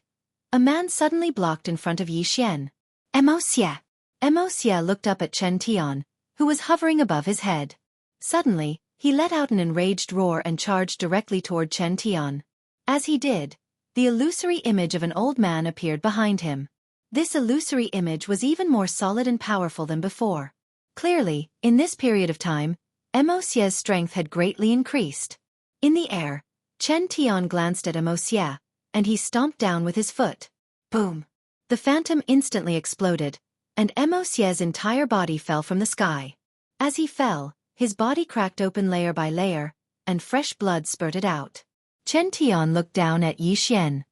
a man suddenly blocked in front of Yi Xian. Emosia! Emosia looked up at Chen Tian, who was hovering above his head. Suddenly, he let out an enraged roar and charged directly toward Chen Tian. As he did, the illusory image of an old man appeared behind him. This illusory image was even more solid and powerful than before. Clearly, in this period of time, Emosia's strength had greatly increased. In the air, Chen Tian glanced at Emosia, and he stomped down with his foot. Boom! The phantom instantly exploded, and Emosia's entire body fell from the sky. As he fell, his body cracked open layer by layer, and fresh blood spurted out. Chen Tian looked down at Yi Xian.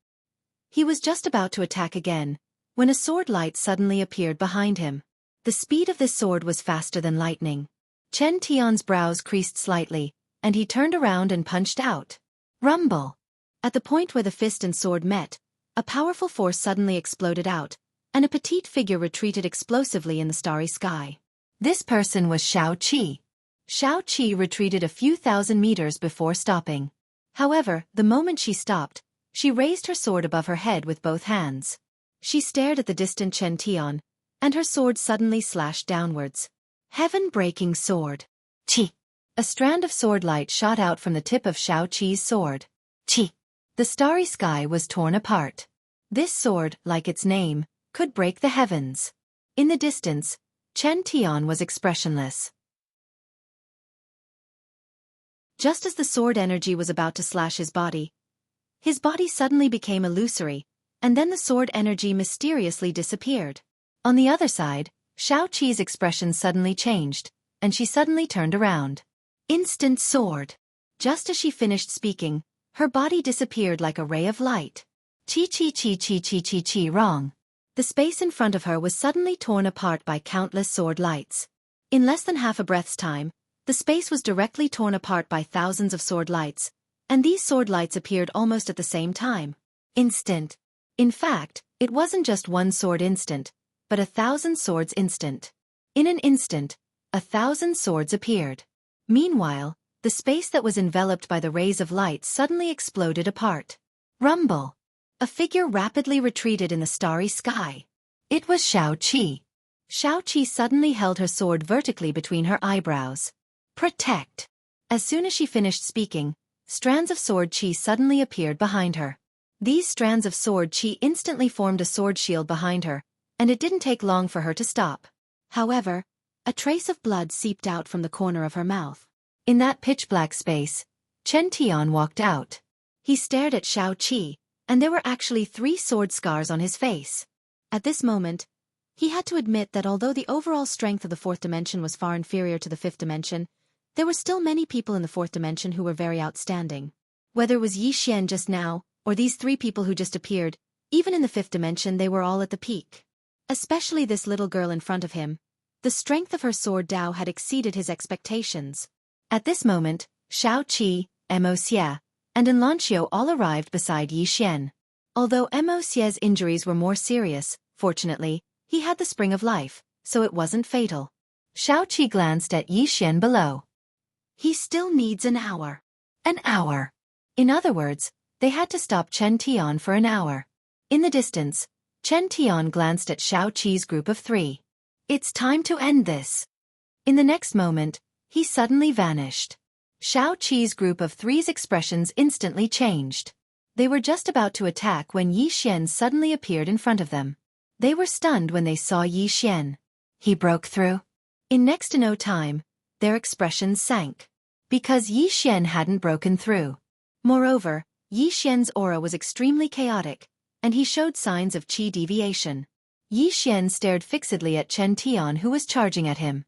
He was just about to attack again, when a sword light suddenly appeared behind him. The speed of this sword was faster than lightning. Chen Tian's brows creased slightly, and he turned around and punched out. Rumble! At the point where the fist and sword met, a powerful force suddenly exploded out, and a petite figure retreated explosively in the starry sky. This person was Xueqi. Xueqi retreated a few thousand meters before stopping. However, the moment she stopped, she raised her sword above her head with both hands. She stared at the distant Chen Tian, and her sword suddenly slashed downwards. Heaven-breaking sword. Chi. A strand of sword light shot out from the tip of Xueqi's sword. Chi. The starry sky was torn apart. This sword, like its name, could break the heavens. In the distance, Chen Tian was expressionless. Just as the sword energy was about to slash his body suddenly became illusory, and then the sword energy mysteriously disappeared. On the other side, Xueqi's expression suddenly changed, and she suddenly turned around. Instant sword. Just as she finished speaking, her body disappeared like a ray of light. Chi wrong. The space in front of her was suddenly torn apart by countless sword lights. In less than half a breath's time, the space was directly torn apart by thousands of sword lights, and these sword lights appeared almost at the same time. Instant. In fact, it wasn't just one sword instant, but 1,000 swords instant. In an instant, 1,000 swords appeared. Meanwhile, the space that was enveloped by the rays of light suddenly exploded apart. Rumble. A figure rapidly retreated in the starry sky. It was Xueqi. Xueqi suddenly held her sword vertically between her eyebrows. Protect. As soon as she finished speaking, strands of sword chi suddenly appeared behind her. These strands of sword chi instantly formed a sword shield behind her, and it didn't take long for her to stop. However, a trace of blood seeped out from the corner of her mouth. In that pitch-black space, Chen Tian walked out. He stared at Xueqi, and there were actually 3 sword scars on his face. At this moment, he had to admit that although the overall strength of the 4th dimension was far inferior to the 5th dimension, there were still many people in the 4th dimension who were very outstanding. Whether it was Yi Xian just now, or these 3 people who just appeared, even in the 5th dimension they were all at the peak. Especially this little girl in front of him. The strength of her sword Dao had exceeded his expectations. At this moment, Xueqi, Mo Xie, and Enlancio all arrived beside Yi Xian. Although Mo Xie's injuries were more serious, fortunately, he had the spring of life, so it wasn't fatal. Xueqi glanced at Yi Xian below. He still needs an hour. An hour. In other words, they had to stop Chen Tian for an hour. In the distance, Chen Tian glanced at Xueqi's group of 3. It's time to end this. In the next moment, he suddenly vanished. Xueqi's group of 3's expressions instantly changed. They were just about to attack when Yi Xian suddenly appeared in front of them. They were stunned when they saw Yi Xian. He broke through. In next to no time, their expressions sank. Because Yi Xian hadn't broken through. Moreover, Yi Xian's aura was extremely chaotic, and he showed signs of qi deviation. Yi Xian stared fixedly at Chen Tian who was charging at him.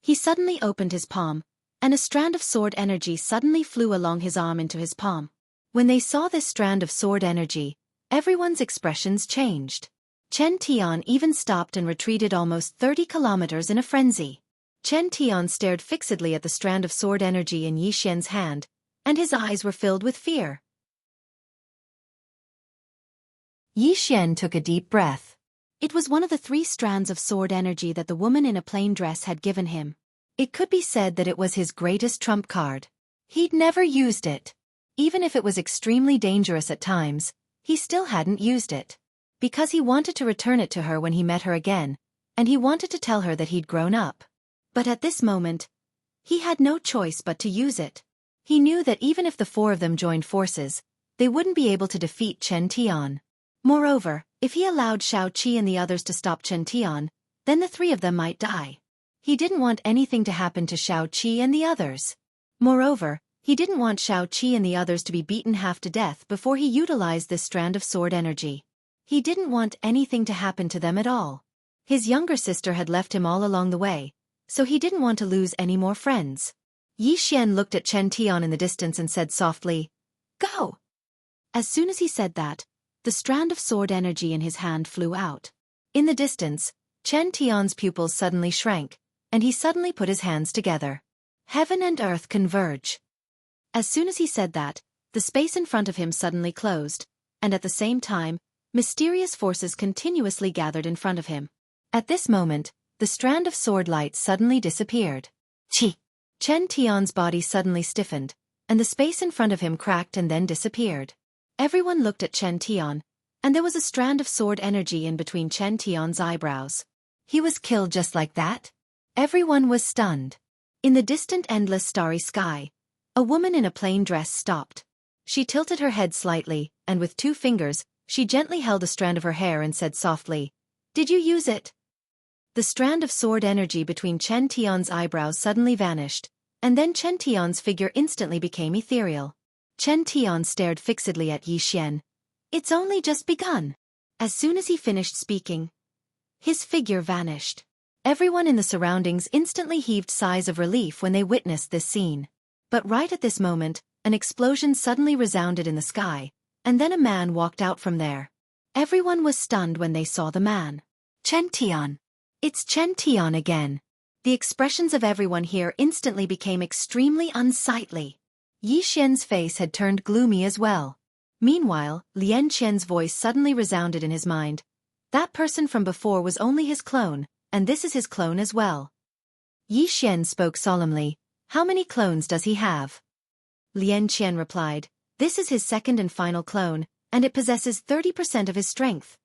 He suddenly opened his palm, and a strand of sword energy suddenly flew along his arm into his palm. When they saw this strand of sword energy, everyone's expressions changed. Chen Tian even stopped and retreated almost 30 kilometers in a frenzy. Chen Tian stared fixedly at the strand of sword energy in Yi Xian's hand, and his eyes were filled with fear. Yi Xian took a deep breath. It was one of the 3 strands of sword energy that the woman in a plain dress had given him. It could be said that it was his greatest trump card. He'd never used it. Even if it was extremely dangerous at times, he still hadn't used it. Because he wanted to return it to her when he met her again, and he wanted to tell her that he'd grown up. But at this moment, he had no choice but to use it. He knew that even if the 4 of them joined forces, they wouldn't be able to defeat Chen Tian. Moreover, if he allowed Xueqi and the others to stop Chen Tian, then the 3 of them might die. He didn't want anything to happen to Xueqi and the others. Moreover, he didn't want Xueqi and the others to be beaten half to death before he utilized this strand of sword energy. He didn't want anything to happen to them at all. His younger sister had left him all along the way, so he didn't want to lose any more friends. Yi Xian looked at Chen Tian in the distance and said softly, "Go!" As soon as he said that, the strand of sword energy in his hand flew out. In the distance, Chen Tian's pupils suddenly shrank, and he suddenly put his hands together. Heaven and earth converge. As soon as he said that, the space in front of him suddenly closed, and at the same time, mysterious forces continuously gathered in front of him. At this moment, the strand of sword light suddenly disappeared. Chi! Chen Tian's body suddenly stiffened, and the space in front of him cracked and then disappeared. Everyone looked at Chen Tian, and there was a strand of sword energy in between Chen Tian's eyebrows. He was killed just like that? Everyone was stunned. In the distant endless starry sky, a woman in a plain dress stopped. She tilted her head slightly, and with 2 fingers, she gently held a strand of her hair and said softly, "Did you use it?" The strand of sword energy between Chen Tian's eyebrows suddenly vanished, and then Chen Tian's figure instantly became ethereal. Chen Tian stared fixedly at Yi Xian. "It's only just begun." As soon as he finished speaking, his figure vanished. Everyone in the surroundings instantly heaved sighs of relief when they witnessed this scene. But right at this moment, an explosion suddenly resounded in the sky, and then a man walked out from there. Everyone was stunned when they saw the man. Chen Tian. It's Chen Tian again. The expressions of everyone here instantly became extremely unsightly. Yi Xian's face had turned gloomy as well. Meanwhile, Lian Qian's voice suddenly resounded in his mind. That person from before was only his clone, and this is his clone as well. Yi Xian spoke solemnly. "How many clones does he have?" Lian Qian replied, "This is his second and final clone, and it possesses 30% of his strength."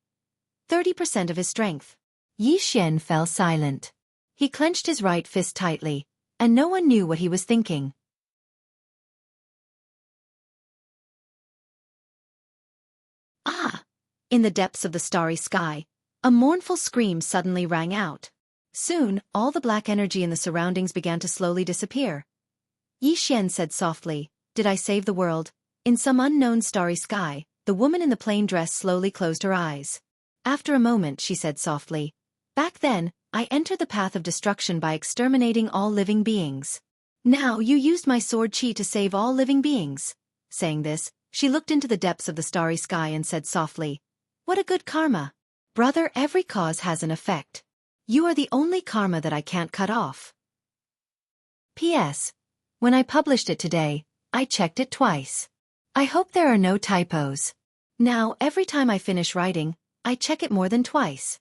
30% of his strength. Yi Xian fell silent. He clenched his right fist tightly, and no one knew what he was thinking. Ah! In the depths of the starry sky, a mournful scream suddenly rang out. Soon, all the black energy in the surroundings began to slowly disappear. Yi Xian said softly, "Did I save the world?" In some unknown starry sky, the woman in the plain dress slowly closed her eyes. After a moment she said softly, "Back then, I entered the path of destruction by exterminating all living beings. Now you used my sword qi to save all living beings." Saying this, she looked into the depths of the starry sky and said softly, "What a good karma. Brother, every cause has an effect. You are the only karma that I can't cut off." P.S. When I published it today, I checked it twice. I hope there are no typos. Now, every time I finish writing, I check it more than twice.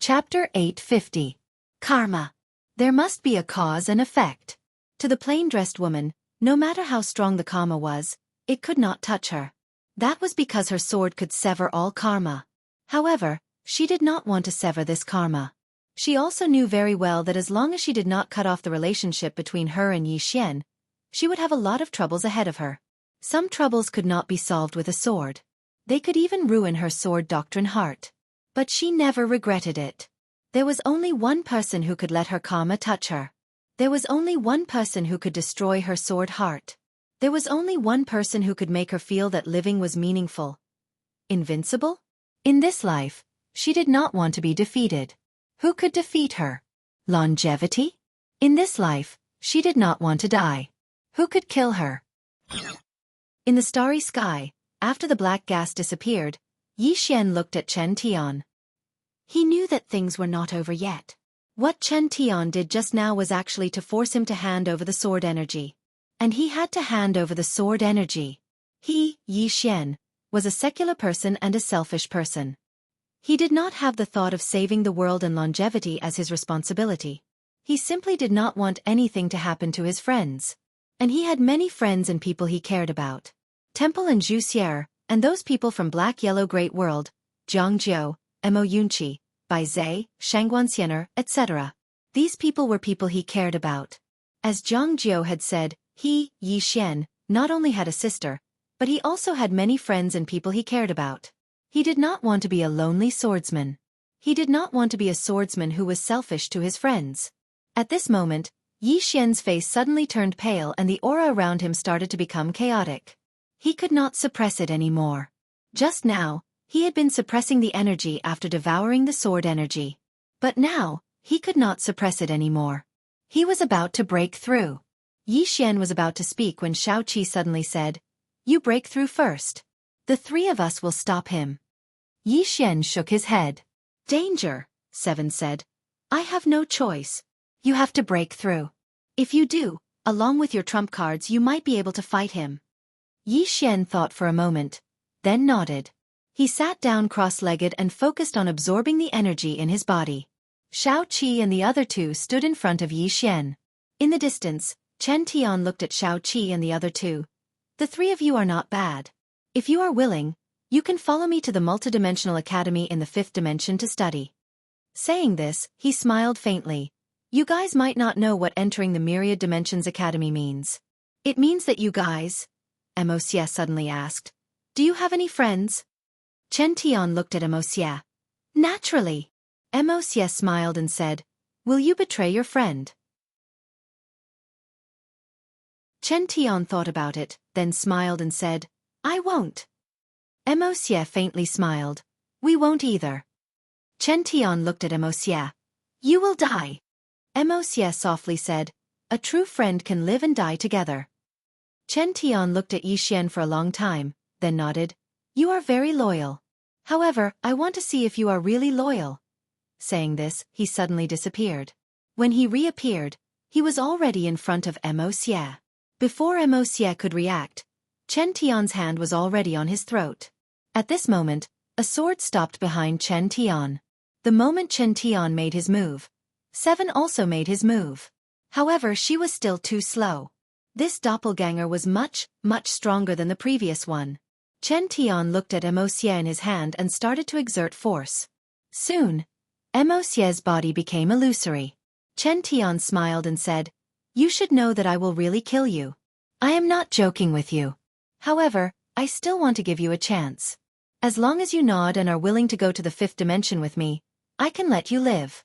Chapter 850. Karma. There must be a cause and effect. To the plain-dressed woman, no matter how strong the karma was, it could not touch her. That was because her sword could sever all karma. However, she did not want to sever this karma. She also knew very well that as long as she did not cut off the relationship between her and Yi Xian, she would have a lot of troubles ahead of her. Some troubles could not be solved with a sword. They could even ruin her sword doctrine heart. But she never regretted it. There was only one person who could let her karma touch her. There was only one person who could destroy her sword heart. There was only one person who could make her feel that living was meaningful. Invincible? In this life, she did not want to be defeated. Who could defeat her? Longevity? In this life, she did not want to die. Who could kill her? In the starry sky, after the black gas disappeared, Yi Xian looked at Chen Tian. He knew that things were not over yet. What Chen Tian did just now was actually to force him to hand over the sword energy. And he had to hand over the sword energy. He, Yi Xian, was a secular person and a selfish person. He did not have the thought of saving the world and longevity as his responsibility. He simply did not want anything to happen to his friends. And he had many friends and people he cared about. Temple and Zhu Xier, and those people from Black Yellow Great World, Jiang Jiu, Mo Yunqi, Bai Zhe, Shangguan Xiener, etc. These people were people he cared about. As Jiang Jiu had said, he, Yi Xian, not only had a sister, but he also had many friends and people he cared about. He did not want to be a lonely swordsman. He did not want to be a swordsman who was selfish to his friends. At this moment, Yi Xian's face suddenly turned pale and the aura around him started to become chaotic. He could not suppress it anymore. Just now, he had been suppressing the energy after devouring the sword energy. But now, he could not suppress it anymore. He was about to break through. Yi Xian was about to speak when Xueqi suddenly said, "You break through first. The 3 of us will stop him." Yi Xian shook his head. "Danger," Seven said. "I have no choice. You have to break through. If you do, along with your trump cards you might be able to fight him." Yi Xian thought for a moment, then nodded. He sat down cross-legged and focused on absorbing the energy in his body. Xueqi and the other two stood in front of Yi Xian. In the distance, Chen Tian looked at Xueqi and the other two. The three of you are not bad. If you are willing, you can follow me to the multidimensional academy in the fifth dimension to study. Saying this, he smiled faintly. You guys might not know what entering the Myriad Dimensions Academy means. It means that you guys, Emosia suddenly asked. Do you have any friends? Chen Tian looked at Emosia. Naturally. Emosia smiled and said, Will you betray your friend? Chen Tian thought about it, then smiled and said, I won't. Emosia faintly smiled. We won't either. Chen Tian looked at Emosia. You will die. Emosia softly said, A true friend can live and die together. Chen Tian looked at Yi Xian for a long time, then nodded. You are very loyal. However, I want to see if you are really loyal. Saying this, he suddenly disappeared. When he reappeared, he was already in front of Emosia. Before Emosia could react, Chen Tian's hand was already on his throat. At this moment, a sword stopped behind Chen Tian. The moment Chen Tian made his move, Seven also made his move. However, she was still too slow. This doppelganger was much stronger than the previous one. Chen Tian looked at Emosia in his hand and started to exert force. Soon, Emosia's body became illusory. Chen Tian smiled and said, You should know that I will really kill you. I am not joking with you. However, I still want to give you a chance. As long as you nod and are willing to go to the fifth dimension with me, I can let you live.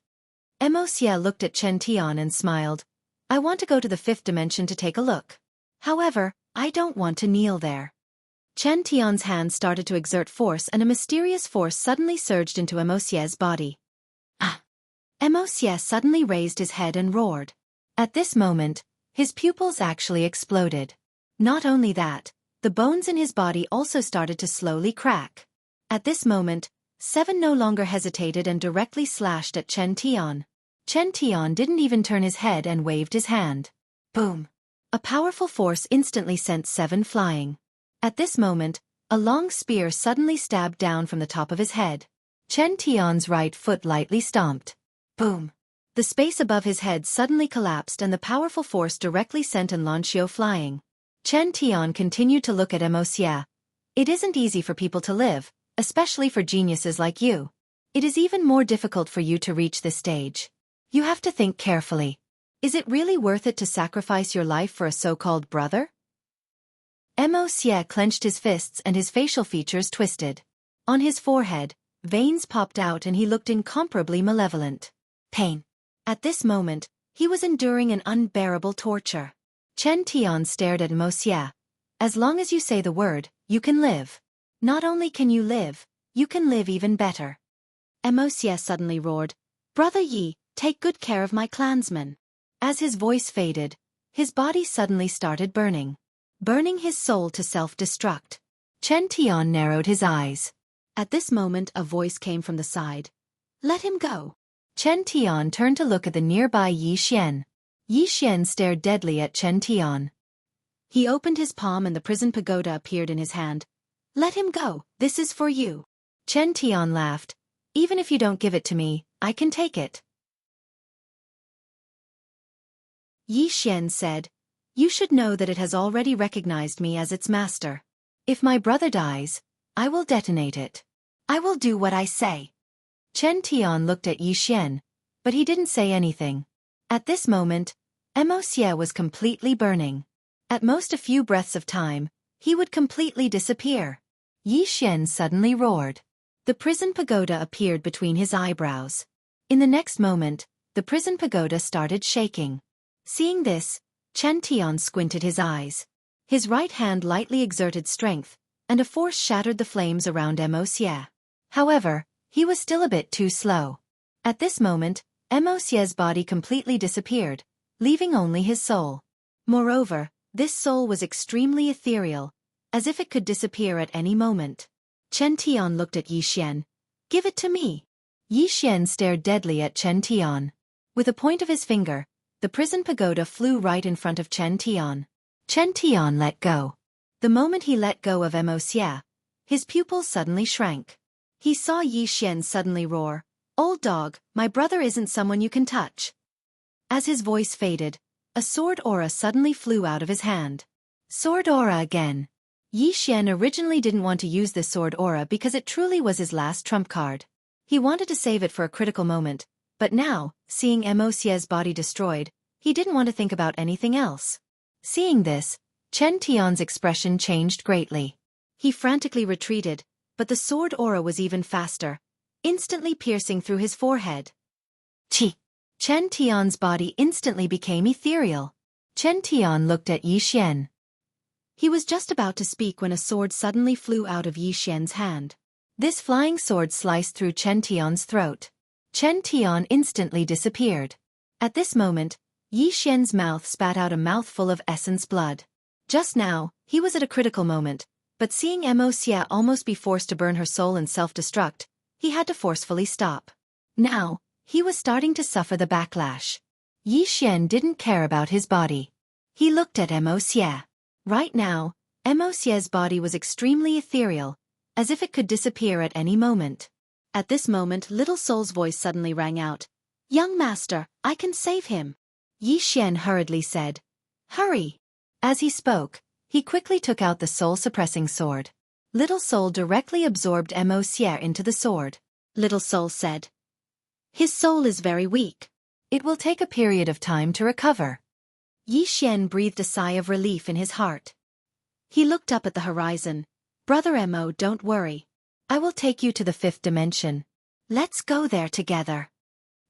Emosia looked at Chen Tian and smiled. I want to go to the fifth dimension to take a look. However, I don't want to kneel there. Chen Tian's hand started to exert force and a mysterious force suddenly surged into Emosia's body. Ah! Emosia suddenly raised his head and roared. At this moment, his pupils actually exploded. Not only that, the bones in his body also started to slowly crack. At this moment, Seven no longer hesitated and directly slashed at Chen Tian. Chen Tian didn't even turn his head and waved his hand. Boom! A powerful force instantly sent Seven flying. At this moment, a long spear suddenly stabbed down from the top of his head. Chen Tian's right foot lightly stomped. Boom! The space above his head suddenly collapsed and the powerful force directly sent Lanxiu flying. Chen Tian continued to look at Emosia. It isn't easy for people to live, especially for geniuses like you. It is even more difficult for you to reach this stage. You have to think carefully. Is it really worth it to sacrifice your life for a so-called brother? Emosia clenched his fists and his facial features twisted. On his forehead, veins popped out and he looked incomparably malevolent. Pain. At this moment, he was enduring an unbearable torture. Chen Tian stared at Emosia. As long as you say the word, you can live. Not only can you live, you can live even better. Emosia suddenly roared, Brother Yi, take good care of my clansmen. As his voice faded, his body suddenly started burning his soul to self-destruct. Chen Tian narrowed his eyes. At this moment a voice came from the side. Let him go. Chen Tian turned to look at the nearby Yi Xian. Yi Xian stared deadly at Chen Tian. He opened his palm and the prison pagoda appeared in his hand. Let him go, this is for you. Chen Tian laughed. Even if you don't give it to me, I can take it. Yi Xian said, You should know that it has already recognized me as its master. If my brother dies, I will detonate it. I will do what I say. Chen Tian looked at Yi Xian, but he didn't say anything. At this moment, Emosia was completely burning. At most a few breaths of time, he would completely disappear. Yi Xian suddenly roared. The prison pagoda appeared between his eyebrows. In the next moment, the prison pagoda started shaking. Seeing this, Chen Tian squinted his eyes. His right hand lightly exerted strength, and a force shattered the flames around Emosia. However, he was still a bit too slow. At this moment, Emosia's body completely disappeared, leaving only his soul. Moreover, this soul was extremely ethereal, as if it could disappear at any moment. Chen Tian looked at Yi Xian. Give it to me. Yi Xian stared deadly at Chen Tian. With a point of his finger, the prison pagoda flew right in front of Chen Tian. Chen Tian let go. The moment he let go of Emosia, His pupils suddenly shrank. He saw Yi Xian suddenly roar, "Old dog, my brother isn't someone you can touch." As his voice faded, a sword aura suddenly flew out of his hand. Sword aura again. Yi Xian originally didn't want to use this sword aura because it truly was his last trump card. He wanted to save it for a critical moment, but now, seeing Mo Xie's body destroyed, he didn't want to think about anything else. Seeing this, Chen Tian's expression changed greatly. He frantically retreated, but the sword aura was even faster, instantly piercing through his forehead. Chi! Chen Tian's body instantly became ethereal. Chen Tian looked at Yi Xian. He was just about to speak when a sword suddenly flew out of Yi Xian's hand. This flying sword sliced through Chen Tian's throat. Chen Tian instantly disappeared. At this moment, Yi Xian's mouth spat out a mouthful of essence blood. Just now, he was at a critical moment, but seeing Mo Xie almost be forced to burn her soul and self-destruct, he had to forcefully stop. Now, he was starting to suffer the backlash. Yi Xian didn't care about his body. He looked at Mo Xie. Right now, Mo Xie's body was extremely ethereal, as if it could disappear at any moment. At this moment, Little Soul's voice suddenly rang out. "Young master, I can save him." Yi Xian hurriedly said, "Hurry." As he spoke, he quickly took out the soul-suppressing sword. Little Soul directly absorbed Mo Xie into the sword. Little Soul said, "His soul is very weak. It will take a period of time to recover." Yi Xian breathed a sigh of relief in his heart. He looked up at the horizon. "Brother Mo, don't worry. I will take you to the 5th dimension. Let's go there together."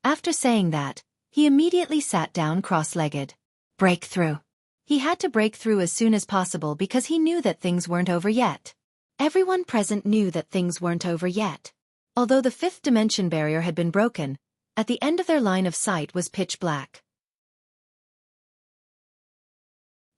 After saying that, he immediately sat down cross-legged. Breakthrough. He had to break through as soon as possible because he knew that things weren't over yet. Everyone present knew that things weren't over yet. Although the 5th dimension barrier had been broken, at the end of their line of sight was pitch black.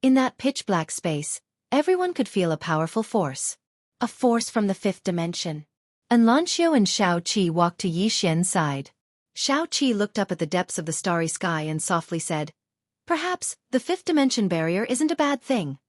In that pitch black space, everyone could feel a powerful force. A force from the 5th dimension. Anlanxiu and Xueqi walked to Yi Xian's side. Xueqi looked up at the depths of the starry sky and softly said, "Perhaps, the 5th dimension barrier isn't a bad thing."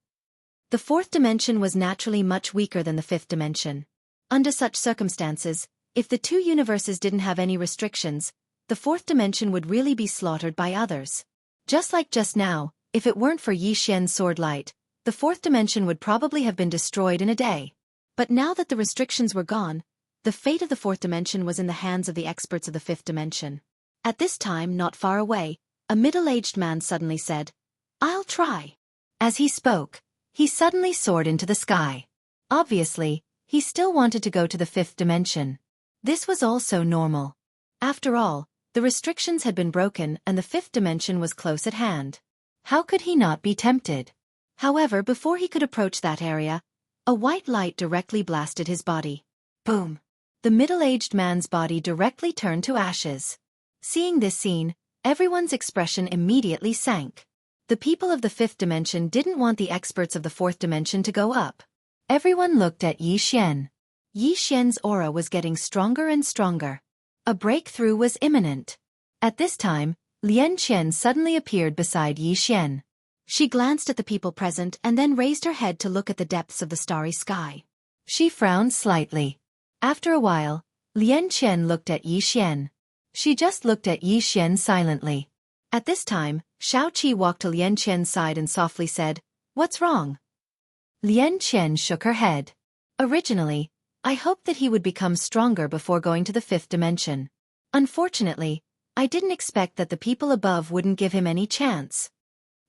The 4th dimension was naturally much weaker than the 5th dimension. Under such circumstances, if the two universes didn't have any restrictions, the 4th dimension would really be slaughtered by others. Just like just now, if it weren't for Yi Xian's sword light, the 4th dimension would probably have been destroyed in a day. But now that the restrictions were gone, the fate of the 4th dimension was in the hands of the experts of the 5th dimension. At this time, not far away, a middle-aged man suddenly said, "I'll try." As he spoke, he suddenly soared into the sky. Obviously, he still wanted to go to the 5th dimension. This was also normal. After all, the restrictions had been broken and the 5th dimension was close at hand. How could he not be tempted? However, before he could approach that area, a white light directly blasted his body. Boom! The middle-aged man's body directly turned to ashes. Seeing this scene, everyone's expression immediately sank. The people of the 5th dimension didn't want the experts of the 4th dimension to go up. Everyone looked at Yi Xian. Yi Xian's aura was getting stronger and stronger. A breakthrough was imminent. At this time, Lian Qian suddenly appeared beside Yi Xian. She glanced at the people present and then raised her head to look at the depths of the starry sky. She frowned slightly. After a while, Lian Qian looked at Yi Xian. She just looked at Yi Xian silently. At this time, Xueqi walked to Lian Qian's side and softly said, "What's wrong?" Lian Qian shook her head. Originally, I hoped that he would become stronger before going to the 5th dimension. Unfortunately, I didn't expect that the people above wouldn't give him any chance.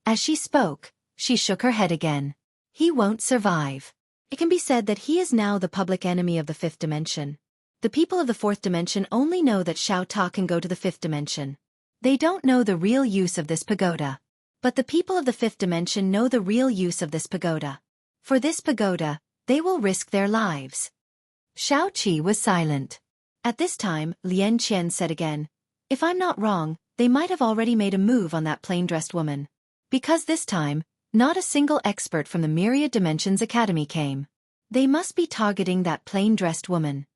As she spoke, she shook her head again. He won't survive. It can be said that he is now the public enemy of the 5th dimension. The people of the 4th dimension only know that Xiao Ta can go to the 5th dimension. They don't know the real use of this pagoda. But the people of the 5th dimension know the real use of this pagoda. For this pagoda, they will risk their lives. Xueqi was silent. At this time, Lian Qian said again, "If I'm not wrong, they might have already made a move on that plain-dressed woman. Because this time, not a single expert from the Myriad Dimensions Academy came. They must be targeting that plain-dressed woman."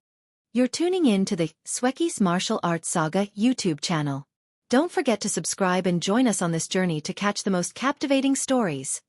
You're tuning in to the Xueqi's Martial Arts Saga YouTube channel. Don't forget to subscribe and join us on this journey to catch the most captivating stories.